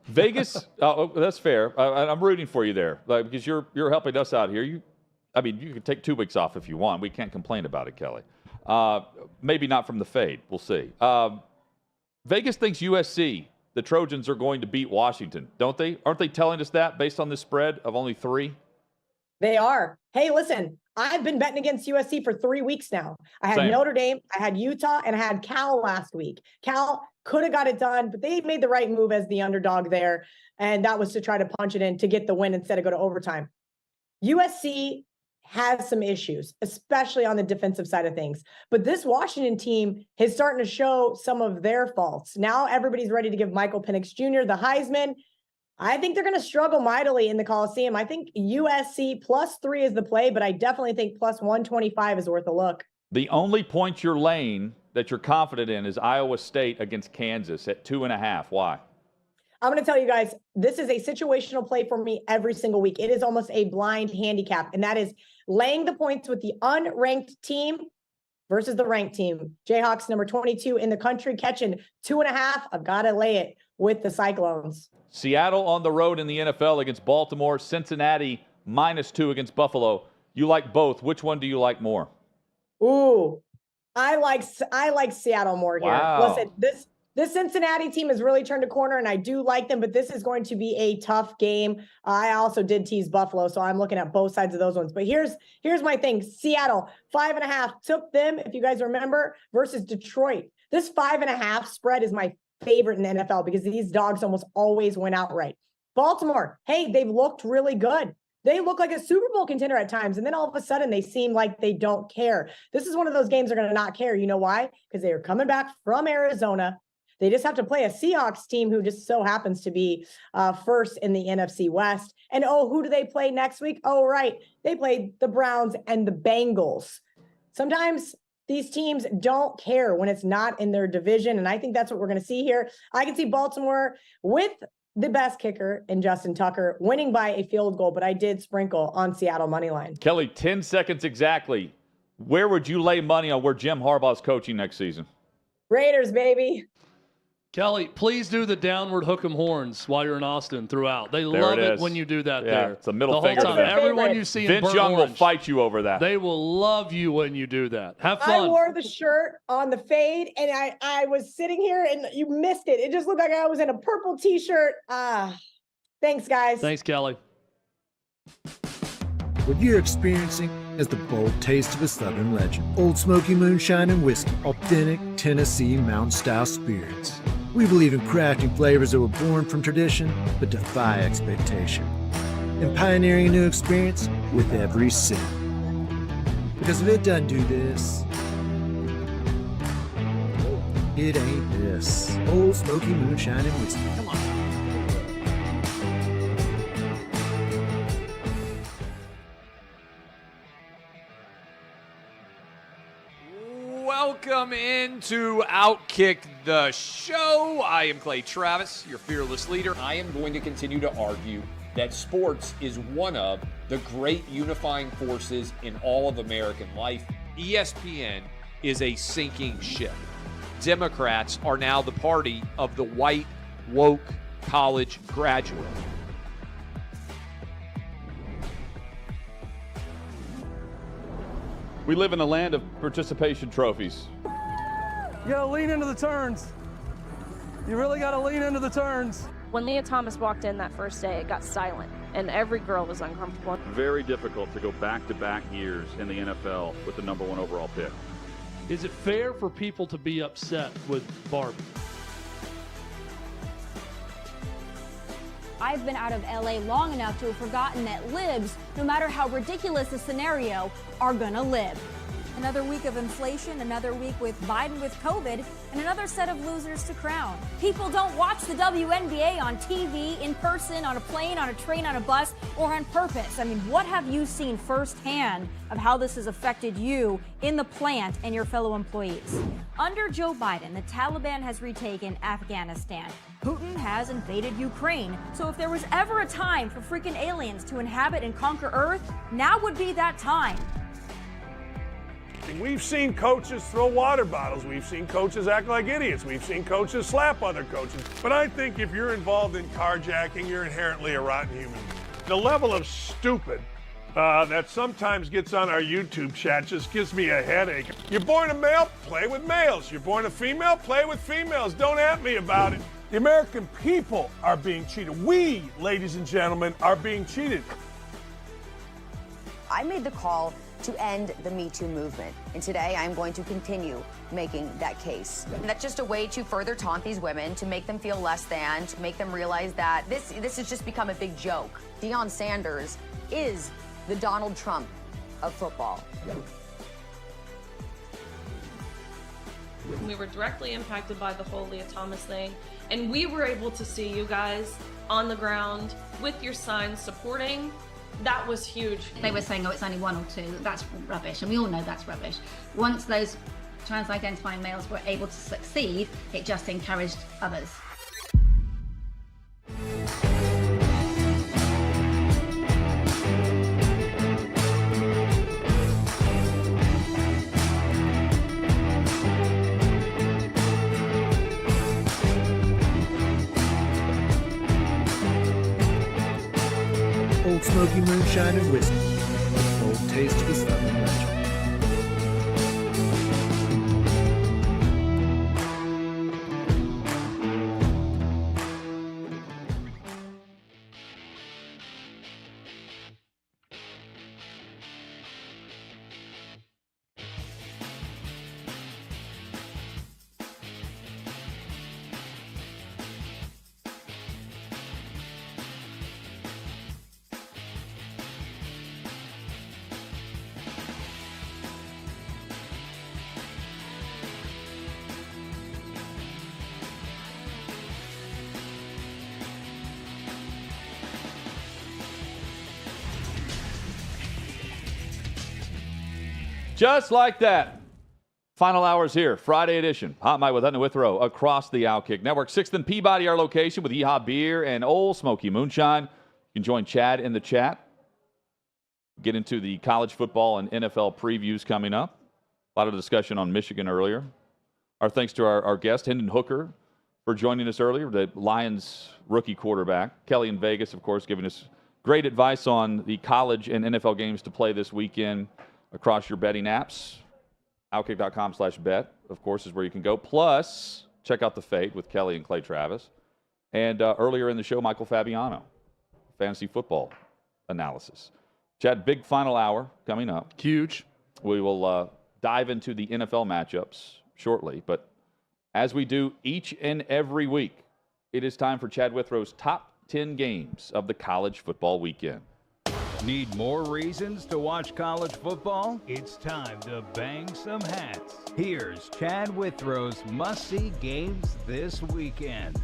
Vegas, that's fair. I'm rooting for you there, because you're helping us out here. You can take 2 weeks off if you want. We can't complain about it, Kelly. Maybe not from the fade. We'll see. Vegas thinks USC, the Trojans, are going to beat Washington, don't they? Aren't they telling us that based on this spread of only 3? They are. Hey, listen, I've been betting against USC for 3 weeks now. I had Notre Dame, I had Utah, and I had Cal last week. Cal could have got it done, but they made the right move as the underdog there, and that was to try to punch it in to get the win instead of go to overtime. USC has some issues, especially on the defensive side of things, but this Washington team is starting to show some of their faults. Now everybody's ready to give Michael Penix Jr. the Heisman. I think they're going to struggle mightily in the Coliseum. I think USC +3 is the play, but I definitely think +125 is worth a look. The only point you're laying that you're confident in is Iowa State against Kansas at 2.5. Why? I'm going to tell you guys, this is a situational play for me every single week. It is almost a blind handicap, and that is laying the points with the unranked team versus the ranked team. Jayhawks, number 22 in the country, catching 2.5. I've got to lay it with the Cyclones. Seattle on the road in the NFL against Baltimore. Cincinnati -2 against Buffalo. You like both. Which one do you like more? Ooh, I like Seattle more here. Wow. Listen, This Cincinnati team has really turned a corner, and I do like them, but this is going to be a tough game. I also did tease Buffalo, so I'm looking at both sides of those ones. But here's my thing. Seattle, 5.5, took them, if you guys remember, versus Detroit. This 5.5 spread is my favorite in the NFL because these dogs almost always win outright. Baltimore, hey, they've looked really good. They look like a Super Bowl contender at times, and then all of a sudden they seem like they don't care. This is one of those games they're going to not care. You know why? Because they are coming back from Arizona. They just have to play a Seahawks team who just so happens to be first in the NFC West. And who do they play next week? Oh, right. They play the Browns and the Bengals. Sometimes these teams don't care when it's not in their division. And I think that's what we're going to see here. I can see Baltimore with the best kicker in Justin Tucker winning by a field goal, but I did sprinkle on Seattle money line. Kelly, 10 seconds exactly. Where would you lay money on where Jim Harbaugh's coaching next season? Raiders, baby. Kelly, please do the downward hook 'em horns while you're in Austin throughout. They love it when you do that there. It's a middle the finger whole to time. them. Everyone you see in Vince burnt Young orange, will fight you over that. They will love you when you do that. Have fun. I wore the shirt on the fade, and I was sitting here, and you missed it. It just looked like I was in a purple T-shirt. Thanks, guys. Thanks, Kelly. What you're experiencing is the bold taste of a Southern legend. Old Smoky Moonshine and Whiskey, authentic Tennessee mountain-style spirits. We believe in crafting flavors that were born from tradition but defy expectation, and pioneering a new experience with every sip. Because if it doesn't do this, it ain't this. Old Smoky Moonshine and Whiskey. Come on. Welcome into OutKick the show. I am Clay Travis, your fearless leader. I am going to continue to argue that sports is one of the great unifying forces in all of American life. ESPN is a sinking ship. Democrats are now the party of the white, woke college graduate. We live in a land of participation trophies. You gotta lean into the turns. You really gotta lean into the turns. When Leah Thomas walked in that first day, it got silent, and every girl was uncomfortable. Very difficult to go back-to-back years in the NFL with the #1 overall pick. Is it fair for people to be upset with Barbie? I've been out of LA long enough to have forgotten that libs, no matter how ridiculous the scenario, are gonna live. Another week of inflation, another week with Biden with COVID, and another set of losers to crown. People don't watch the WNBA on TV, in person, on a plane, on a train, on a bus, or on purpose. I mean, what have you seen firsthand of how this has affected you in the plant and your fellow employees? Under Joe Biden, the Taliban has retaken Afghanistan. Putin has invaded Ukraine. So if there was ever a time for freaking aliens to inhabit and conquer Earth, now would be that time. We've seen coaches throw water bottles. We've seen coaches act like idiots. We've seen coaches slap other coaches. But I think if you're involved in carjacking, you're inherently a rotten human. The level of stupid that sometimes gets on our YouTube chat just gives me a headache. You're born a male, play with males. You're born a female, play with females. Don't at me about it. The American people are being cheated. We, ladies and gentlemen, are being cheated. I made the call to end the Me Too movement. And today I'm going to continue making that case. And that's just a way to further taunt these women, to make them feel less than, to make them realize that this has just become a big joke. Deion Sanders is the Donald Trump of football. We were directly impacted by the whole Leah Thomas thing, and we were able to see you guys on the ground with your signs supporting. That was huge. They were saying, oh, it's only 1 or 2. That's rubbish, and we all know that's rubbish. Once those trans-identifying males were able to succeed, it just encouraged others. Old Smoky Moonshine and Whiskey, the bold taste of a Southern legend. Just like that. Final hours here, Friday edition. Hot Mic with Hutton and Withrow across the OutKick Network. 6th and Peabody, our location with Yeehaw Beer and Old Smoky Moonshine. You can join Chad in the chat. Get into the college football and NFL previews coming up. A lot of discussion on Michigan earlier. Our thanks to our guest, Hendon Hooker, for joining us earlier, the Lions rookie quarterback. Kelly in Vegas, of course, giving us great advice on the college and NFL games to play this weekend across your betting apps. OutKick.com/bet, of course, is where you can go. Plus, check out The Fade with Kelly and Clay Travis. And earlier in the show, Michael Fabiano, fantasy football analysis. Chad, big final hour coming up. Huge. We will dive into the NFL matchups shortly. But as we do each and every week, it is time for Chad Withrow's top 10 games of the college football weekend. Need more reasons to watch college football? It's time to bang some hats. Here's Chad Withrow's must-see games this weekend.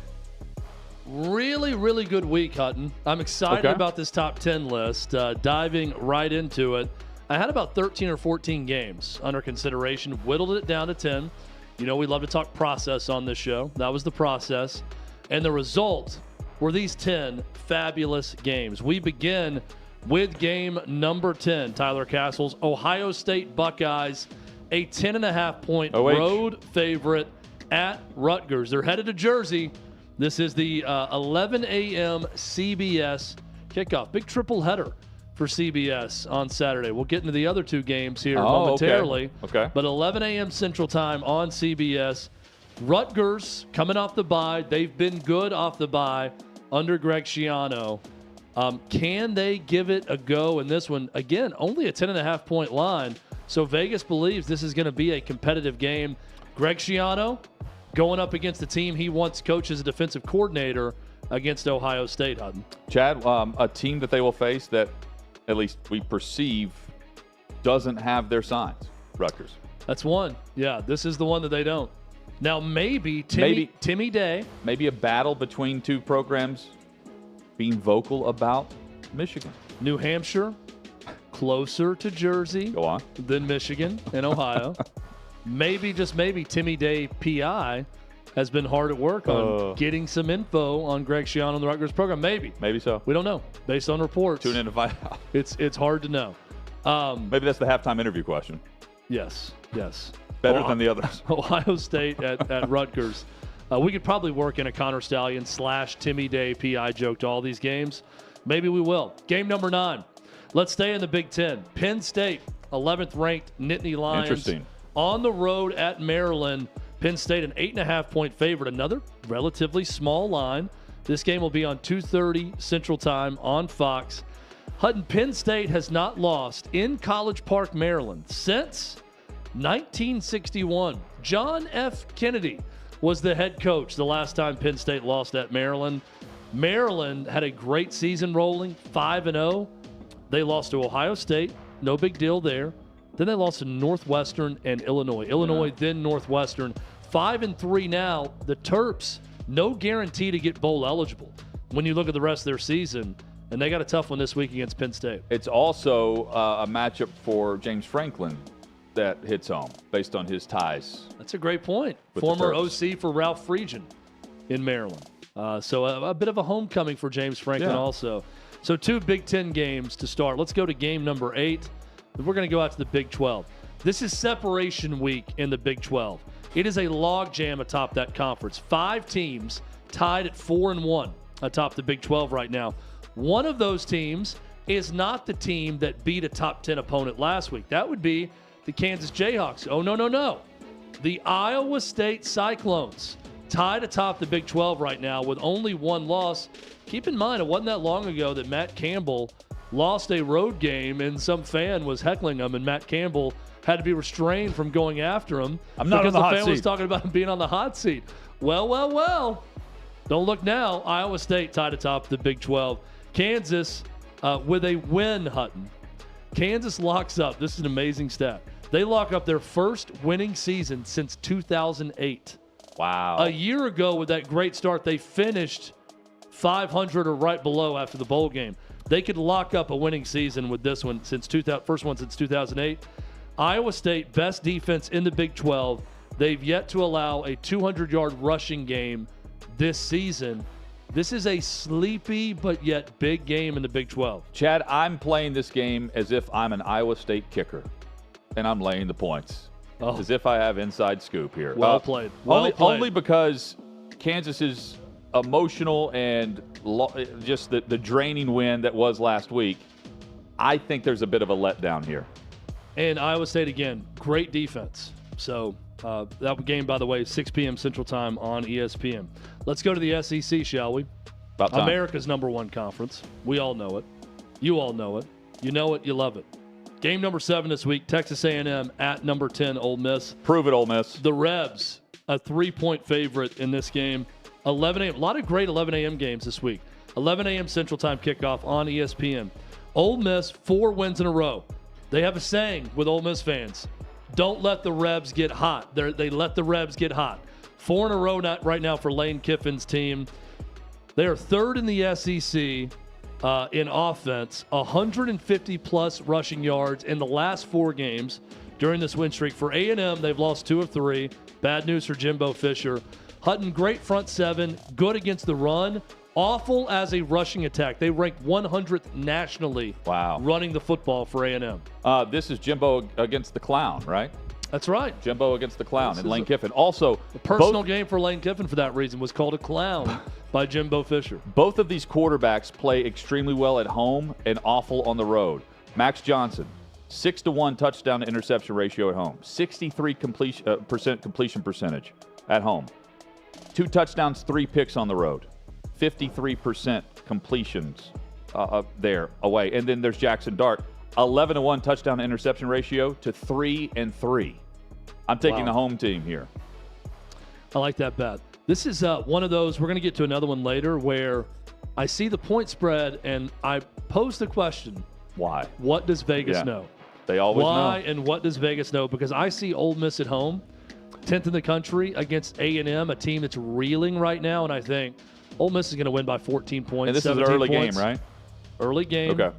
Really, really good week, Hutton. I'm excited about this top 10 list. Diving right into it. I had about 13 or 14 games under consideration, whittled it down to 10. You know, we love to talk process on this show. That was the process. And the result were these 10 fabulous games. We begin with game number 10, Tyler Castles, Ohio State Buckeyes, a 10.5-point road favorite at Rutgers. They're headed to Jersey. This is the 11 a.m. CBS kickoff. Big triple header for CBS on Saturday. We'll get into the other two games here momentarily. Okay. But 11 a.m. Central Time on CBS. Rutgers coming off the bye. They've been good off the bye under Greg Schiano. Can they give it a go in this one? Again, only a 10.5-point line. So Vegas believes this is going to be a competitive game. Greg Schiano going up against the team he once coached as a defensive coordinator against Ohio State, Hutton. Chad, a team that they will face that at least we perceive doesn't have their signs, Rutgers. That's one. Yeah, this is the one that they don't. Now, maybe Timmy Day. Maybe a battle between two programs being vocal about Michigan. New Hampshire, closer to Jersey than Michigan and Ohio. Maybe, just maybe, Timmy Day PI has been hard at work on getting some info on Greg Schiano and the Rutgers program. Maybe so. We don't know. Based on reports. Tune in to find out. It's hard to know. Maybe that's the halftime interview question. Yes. Better than the others. Ohio State at Rutgers. We could probably work in a Connor Stallion / Timmy Day PI joke to all these games. Maybe we will. Game number 9. Let's stay in the Big Ten. Penn State, 11th ranked Nittany Lions. Interesting. On the road at Maryland. Penn State, an 8.5-point favorite. Another relatively small line. This game will be on 2:30 Central Time on Fox. Hutton, Penn State has not lost in College Park, Maryland since 1961. John F. Kennedy was the head coach the last time Penn State lost at Maryland. Maryland had a great season rolling, 5-0. They lost to Ohio State. No big deal there. Then they lost to Northwestern and Illinois. Then Northwestern. 5-3 now. The Terps, no guarantee to get bowl eligible when you look at the rest of their season. And they got a tough one this week against Penn State. It's also a matchup for James Franklin that hits home based on his ties. That's a great point. Former OC for Ralph Friedgen in Maryland. So a bit of a homecoming for James Franklin also. So 2 Big Ten games to start. Let's go to game number 8. We're going to go out to the Big 12. This is separation week in the Big 12. It is a logjam atop that conference. 5 teams tied at 4-1 atop the Big 12 right now. One of those teams is not the team that beat a top 10 opponent last week. That would be the Kansas Jayhawks. Oh, no. The Iowa State Cyclones tied atop the Big 12 right now with only 1 loss. Keep in mind, it wasn't that long ago that Matt Campbell lost a road game and some fan was heckling him, and Matt Campbell had to be restrained from going after him because the fan was talking about him being on the hot seat. Well. Don't look now. Iowa State tied atop the Big 12. Kansas with a win, Hutton. Kansas locks up. This is an amazing stat. They lock up their first winning season since 2008. Wow. A year ago with that great start, they finished 500 or right below after the bowl game. They could lock up a winning season with this one first one since 2008. Iowa State, best defense in the Big 12. They've yet to allow a 200-yard rushing game this season. This is a sleepy but yet big game in the Big 12. Chad, I'm playing this game as if I'm an Iowa State kicker, and I'm laying the points. As if I have inside scoop here. Well played. Only because Kansas is emotional and just the draining win that was last week. I think there's a bit of a letdown here. And Iowa State, again, great defense. So that game, by the way, 6 p.m. Central Time on ESPN. Let's go to the SEC, shall we? About time. America's #1 conference. We all know it. You all know it. You know it. You love it. Game number 7 this week, Texas A&M at number 10, Ole Miss. Prove it, Ole Miss. The Rebs, a 3-point favorite in this game. 11 a.m. A lot of great 11 a.m. games this week. 11 a.m. Central Time kickoff on ESPN. Ole Miss, 4 wins in a row. They have a saying with Ole Miss fans. Don't let the Rebs get hot. They let the Rebs get hot. 4 in a row right now for Lane Kiffin's team. They are 3rd in the SEC in offense, 150-plus rushing yards in the last 4 games during this win streak. For A&M, they've lost 2 of 3. Bad news for Jimbo Fisher. Hutton, great front 7, good against the run, awful as a rushing attack. They ranked 100th nationally running the football for A&M. This is Jimbo against the Clown, right? That's right. Jimbo against the Clown and Lane Kiffin. Also, a personal game for Lane Kiffin for that reason was called a clown by Jimbo Fisher. Both of these quarterbacks play extremely well at home and awful on the road. Max Johnson, 6-to-1 touchdown to interception ratio at home, 63% completion percentage at home, 2 touchdowns, 3 picks on the road, 53% completions there away. And then there's Jackson Dart, 11-to-1 touchdown to interception ratio to 3-3. I'm taking the home team here. I like that bet. This is one of those, we're going to get to another one later, where I see the point spread and I pose the question. Why? What does Vegas know? They always know. Why and what does Vegas know? Because I see Ole Miss at home, 10th in the country against A&M, a team that's reeling right now, and I think Ole Miss is going to win by 14 points. And this is an early game, right? Early game. Okay.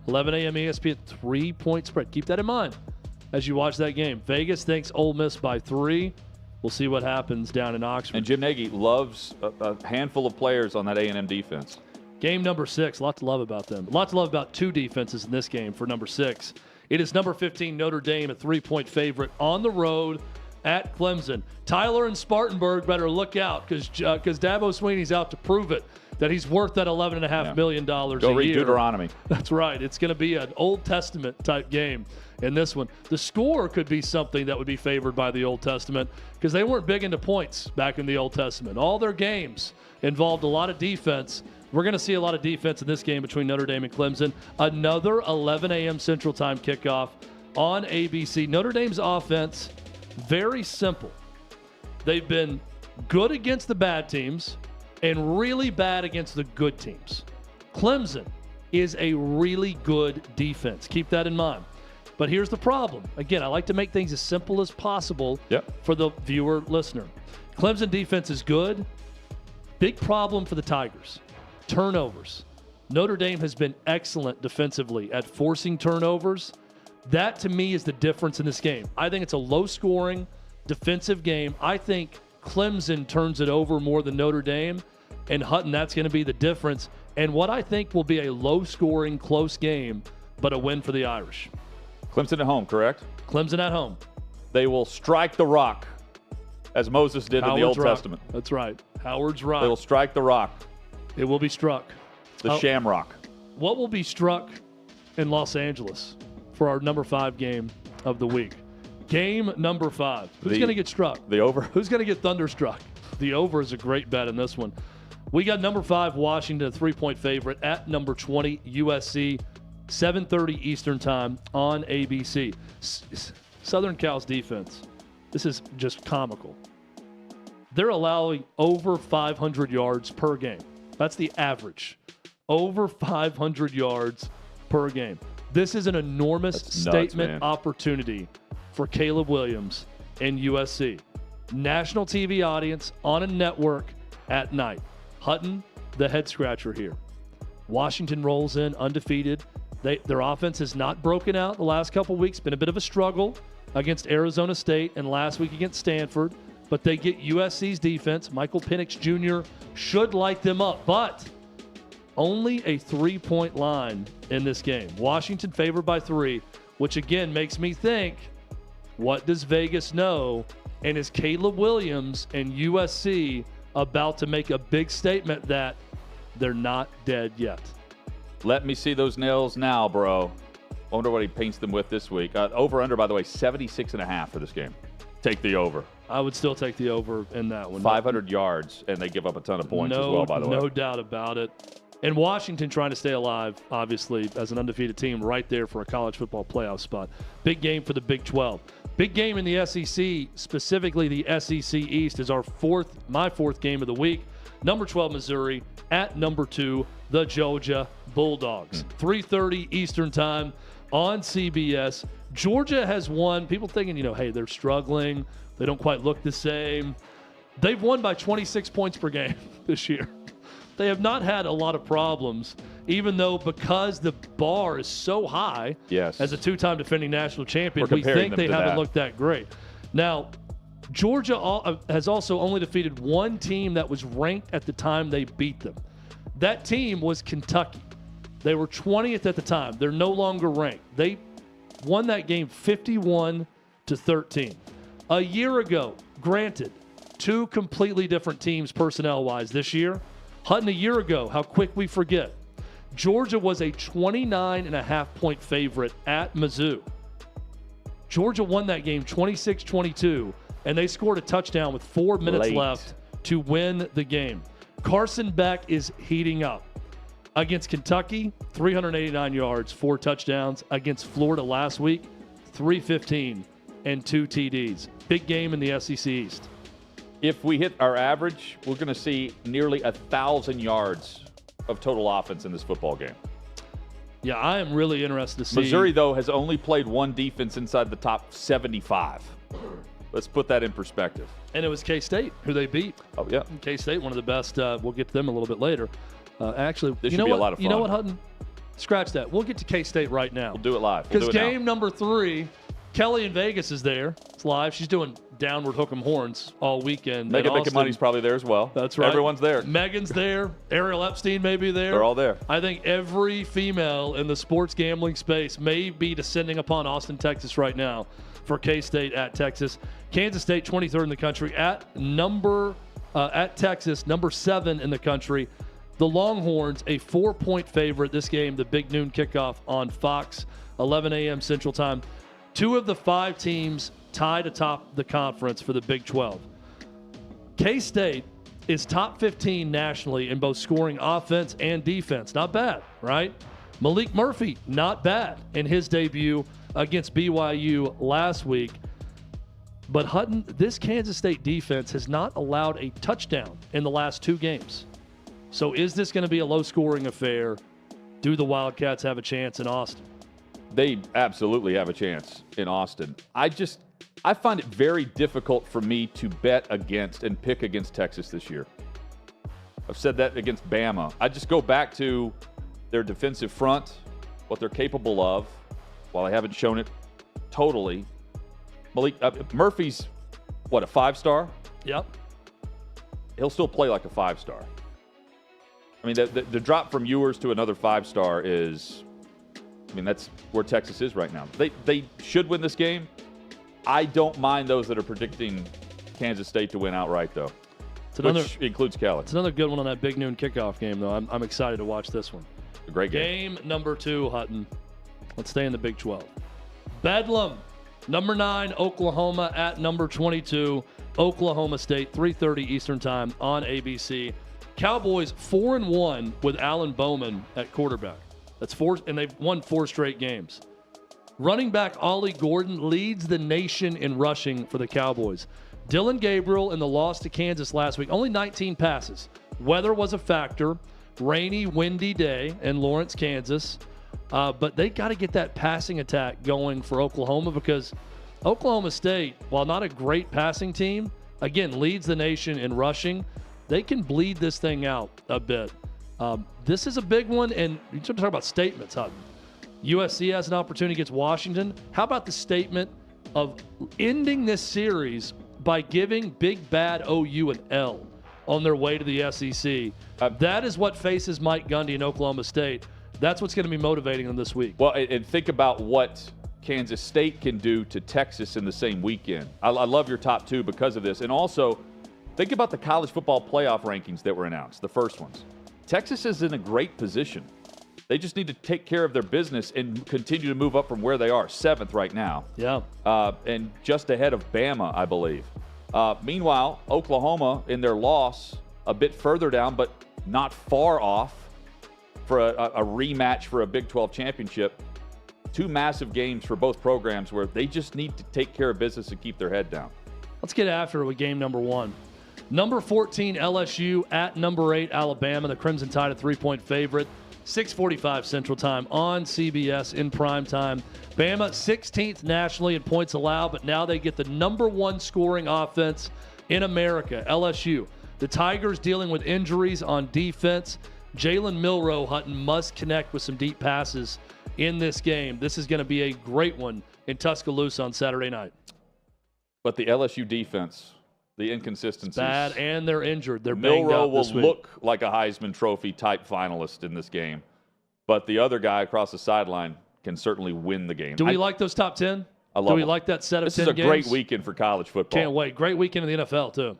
11 a.m. ESPN, 3-point spread. Keep that in mind as you watch that game. Vegas thinks Ole Miss by 3. We'll see what happens down in Oxford. And Jim Nagy loves a handful of players on that A&M defense. Game number 6, a lot to love about them. A lot to love about 2 defenses in this game for number 6. It is number 15, Notre Dame, a 3-point favorite on the road at Clemson. Tyler and Spartanburg better look out because Dabo Swinney's out to prove it that he's worth that $11.5 million a year. Go read Deuteronomy. That's right. It's going to be an Old Testament type game in this one. The score could be something that would be favored by the Old Testament because they weren't big into points back in the Old Testament. All their games involved a lot of defense. We're going to see a lot of defense in this game between Notre Dame and Clemson. Another 11 a.m. Central Time kickoff on ABC. Notre Dame's offense, very simple. They've been good against the bad teams and really bad against the good teams. Clemson is a really good defense. Keep that in mind. But here's the problem. Again, I like to make things as simple as possible for the viewer, listener. Clemson defense is good. Big problem for the Tigers. Turnovers. Notre Dame has been excellent defensively at forcing turnovers. That, to me, is the difference in this game. I think it's a low-scoring defensive game. I think Clemson turns it over more than Notre Dame. And Hutton, that's going to be the difference. And what I think will be a low-scoring, close game, but a win for the Irish. Clemson at home, correct? Clemson at home. They will strike the rock, as Moses did in the Old Testament. That's right. Howard's rock. They will strike the rock. It will be struck. The shamrock. What will be struck in Los Angeles for our number 5 game of the week? Game number 5. Who's going to get struck? The over. Who's going to get thunderstruck? The over is a great bet in this one. We got number 5, Washington, a 3-point favorite at number 20, USC, 7:30 Eastern Time on ABC. Southern Cal's defense, this is just comical. They're allowing over 500 yards per game. That's the average. Over 500 yards per game. This is an enormous statement opportunity for Caleb Williams and USC. National TV audience on a network at night. Hutton, the head scratcher here. Washington rolls in undefeated Their offense has not broken out the last couple weeks. Been a bit of a struggle against Arizona State and last week against Stanford. But they get USC's defense. Michael Penix Jr. should light them up. But only a 3-point line in this game. Washington favored by 3, which again makes me think, what does Vegas know? And is Caleb Williams and USC about to make a big statement that they're not dead yet? Let me see those nails now, bro. I wonder what he paints them with this week. Over-under, by the way, 76.5 for this game. Take the over. I would still take the over in that one. 500 yards, and they give up a ton of points as well, by the way. No doubt about it. And Washington trying to stay alive, obviously, as an undefeated team right there for a college football playoff spot. Big game for the Big 12. Big game in the SEC, specifically the SEC East, is my fourth game of the week. Number 12, Missouri, at number 2, the Georgia Bulldogs. 3:30 Eastern time on CBS. Georgia has won. People thinking, hey, they're struggling. They don't quite look the same. They've won by 26 points per game this year. They have not had a lot of problems, even though because the bar is so high as a 2-time defending national champion, we think they haven't looked that great. Now, Georgia has also only defeated one team that was ranked at the time they beat them. That team was Kentucky. They were 20th at the time. They're no longer ranked. They won that game 51-13. A year ago, granted, 2 completely different teams personnel-wise this year. Hutton, a year ago, how quick we forget. Georgia was a 29.5-point favorite at Mizzou. Georgia won that game 26-22, and they scored a touchdown with 4 minutes left to win the game. Carson Beck is heating up. Against Kentucky, 389 yards, 4 touchdowns. Against Florida last week, 315 and 2 TDs. Big game in the SEC East. If we hit our average, we're going to see nearly 1,000 yards of total offense in this football game. Yeah, I am really interested to see. Missouri, though, has only played one defense inside the top 75. Let's put that in perspective. And it was K-State who they beat. Oh, yeah. K-State, one of the best. We'll get to them a little bit later. Actually, this should be a lot of fun. You know what, Hutton? Scratch that. We'll get to K-State right now. We'll do it live. Because game number 3, Kelly in Vegas is there. It's live. She's doing downward hook 'em horns all weekend. Megan McMoney's probably there as well. That's right. Everyone's there. Megan's there. Ariel Epstein may be there. They're all there. I think every female in the sports gambling space may be descending upon Austin, Texas right now for K-State at Texas. Kansas State, 23rd in the country at Texas, number 7 in the country. The Longhorns, a 4-point favorite this game, the big noon kickoff on Fox, 11 a.m. Central Time. 2 of the 5 teams tied atop the conference for the Big 12. K-State is top 15 nationally in both scoring offense and defense. Not bad, right? Malik Murphy, not bad in his debut against BYU last week. But Hutton, this Kansas State defense has not allowed a touchdown in the last 2 games. So is this going to be a low-scoring affair? Do the Wildcats have a chance in Austin? They absolutely have a chance in Austin. I find it very difficult for me to bet against and pick against Texas this year. I've said that against Bama. I just go back to their defensive front, what they're capable of, while they haven't shown it totally. Murphy's, a 5-star? Yep. He'll still play like a 5-star. I mean, the drop from Ewers to another 5-star is, that's where Texas is right now. They should win this game. I don't mind those that are predicting Kansas State to win outright, though, which includes Kelly. It's another good one on that big noon kickoff game, though. I'm excited to watch this one. A great game. Game number 2, Hutton. Let's stay in the Big 12. Bedlam, number 9, Oklahoma at number 22, Oklahoma State, 3:30 Eastern Time on ABC. Cowboys 4-1 with Alan Bowman at quarterback. That's 4, and they've won 4 straight games. Running back Ollie Gordon leads the nation in rushing for the Cowboys. Dylan Gabriel in the loss to Kansas last week, only 19 passes. Weather was a factor. Rainy, windy day in Lawrence, Kansas. But they got to get that passing attack going for Oklahoma because Oklahoma State, while not a great passing team, again, leads the nation in rushing. They can bleed this thing out a bit. This is a big one, and you talk about statements, Hutton. USC has an opportunity against Washington. How about the statement of ending this series by giving Big Bad OU an L on their way to the SEC? That is what faces Mike Gundy in Oklahoma State. That's what's going to be motivating them this week. Well, and think about what Kansas State can do to Texas in the same weekend. I love your top two because of this. And also, think about the college football playoff rankings that were announced, the first ones. Texas is in a great position. They just need to take care of their business and continue to move up from where they are, 7th right now. Yeah. And just ahead of Bama, I believe. Meanwhile, Oklahoma, in their loss, a bit further down, but not far off for a rematch for a Big 12 championship. 2 massive games for both programs where they just need to take care of business and keep their head down. Let's get after it with game number 1. Number 14, LSU at number 8, Alabama. The Crimson Tide a 3-point favorite. 6:45 Central Time on CBS in prime time. Bama 16th nationally in points allowed, but now they get the number 1 scoring offense in America, LSU. The Tigers dealing with injuries on defense. Jalen Milroe, Hutton, must connect with some deep passes in this game. This is going to be a great one in Tuscaloosa on Saturday night. But the LSU defense, the inconsistencies. Bad, and they're injured. They're banged up this week. Milroe will look like a Heisman Trophy type finalist in this game, but the other guy across the sideline can certainly win the game. Do we like those top 10? I love Do we them. like that set of 10 games? This is a great weekend for college football. Can't wait. Great weekend in the NFL, too.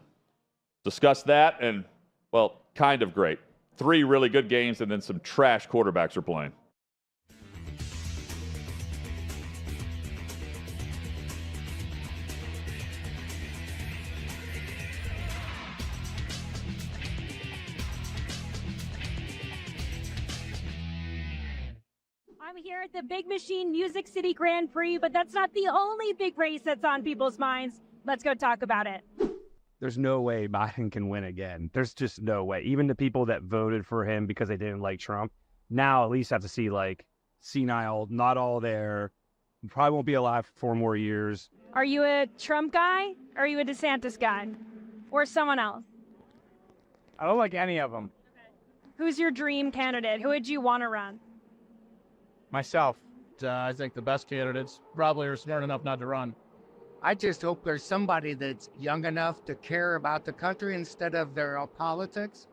Discuss that, and, well, kind of great. 3 really good games, and then some trash quarterbacks are playing. I'm here at the Big Machine Music City Grand Prix, but that's not the only big race that's on people's minds. Let's go talk about it. There's no way Biden can win again. There's just no way. Even the people that voted for him because they didn't like Trump, now at least have to see, like, senile, not all there, probably won't be alive for 4 more years. Are you a Trump guy? Or are you a DeSantis guy? Or someone else? I don't like any of them. Who's your dream candidate? Who would you want to run? Myself. I think the best candidates probably are smart enough not to run. I just hope there's somebody that's young enough to care about the country instead of their politics.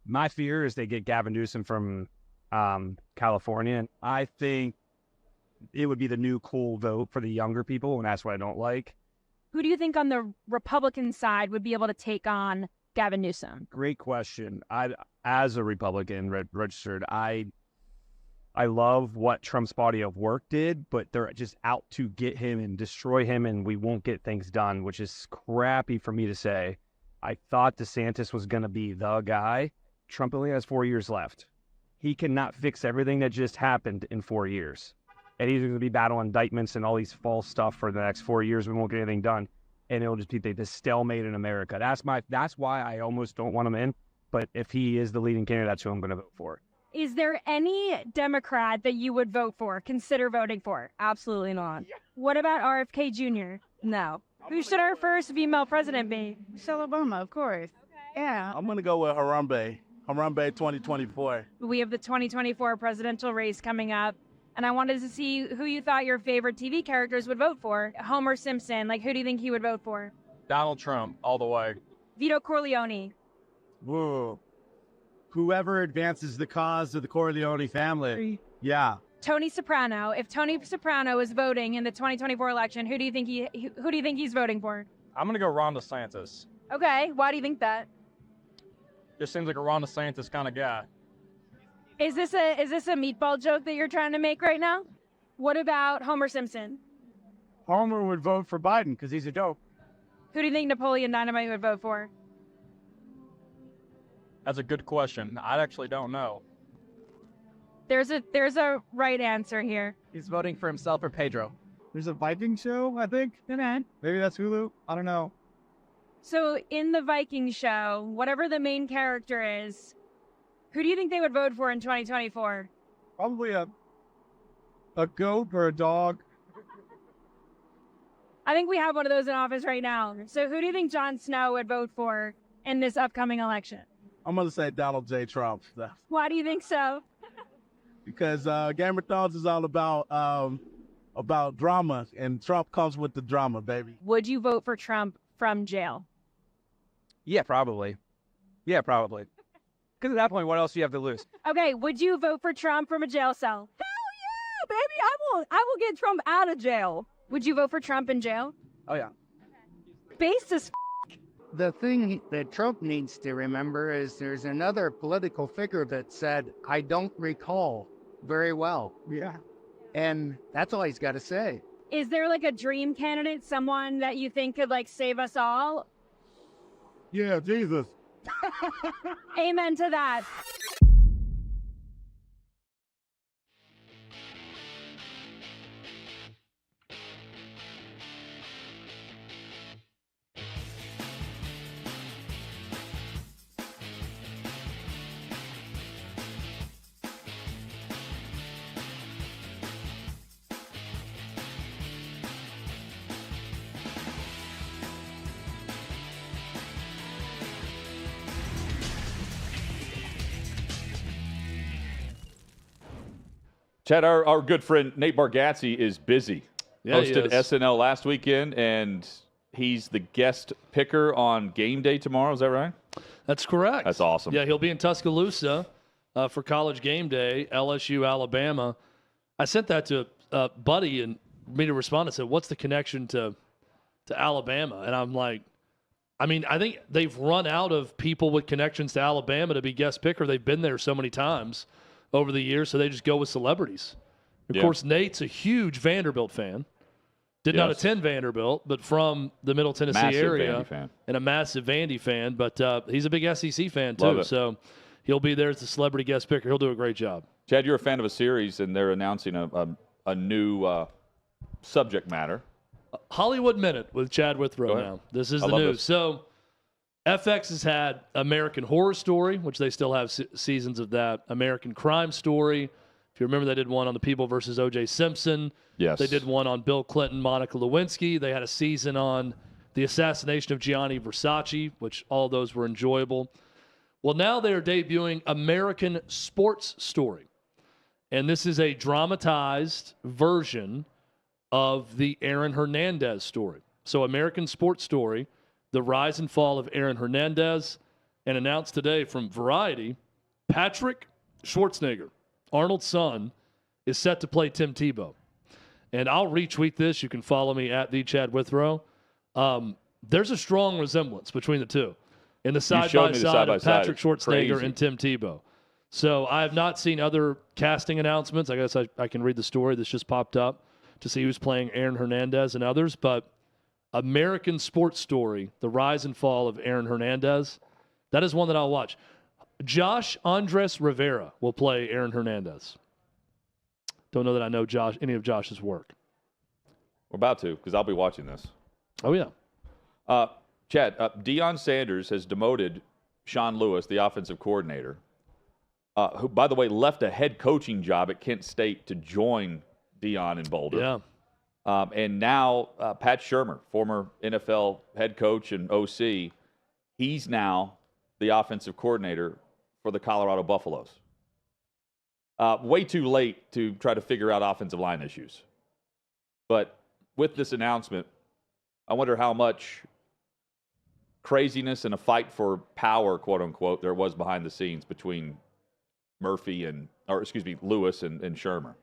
My fear is they get Gavin Newsom from California. I think it would be the new cool vote for the younger people, and that's what I don't like. Who do you think on the Republican side would be able to take on Gavin Newsom? Great question. As a Republican registered, I love what Trump's body of work did, but they're just out to get him and destroy him, and we won't get things done, which is crappy for me to say. I thought DeSantis was going to be the guy. Trump only has 4 years left. He cannot fix everything that just happened in 4 years. And he's going to be battling indictments and all these false stuff for the next 4 years. We won't get anything done. And it'll just be this stalemate in America. That's why I almost don't want him in. But if he is the leading candidate, that's who I'm going to vote for. Is there any Democrat that you would vote for, consider voting for? Absolutely not. What about RFK Jr.? No. Who should our first female president be? Michelle Obama, of course. Okay. Yeah. I'm going to go with Harambe 2024. We have the 2024 presidential race coming up, and I wanted to see who you thought your favorite TV characters would vote for. Homer Simpson, like who do you think he would vote for? Donald Trump, all the way. Vito Corleone. Whoa. Whoever advances the cause of the Corleone family. Yeah. Tony Soprano. If Tony Soprano is voting in the 2024 election, who do you think he's voting for? I'm going to go Ron DeSantis. Okay. Why do you think that? Just seems like a Ron DeSantis kind of guy. Is this a meatball joke that you're trying to make right now? What about Homer Simpson? Homer would vote for Biden because he's a dope. Who do you think Napoleon Dynamite would vote for? That's a good question. I actually don't know. There's a right answer here. He's voting for himself or Pedro. There's a Viking show, I think. Okay. Maybe that's Hulu. I don't know. So in the Viking show, whatever the main character is, who do you think they would vote for in 2024? Probably a goat or a dog. I think we have one of those in office right now. So who do you think Jon Snow would vote for in this upcoming election? I'm going to say Donald J. Trump. Why do you think so? because Game of Thrones is all about drama, and Trump comes with the drama, baby. Would you vote for Trump from jail? Yeah, probably. Yeah, probably. Because at that point, what else do you have to lose? Okay, would you vote for Trump from a jail cell? Hell yeah, baby. I will get Trump out of jail. Would you vote for Trump in jail? Oh, yeah. Based as The thing that Trump needs to remember is there's another political figure that said, I don't recall very well. Yeah. And that's all he's got to say. Is there like a dream candidate, someone that you think could like save us all? Yeah, Jesus. Amen to that. Chad, our good friend Nate Bargatze is busy. Yeah, Hosted he is. SNL last weekend, and he's the guest picker on game day tomorrow. Is that right? That's correct. That's awesome. Yeah, he'll be in Tuscaloosa for college game day, LSU, Alabama. I sent that to Buddy, and me to respond and said, what's the connection to Alabama? And I'm like, I mean, I think they've run out of people with connections to Alabama to be guest picker. They've been there so many times over the years, so they just go with celebrities. Of course, Nate's a huge Vanderbilt fan. Did not attend Vanderbilt, but from the Middle Tennessee Massive area. Vandy fan. And a massive Vandy fan. But he's a big SEC fan, Love too. it. So he'll be there as the celebrity guest picker. He'll do a great job. Chad, you're a fan of a series, and they're announcing a new subject matter. Hollywood Minute with Chad Withrow now. This is the news. So FX has had American Horror Story, which they still have seasons of that. American Crime Story. If you remember, they did one on the People versus O.J. Simpson. Yes. They did one on Bill Clinton, Monica Lewinsky. They had a season on the assassination of Gianni Versace, which all of those were enjoyable. Well, now they are debuting American Sports Story. And this is a dramatized version of the Aaron Hernandez story. So American Sports Story, the rise and fall of Aaron Hernandez, and announced today from Variety, Patrick Schwarzenegger, Arnold's son, is set to play Tim Tebow. And I'll retweet this. You can follow me at the Chad Withrow. There's a strong resemblance between the two in the side-by-side of Patrick Schwarzenegger and Tim Tebow. So I have not seen other casting announcements. I guess I can read the story that's just popped up to see who's playing Aaron Hernandez and others. But American Sports Story, the rise and fall of Aaron Hernandez, that is one that I'll watch. Josh Andres Rivera will play Aaron Hernandez. Don't know that I know any of Josh's work. We're about to, because I'll be watching this. Oh, yeah. Chad, Deion Sanders has demoted Sean Lewis, the offensive coordinator, who, by the way, left a head coaching job at Kent State to join Deion in Boulder. Yeah. And now Pat Shurmur, former NFL head coach and OC, he's now the offensive coordinator for the Colorado Buffaloes. Way too late to try to figure out offensive line issues. But with this announcement, I wonder how much craziness and a fight for power, quote unquote, there was behind the scenes between Lewis and Shurmur.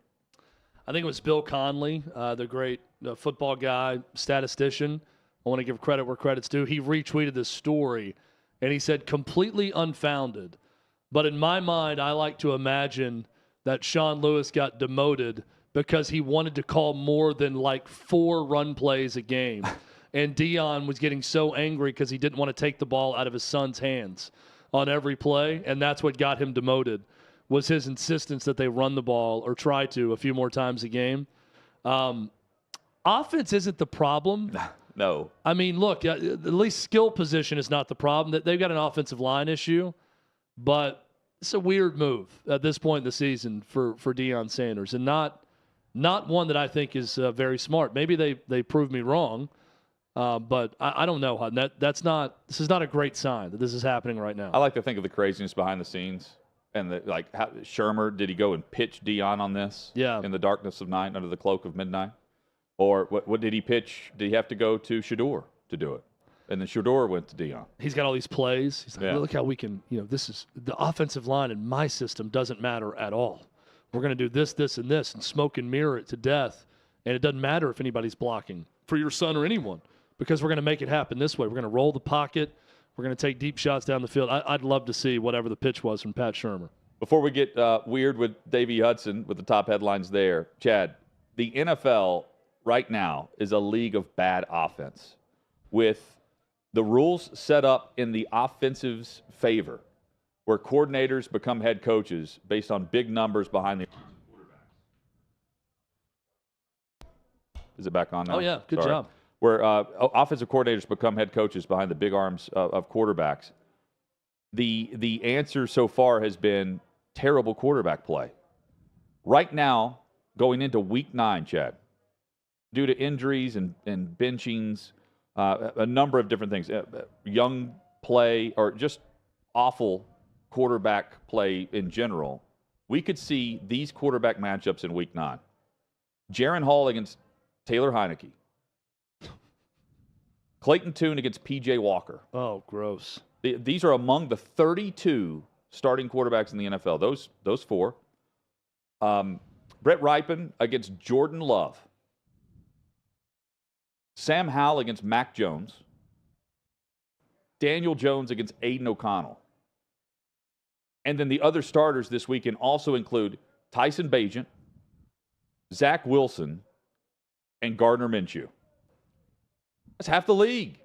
I think it was Bill Conley, the great football guy, statistician. I want to give credit where credit's due. He retweeted this story, and he said, completely unfounded. But in my mind, I like to imagine that Sean Lewis got demoted because he wanted to call more than like 4 run plays a game. And Deion was getting so angry because he didn't want to take the ball out of his son's hands on every play, and that's what got him demoted, was his insistence that they run the ball or try to a few more times a game. Offense isn't the problem. No. I mean, look, at least skill position is not the problem. They've got an offensive line issue, but it's a weird move at this point in the season for Deion Sanders, and not one that I think is very smart. Maybe they prove me wrong, but I don't know. This is not a great sign that this is happening right now. I like to think of the craziness behind the scenes. And Shermer, did he go and pitch Dion on this? Yeah. In the darkness of night, under the cloak of midnight? Or what did he pitch? Did he have to go to Shador to do it? And then Shador went to Dion. He's got all these plays. He's like, look how we can, this is the offensive line in my system doesn't matter at all. We're going to do this, this, and this, and smoke and mirror it to death. And it doesn't matter if anybody's blocking for your son or anyone, because we're going to make it happen this way. We're going to roll the pocket. We're going to take deep shots down the field. I'd love to see whatever the pitch was from Pat Shermer. Before we get weird with Davey Hudson with the top headlines there, Chad, the NFL right now is a league of bad offense with the rules set up in the offensive's favor, where coordinators become head coaches based on big numbers behind the quarterback. Is it back on now? Oh, yeah. Good job. Where offensive coordinators become head coaches behind the big arms of quarterbacks. The answer so far has been terrible quarterback play. Right now, going into week 9, Chad, due to injuries and benchings, a number of different things, young play or just awful quarterback play in general, we could see these quarterback matchups in week 9. Jaron Hall against Taylor Heineke. Clayton Tune against P.J. Walker. Oh, gross. These are among the 32 starting quarterbacks in the NFL. Those 4. Brett Rypien against Jordan Love. Sam Howell against Mac Jones. Daniel Jones against Aiden O'Connell. And then the other starters this weekend also include Tyson Bagent, Zach Wilson, and Gardner Minshew. That's half the league.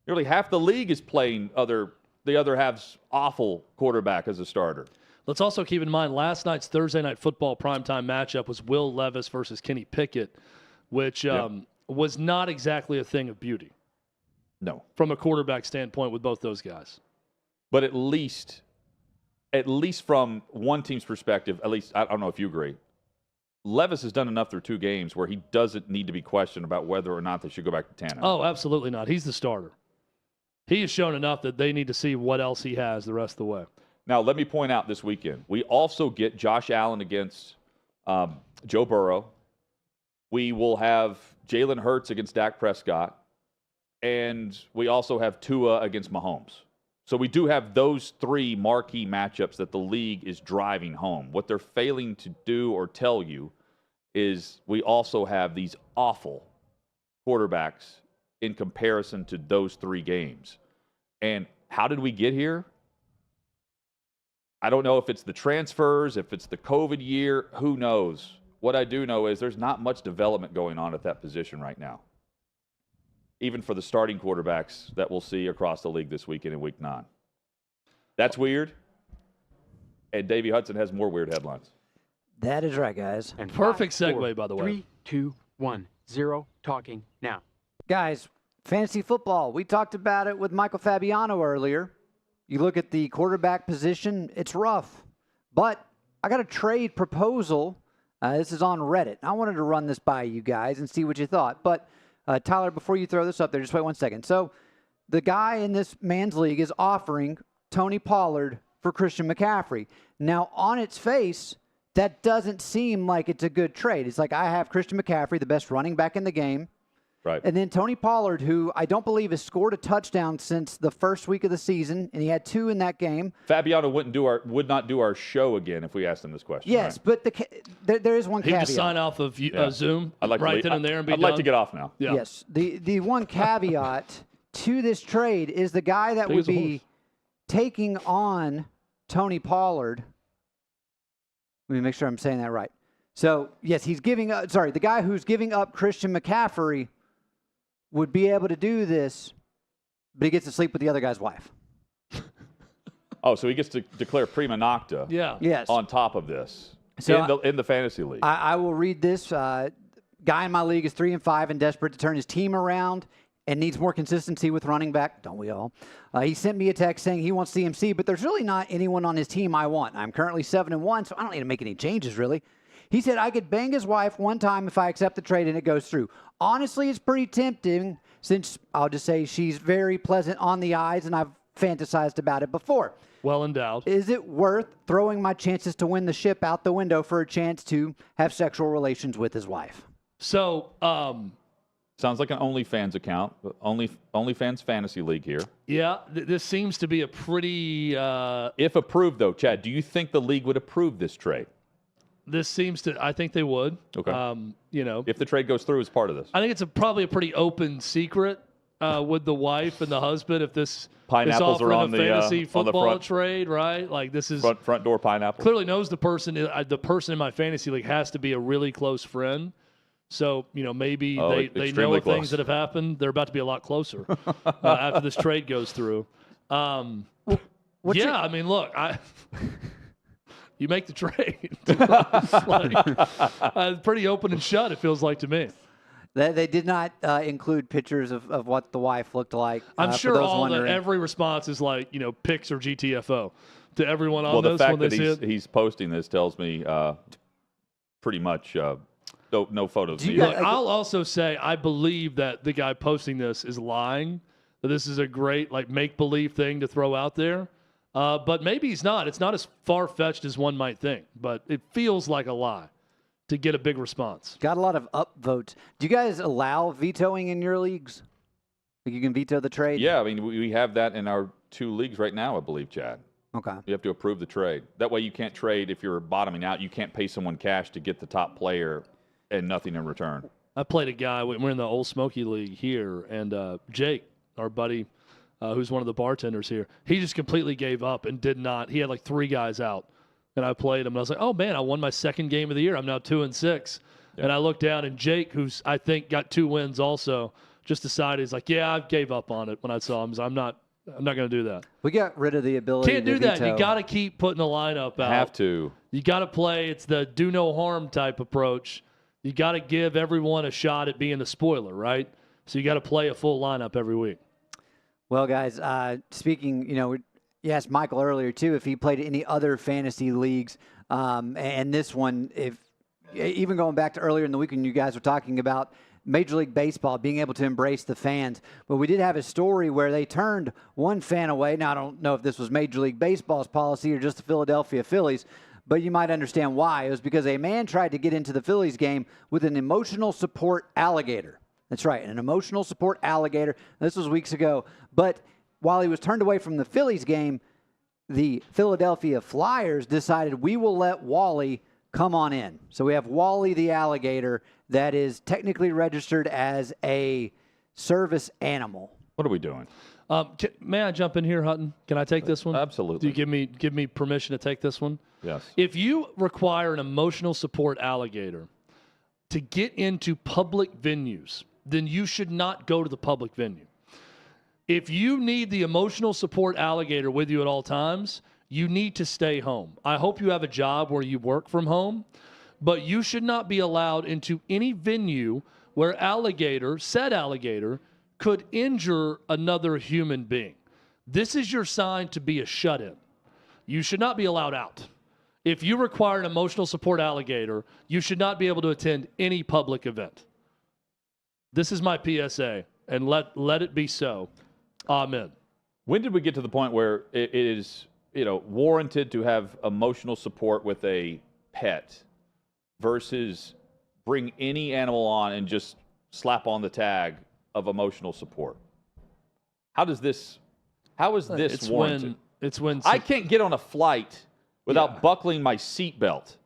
Nearly half the league is playing the other half's awful quarterback as a starter. Let's also keep in mind last night's Thursday Night Football primetime matchup was Will Levis versus Kenny Pickett, which was not exactly a thing of beauty. No. From a quarterback standpoint with both those guys. But at least from one team's perspective, at least I don't know if you agree, Levis has done enough through 2 games where he doesn't need to be questioned about whether or not they should go back to Tannehill. Oh, absolutely not. He's the starter. He has shown enough that they need to see what else he has the rest of the way. Now, let me point out this weekend, we also get Josh Allen against Joe Burrow. We will have Jalen Hurts against Dak Prescott. And we also have Tua against Mahomes. So we do have those 3 marquee matchups that the league is driving home. What they're failing to do or tell you is we also have these awful quarterbacks in comparison to those 3 games. And how did we get here? I don't know if it's the transfers, if it's the COVID year, who knows? What I do know is there's not much development going on at that position right now, even for the starting quarterbacks that we'll see across the league this weekend in week 9. That's weird. And Davey Hudson has more weird headlines. That is right, guys. And perfect segue, by the way. 3, 2, 1, 0, talking now. Guys, fantasy football. We talked about it with Michael Fabiano earlier. You look at the quarterback position, it's rough. But I got a trade proposal. This is on Reddit. I wanted to run this by you guys and see what you thought. But Tyler, before you throw this up there, just wait 1 second. So the guy in this man's league is offering Tony Pollard for Christian McCaffrey. Now, on its face, that doesn't seem like it's a good trade. It's like I have Christian McCaffrey, the best running back in the game. Right. And then Tony Pollard, who I don't believe has scored a touchdown since the first week of the season, and he had 2 in that game. Fabiano would not do our show again if we asked him this question. Yes, right? but there is one caveat. He would sign off of Zoom right then and there and be I'd like to get off now. Yeah. Yes. The one caveat to this trade is the guy that would be taking on Tony Pollard. Let me make sure I'm saying that right. So, yes, the guy who's giving up Christian McCaffrey would be able to do this, but he gets to sleep with the other guy's wife. Oh, so he gets to declare prima nocta Yes. on top of this So in the fantasy league. I will read this. Guy in my league is 3-5 and desperate to turn his team around and needs more consistency with running back. Don't we all? He sent me a text saying he wants CMC, but there's really not anyone on his team I want. I'm currently 7-1, so I don't need to make any changes, really. He said I could bang his wife one time if I accept the trade and it goes through. Honestly, it's pretty tempting since I'll just say she's very pleasant on the eyes, and I've fantasized about it before. Well endowed. Is it worth throwing my chances to win the ship out the window for a chance to have sexual relations with his wife? So, sounds like an OnlyFans account. OnlyFans Fantasy League here. Yeah, this seems to be a pretty... if approved, though, Chad, do you think the league would approve this trade? This seems to... I think they would. Okay. You know. If the trade goes through as part of this. I think it's probably a pretty open secret with the wife and the husband if this... Pineapples are on the fantasy football front, trade, right? Like this is front door pineapple. Clearly knows the person. The person in my fantasy league has to be a really close friend. So maybe they know things that have happened. They're about to be a lot closer after this trade goes through. I mean, look, you make the trade. Pretty open and shut. It feels like to me. They did not include pictures of what the wife looked like. I'm sure every response is like, pics or GTFO to everyone on this. Well, the fact that he's posting this tells me pretty much no photos. I'll also say I believe that the guy posting this is lying, that this is a great make-believe thing to throw out there. But maybe he's not. It's not as far-fetched as one might think, but it feels like a lie to get a big response. Got a lot of upvotes. Do you guys allow vetoing in your leagues? Like you can veto the trade? Yeah, I mean, we have that in our 2 leagues right now, I believe, Chad. Okay. You have to approve the trade. That way you can't trade if you're bottoming out. You can't pay someone cash to get the top player and nothing in return. I played a guy, we're in the Old Smoky League here, and Jake, our buddy, who's one of the bartenders here, he just completely gave up and did not. He had like 3 guys out. And I played him, and I was like, oh, man, I won my 2nd game of the year. I'm now 2-6. Yeah. And I looked down, and Jake, who's, I think, got 2 wins also, just decided, he's like, yeah, I gave up on it when I saw him. I'm not going to do that. We got rid of the ability Can't to do that. veto. You got to keep putting the lineup out. Have to. You got to play. It's the do no harm type approach. You got to give everyone a shot at being the spoiler, right? So you got to play a full lineup every week. Well, guys, speaking, you asked Michael earlier, too, if he played any other fantasy leagues. And this one, even going back to earlier in the week when you guys were talking about Major League Baseball being able to embrace the fans. But we did have a story where they turned one fan away. Now, I don't know if this was Major League Baseball's policy or just the Philadelphia Phillies, but you might understand why. It was because a man tried to get into the Phillies game with an emotional support alligator. That's right, an emotional support alligator. This was weeks ago. But while he was turned away from the Phillies game, the Philadelphia Flyers decided we will let Wally come on in. So we have Wally the alligator that is technically registered as a service animal. What are we doing? May I jump in here, Hutton? Can I take this one? Absolutely. Do you give me permission to take this one? Yes. If you require an emotional support alligator to get into public venues, then you should not go to the public venue. If you need the emotional support alligator with you at all times, you need to stay home. I hope you have a job where you work from home, but you should not be allowed into any venue where said alligator, could injure another human being. This is your sign to be a shut-in. You should not be allowed out. If you require an emotional support alligator, you should not be able to attend any public event. This is my PSA, and let it be so. Amen. When did we get to the point where it is, warranted to have emotional support with a pet versus bring any animal on and just slap on the tag of emotional support? How is this warranted? It's when I can't get on a flight without buckling my seatbelt.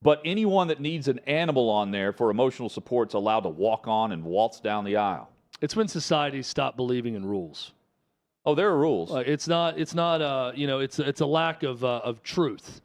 But anyone that needs an animal on there for emotional support is allowed to walk on and waltz down the aisle. It's when society stopped believing in rules. Oh, there are rules. It's a lack of truth.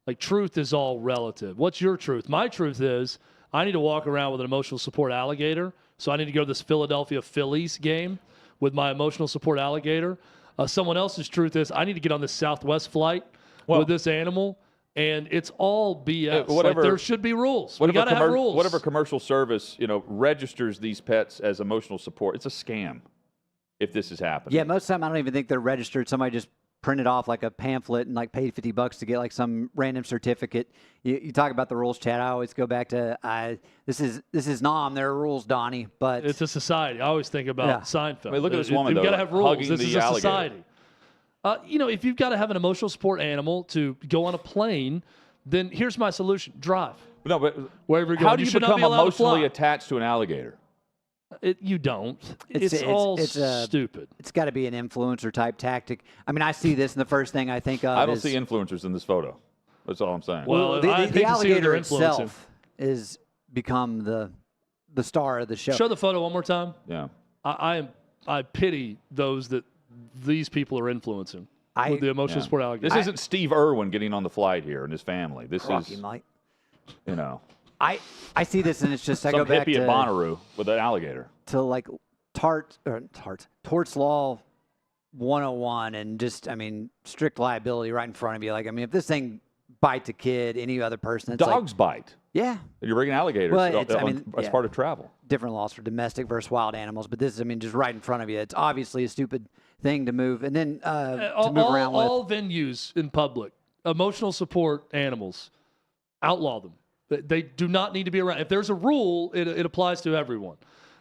Like, truth is all relative. What's your truth? My truth is I need to walk around with an emotional support alligator. So I need to go to this Philadelphia Phillies game with my emotional support alligator. Someone else's truth is I need to get on this Southwest flight with this animal. And it's all BS. There should be rules. We got to have rules. Whatever commercial service, registers these pets as emotional support, it's a scam if this is happening. Yeah, most of the time I don't even think they're registered. Somebody just printed off like a pamphlet and paid $50 to get like some random certificate. You talk about the rules, Chad. I always go back to this is NOM. There are rules, Donnie, but it's a society. I always think about Seinfeld. I mean, look at this woman. We've got to have rules. This is a society. If you've got to have an emotional support animal to go on a plane, then here's my solution: drive. No, but wherever you're going. How do you become emotionally attached to an alligator? You don't. It's all stupid. It's got to be an influencer type tactic. I mean, I see this, and the first thing I think of I don't see influencers in this photo. That's all I'm saying. Well, the alligator itself is become the star of the show. Show the photo one more time. Yeah. I pity those that these people are influencing with the emotional support alligator. This isn't Steve Irwin getting on the flight here and his family. This is, you know. I see this, and it's just I Some go back hippie to at Bonnaroo with an alligator. To like torts law 101, and just strict liability right in front of you. Like if this thing bites a kid, any other person, it's dogs bite. Yeah, you're bringing alligators as part of travel. Different laws for domestic versus wild animals, but this is just right in front of you. It's obviously a stupid thing to move, and then to move around with. All venues in public, emotional support animals, outlaw them. They do not need to be around. If there's a rule, it applies to everyone.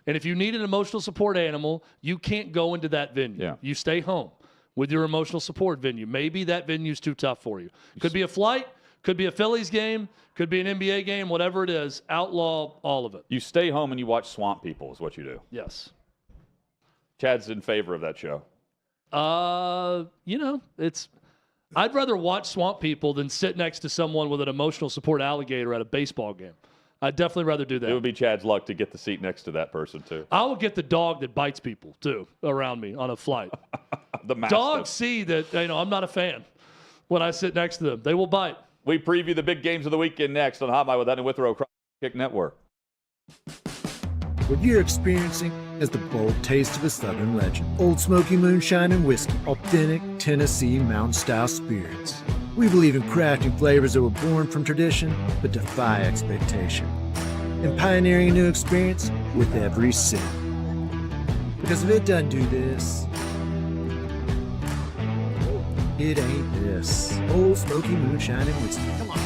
And if you need an emotional support animal, you can't go into that venue. Yeah. You stay home with your emotional support venue. Maybe that venue's too tough for you. Could be a flight, could be a Phillies game, could be an NBA game, whatever it is. Outlaw all of it. You stay home and you watch Swamp People is what you do. Yes. Chad's in favor of that show. I'd rather watch Swamp People than sit next to someone with an emotional support alligator at a baseball game. I'd definitely rather do that. It would be Chad's luck to get the seat next to that person, too. I will get the dog that bites people, too, around me on a flight. The Mastiff. Dogs see that, I'm not a fan when I sit next to them. They will bite. We preview the big games of the weekend next on Hot Mike with That and Withrow OutKick Network. What you're experiencing is the bold taste of a Southern legend. Old Smoky Moonshine and Whiskey, authentic Tennessee mountain-style spirits. We believe in crafting flavors that were born from tradition but defy expectation, and pioneering a new experience with every sip. Because if it doesn't do this, it ain't this. Old Smoky Moonshine and Whiskey. Come on.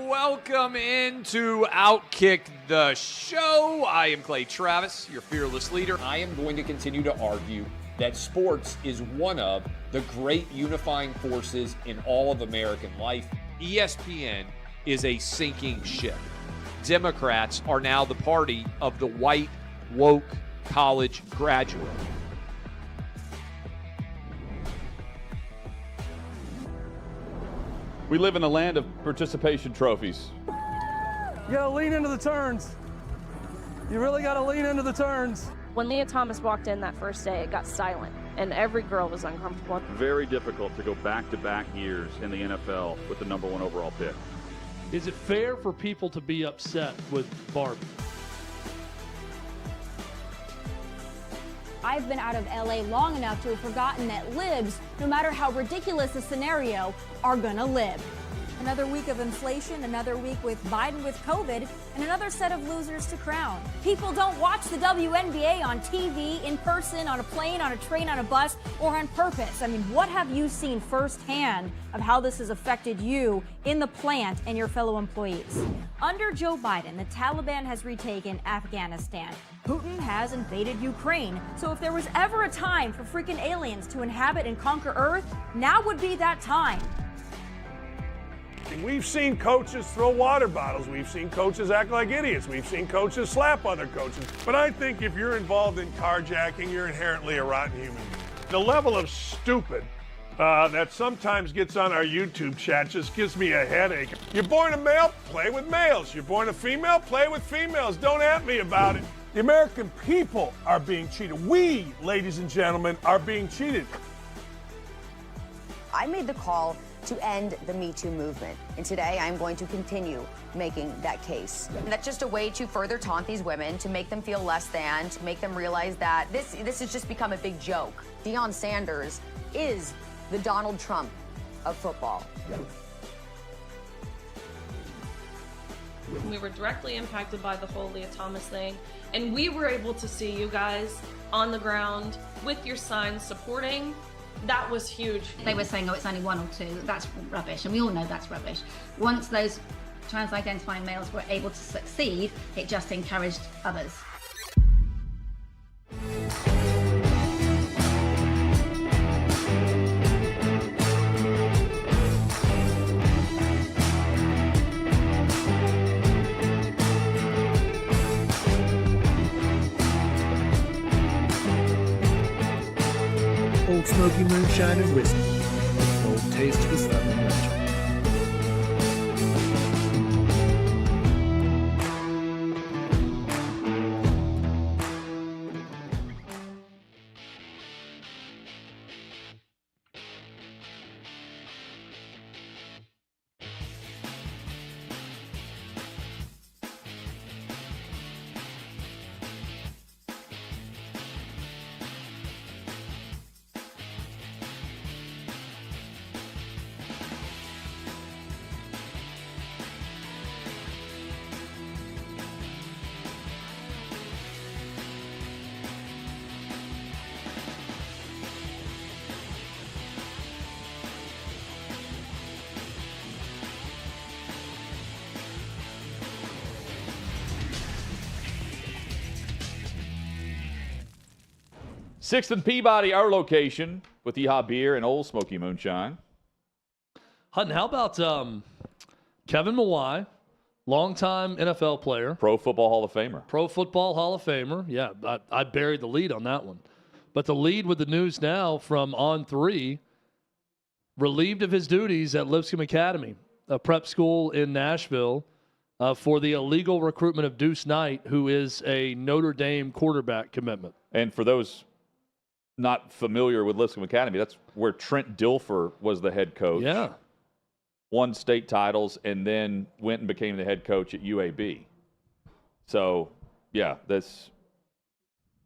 Welcome into OutKick the show. I am Clay Travis, your fearless leader. I am going to continue to argue that sports is one of the great unifying forces in all of American life. ESPN is a sinking ship. Democrats are now the party of the white, woke college graduate. We live in a land of participation trophies. You gotta lean into the turns. You really gotta lean into the turns. When Leah Thomas walked in that first day, it got silent, and every girl was uncomfortable. Very difficult to go back-to-back years in the NFL with the #1 overall pick. Is it fair for people to be upset with Barbie? I've been out of LA long enough to have forgotten that libs, no matter how ridiculous the scenario, are gonna live. Another week of inflation, another week with Biden with COVID, and another set of losers to crown. People don't watch the WNBA on TV, in person, on a plane, on a train, on a bus, or on purpose. What have you seen firsthand of how this has affected you in the plant and your fellow employees? Under Joe Biden, the Taliban has retaken Afghanistan. Putin has invaded Ukraine. So if there was ever a time for freaking aliens to inhabit and conquer Earth, now would be that time. We've seen coaches throw water bottles. We've seen coaches act like idiots. We've seen coaches slap other coaches. But I think if you're involved in carjacking, you're inherently a rotten human being. The level of stupid that sometimes gets on our YouTube chat just gives me a headache. You're born a male, play with males. You're born a female, play with females. Don't at me about it. The American people are being cheated. We, ladies and gentlemen, are being cheated. I made the call to end the Me Too movement. And today I'm going to continue making that case. And that's just a way to further taunt these women, to make them feel less than, to make them realize that this has just become a big joke. Deion Sanders is the Donald Trump of football. We were directly impacted by the whole Leah Thomas thing, and we were able to see you guys on the ground with your signs supporting. That was huge. They were saying, oh, it's only 1 or 2. That's rubbish, and we all know that's rubbish. Once those trans-identifying males were able to succeed, it just encouraged others. Old Smoky Moonshine and Whiskey, the bold taste of a Southern legend. Sixth and Peabody, our location, with Yeehaw Beer and Old Smoky Moonshine. Hutton, how about Kevin Mawai, longtime NFL player. Pro Football Hall of Famer. Pro Football Hall of Famer. Yeah, I buried the lead on that one. But the lead with the news now from On3, relieved of his duties at Lipscomb Academy, a prep school in Nashville, for the illegal recruitment of Deuce Knight, who is a Notre Dame quarterback commitment. And for those not familiar with Lipscomb Academy, that's where Trent Dilfer was the head coach. Yeah. Won state titles and then went and became the head coach at UAB. So, yeah, I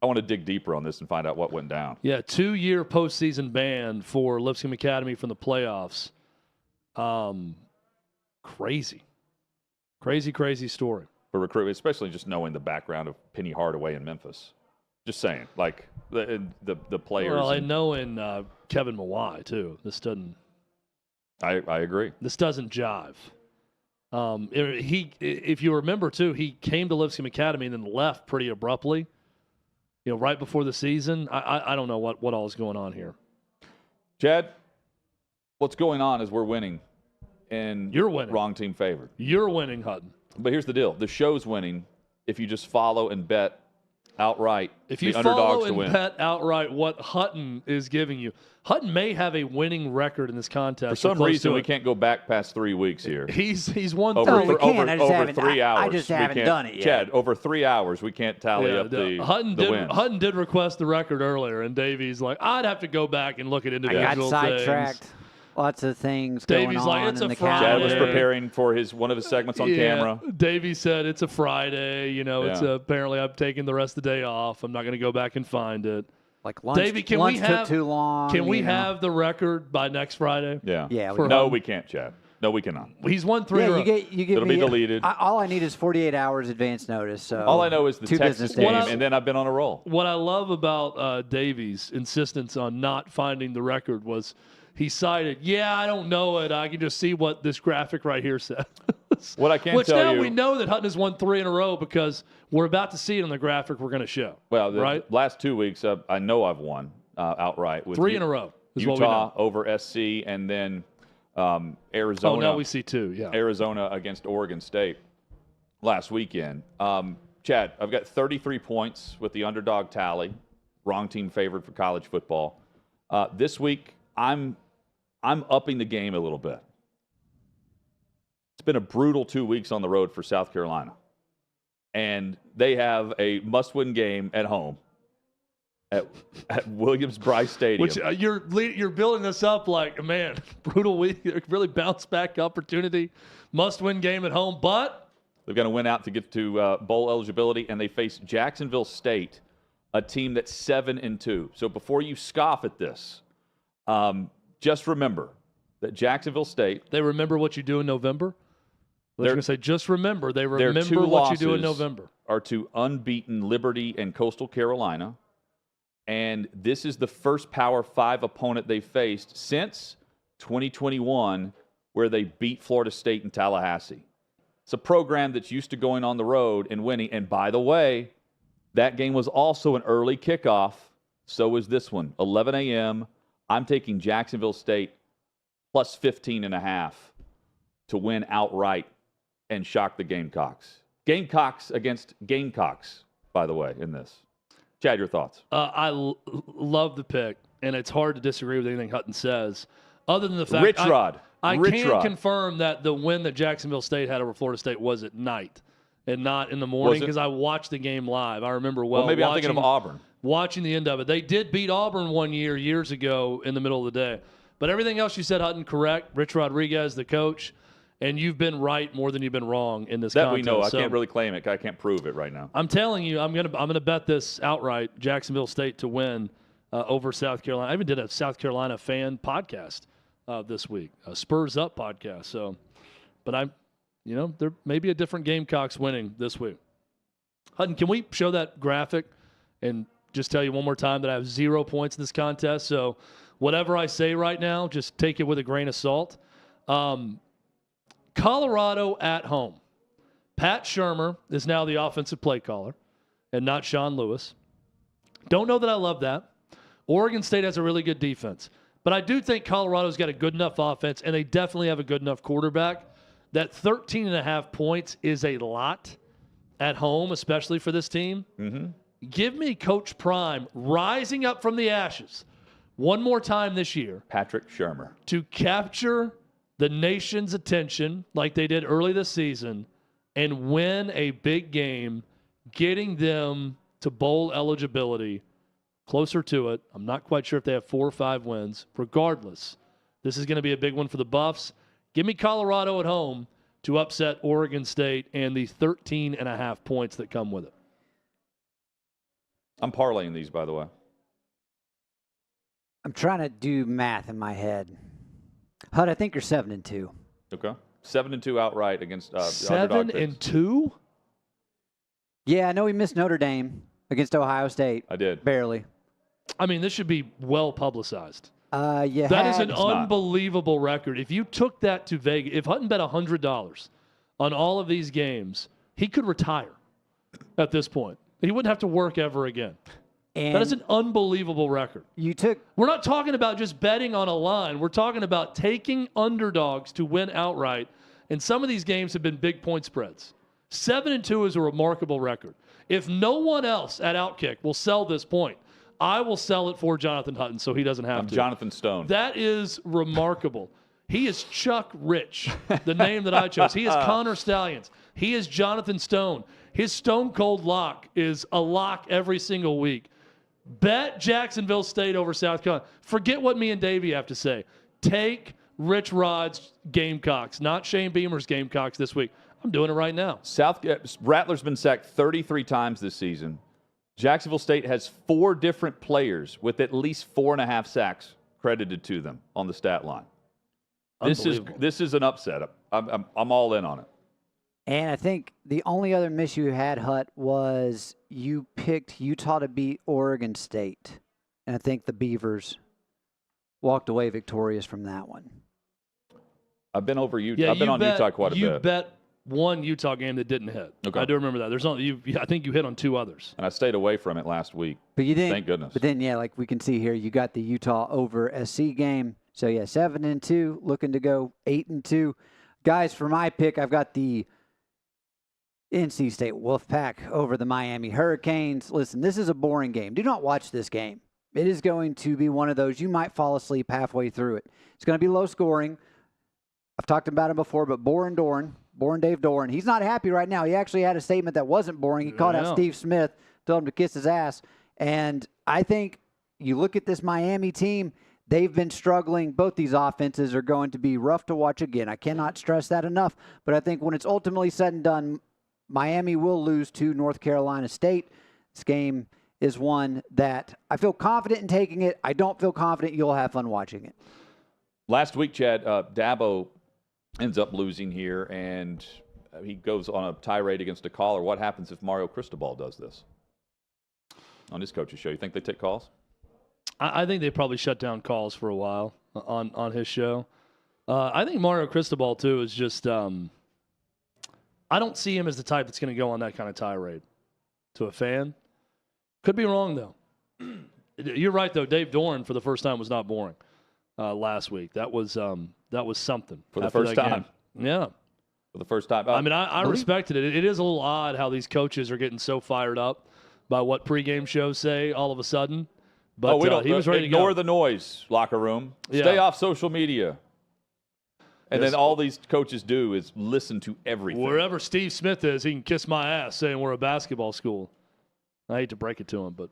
want to dig deeper on this and find out what went down. Yeah, 2-year postseason ban for Lipscomb Academy from the playoffs. Crazy story. For recruitment, especially just knowing the background of Penny Hardaway in Memphis. Just saying, like the players. Well, I know in Kevin Mawai too. This doesn't. I agree. This doesn't jive. If you remember too, he came to Lipscomb Academy and then left pretty abruptly. You know, right before the season. I don't know what all is going on here. Chad, what's going on is we're winning, and you're winning. Wrong team favored. You're winning, Hutton. But here's the deal: the show's winning if you just follow and bet outright. If you the follow underdogs to and win. bet outright what Hutton is giving you, Hutton may have a winning record in this contest. For some reason, we can't go back past 3 weeks here. He's won over 3. over 3 hours. I just haven't done it yet. Chad, over 3 hours, we can't tally up the wins. Hutton did request the record earlier, and Davey's like, I'd have to go back and look at individual I got things. sidetracked. Lots of things Davey's going like, on it's in a the Friday. Chad was preparing for one of his segments on camera. Davey said it's a Friday. You know, it's apparently I'm taking the rest of the day off. I'm not going to go back and find it. Like lunch, Davey, can lunch we have took too long. Can we have the record by next Friday? Yeah. No, we can't, Chad. No, we cannot. He's won 3 in a row. You get It'll be deleted. All I need is 48 hours advance notice. So all I know is the 2 Texas business game, days. and then I've been on a roll. What I love about Davey's insistence on not finding the record was he cited, I don't know it. I can just see what this graphic right here says. What I can Which tell now you, we know that Hutton has won 3 in a row because we're about to see it on the graphic we're going to show. Well, the right? last 2 weeks, I know I've won outright. With 3 in a row is what we Utah know. over SC, and then Arizona. Oh, now we see 2, yeah. Arizona against Oregon State last weekend. Chad, I've got 33 points with the underdog tally. Wrong team favored for college football. This week, I'm upping the game a little bit. It's been a brutal 2 weeks on the road for South Carolina. And they have a must-win game at home at Williams-Brice Stadium. Which you're building this up like, man, brutal week, really bounce back opportunity, must-win game at home, but they've got to win out to get to bowl eligibility, and they face Jacksonville State, a team that's 7-2. So before you scoff at this, just remember that Jacksonville State. They remember what you do in November? I was going to say, just remember, they their remember two what you do in losses November. Are to unbeaten Liberty and Coastal Carolina. And this is the first Power 5 opponent they faced since 2021, where they beat Florida State in Tallahassee. It's a program that's used to going on the road and winning. And by the way, that game was also an early kickoff. So is this one, 11 a.m. I'm taking Jacksonville State plus 15.5 to win outright and shock the Gamecocks. Gamecocks against Gamecocks, by the way, in this. Chad, your thoughts? I love the pick, and it's hard to disagree with anything Hutton says, other than the fact Rich Rod. I Rich can Rod. confirm that the win that Jacksonville State had over Florida State was at night and not in the morning because I watched the game live. I remember well. Maybe I'm thinking of Auburn. Watching the end of it. They did beat Auburn one years ago in the middle of the day. But everything else you said, Hutton, correct. Rich Rodriguez, the coach. And you've been right more than you've been wrong in this that contest. We know. I can't really claim it. I can't prove it right now. I'm telling you, I'm gonna bet this outright. Jacksonville State to win over South Carolina. I even did a South Carolina fan podcast this week, a Spurs Up podcast. So, but there may be a different Gamecocks winning this week. Hutton, can we show that graphic and just tell you one more time that I have 0 points in this contest? So, whatever I say right now, just take it with a grain of salt. Colorado at home. Pat Shurmur is now the offensive play caller and not Sean Lewis. Don't know that I love that. Oregon State has a really good defense. But I do think Colorado's got a good enough offense, and they definitely have a good enough quarterback. That 13.5 points is a lot at home, especially for this team. Mm-hmm. Give me Coach Prime rising up from the ashes one more time this year. Patrick Shurmur. To capture the nation's attention like they did early this season and win a big game, getting them to bowl eligibility, closer to it. I'm not quite sure if they have 4 or 5 wins. Regardless, this is going to be a big one for the Buffs. Give me Colorado at home to upset Oregon State and the 13.5 points that come with it. I'm parlaying these, by the way. I'm trying to do math in my head. Hud, I think you're 7-2. Okay. 7-2 outright against 7-2? Yeah, I know we missed Notre Dame against Ohio State. I did. Barely. I mean, this should be well publicized. That is an unbelievable record. If you took that to Vegas, if Hutton bet $100 on all of these games, he could retire at this point. He wouldn't have to work ever again. And that is an unbelievable record. We're not talking about just betting on a line. We're talking about taking underdogs to win outright. And some of these games have been big point spreads. 7-2 is a remarkable record. If no one else at OutKick will sell this point, I will sell it for Jonathan Hutton so he doesn't have to. Jonathan Stone. That is remarkable. He is Chuck Rich, the name that I chose. He is Connor Stallions. He is Jonathan Stone. His Stone Cold lock is a lock every single week. Bet Jacksonville State over South Carolina. Forget what me and Davey have to say. Take Rich Rod's Gamecocks, not Shane Beamer's Gamecocks this week. I'm doing it right now. Rattler's been sacked 33 times this season. Jacksonville State has 4 different players with at least 4.5 sacks credited to them on the stat line. This is an upset. I'm all in on it. And I think the only other miss you had, Hut, was you picked Utah to beat Oregon State. And I think the Beavers walked away victorious from that one. I've been over Utah. Yeah, I've been on Utah quite a bit. You bet one Utah game that didn't hit. Okay. I do remember that. There's only I think you hit on 2 others. And I stayed away from it last week. But you didn't. Thank goodness. But then, yeah, like we can see here, you got the Utah over SC game. So, yeah, 7-2, looking to go 8-2. Guys, for my pick, I've got the NC State Wolfpack over the Miami Hurricanes. Listen, this is a boring game. Do not watch this game. It is going to be one of those you might fall asleep halfway through it. It's going to be low scoring. I've talked about him before, but Boren Dave Doran, he's not happy right now. He actually had a statement that wasn't boring. He called out Steve Smith, told him to kiss his ass. And I think you look at this Miami team, they've been struggling. Both these offenses are going to be rough to watch again. I cannot stress that enough. But I think when it's ultimately said and done, Miami will lose to North Carolina State. This game is one that I feel confident in taking it. I don't feel confident you'll have fun watching it. Last week, Chad, Dabo ends up losing here, and he goes on a tirade against a caller. What happens if Mario Cristobal does this on his coach's show? You think they take calls? I think they probably shut down calls for a while on his show. I think Mario Cristobal, too, is just I don't see him as the type that's going to go on that kind of tirade to a fan. Could be wrong, though. You're right, though. Dave Doran, for the first time, was not boring last week. That was something. For the first time. Yeah. For the first time. I mean, I respected it. It is a little odd how these coaches are getting so fired up by what pregame shows say all of a sudden. But we don't, he was ready to go. Ignore the noise, locker room. Yeah. Stay off social media. And then all these coaches do is listen to everything. Wherever Steve Smith is, he can kiss my ass saying we're a basketball school. I hate to break it to him, but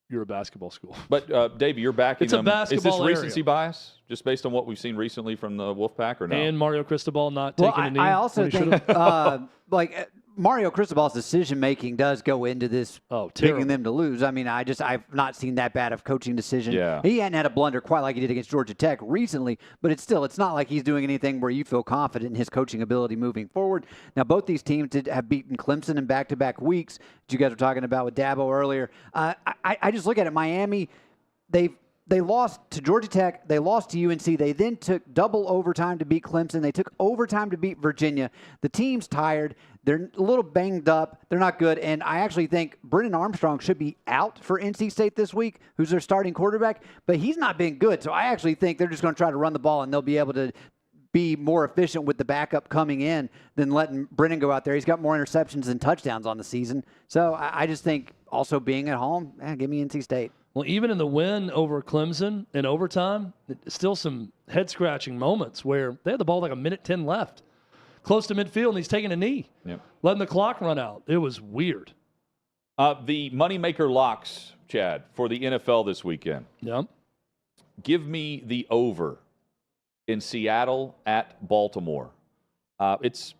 you're a basketball school. But, Davey, you're backing It's a them. basketball Is this recency area. bias, just based on what we've seen recently from the Wolfpack, or no? And Mario Cristobal not taking a knee. I also when he think, should've. Mario Cristobal's decision-making does go into this picking them to lose. I mean, I've not seen that bad of coaching decision. Yeah. He hadn't had a blunder quite like he did against Georgia Tech recently, but it's not like he's doing anything where you feel confident in his coaching ability moving forward. Now, both these teams have beaten Clemson in back-to-back weeks, that you guys were talking about with Dabo earlier. I just look at it. Miami, they lost to Georgia Tech. They lost to UNC. They then took double overtime to beat Clemson. They took overtime to beat Virginia. The team's tired. They're a little banged up. They're not good. And I actually think Brennan Armstrong should be out for NC State this week, who's their starting quarterback. But he's not been good. So I actually think they're just going to try to run the ball, and they'll be able to be more efficient with the backup coming in than letting Brennan go out there. He's got more interceptions than touchdowns on the season. So I just think also being at home, give me NC State. Well, even in the win over Clemson in overtime, still some head-scratching moments where they had the ball like 1:10 left, close to midfield, and he's taking a knee, letting the clock run out. It was weird. The moneymaker locks, Chad, for the NFL this weekend. Yep. Give me the over in Seattle at Baltimore. It's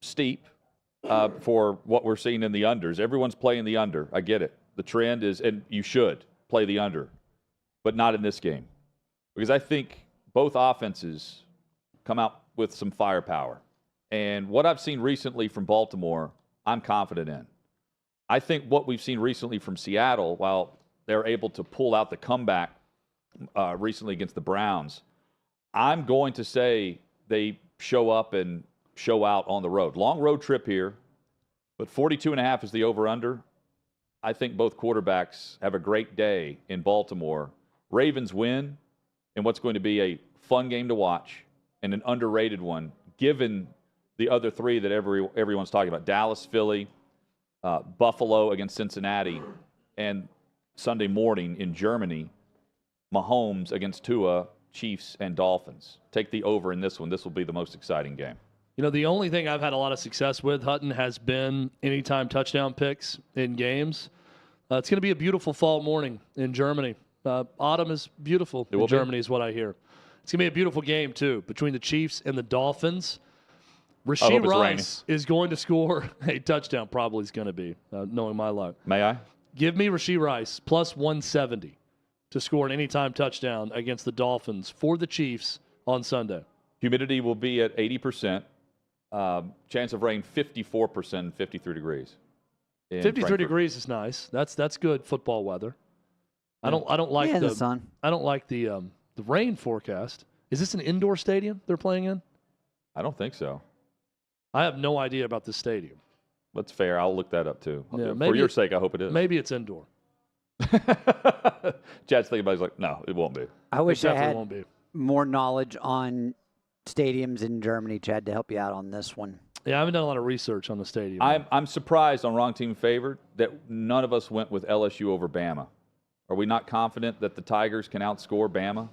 steep for what we're seeing in the unders. Everyone's playing the under. I get it. The trend is, and you should play the under, but not in this game. Because I think both offenses come out with some firepower. And what I've seen recently from Baltimore, I'm confident in. I think what we've seen recently from Seattle, while they're able to pull out the comeback recently against the Browns, I'm going to say they show up and show out on the road. Long road trip here, but 42.5 is the over-under. I think both quarterbacks have a great day in Baltimore. Ravens win in what's going to be a fun game to watch and an underrated one, given the other three that everyone's talking about. Dallas, Philly, Buffalo against Cincinnati, and Sunday morning in Germany, Mahomes against Tua, Chiefs, and Dolphins. Take the over in this one. This will be the most exciting game. You know, the only thing I've had a lot of success with, Hutton, has been anytime touchdown picks in games. It's going to be a beautiful fall morning in Germany. Autumn is beautiful in Germany is what I hear. It's going to be a beautiful game, too, between the Chiefs and the Dolphins. Rasheed Rice is going to score a touchdown, probably is going to be, knowing my luck. May I? Give me Rasheed Rice plus 170 to score an anytime touchdown against the Dolphins for the Chiefs on Sunday. Humidity will be at 80%. Chance of rain 54%, 53 degrees. 53 degrees is nice. That's good football weather. I don't like the sun. I don't like the rain forecast. Is this an indoor stadium they're playing in? I don't think so. I have no idea about this stadium. That's fair. I'll look that up too. Yeah, for your sake, I hope it is. Maybe it's indoor. Chad's thinking about it. He's like, no, it won't be. I wish I had won't be. more knowledge on stadiums in Germany, Chad, to help you out on this one. Yeah, I haven't done a lot of research on the stadium. I'm surprised on Wrong Team Favored that none of us went with LSU over Bama. Are we not confident that the Tigers can outscore Bama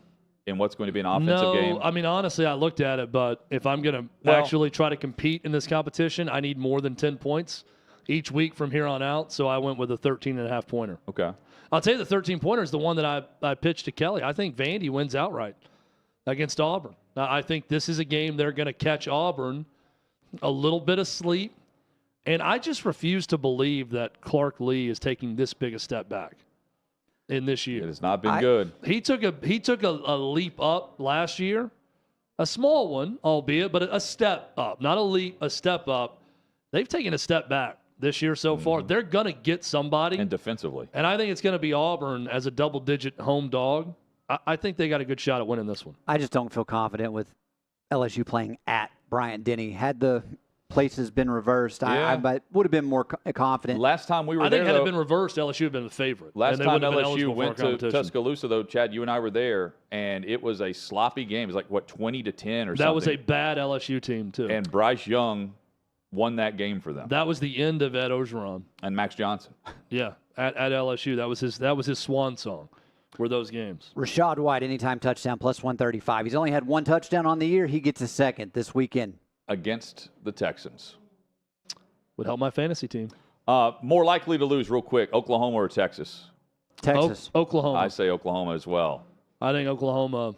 in what's going to be an offensive game? No, I mean, honestly, I looked at it, but if I'm going to actually try to compete in this competition, I need more than 10 points each week from here on out, so I went with a 13.5-pointer. Okay. I'll tell you the 13-pointer is the one that I pitched to Kelly. I think Vandy wins outright against Auburn. I think this is a game they're going to catch Auburn a little bit asleep, and I just refuse to believe that Clark Lee is taking this big a step back in this year. It has not been good. He took a leap up last year, a small one, albeit, but a step up, not a leap, a step up. They've taken a step back this year so far. They're going to get somebody. And defensively. And I think it's going to be Auburn as a double-digit home dog. I think they got a good shot at winning this one. I just don't feel confident with LSU playing at Bryant-Denny. Had the places been reversed, I would have been more confident. Last time we were I there, think had it been reversed, LSU would have been the favorite. Last time LSU went to Tuscaloosa, though, Chad, you and I were there, and it was a sloppy game. It was like, what, 20-10 or something? That was a bad LSU team, too. And Bryce Young won that game for them. That was the end of Ed Orgeron. And Max Johnson. Yeah, at LSU. That was his swan song. Were those games. Rashad White, anytime touchdown, plus 135. He's only had one touchdown on the year. He gets a second this weekend. Against the Texans. Would help my fantasy team. More likely to lose real quick, Oklahoma or Texas? Texas. Oklahoma. I say Oklahoma as well. I think Oklahoma.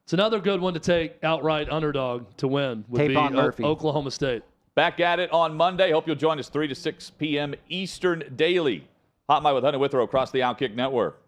It's another good one to take outright underdog to win. Would be Murphy. Oklahoma State. Back at it on Monday. Hope you'll join us 3 to 6 p.m. Eastern daily. Hot Mic with Hunter Withrow across the OutKick Network.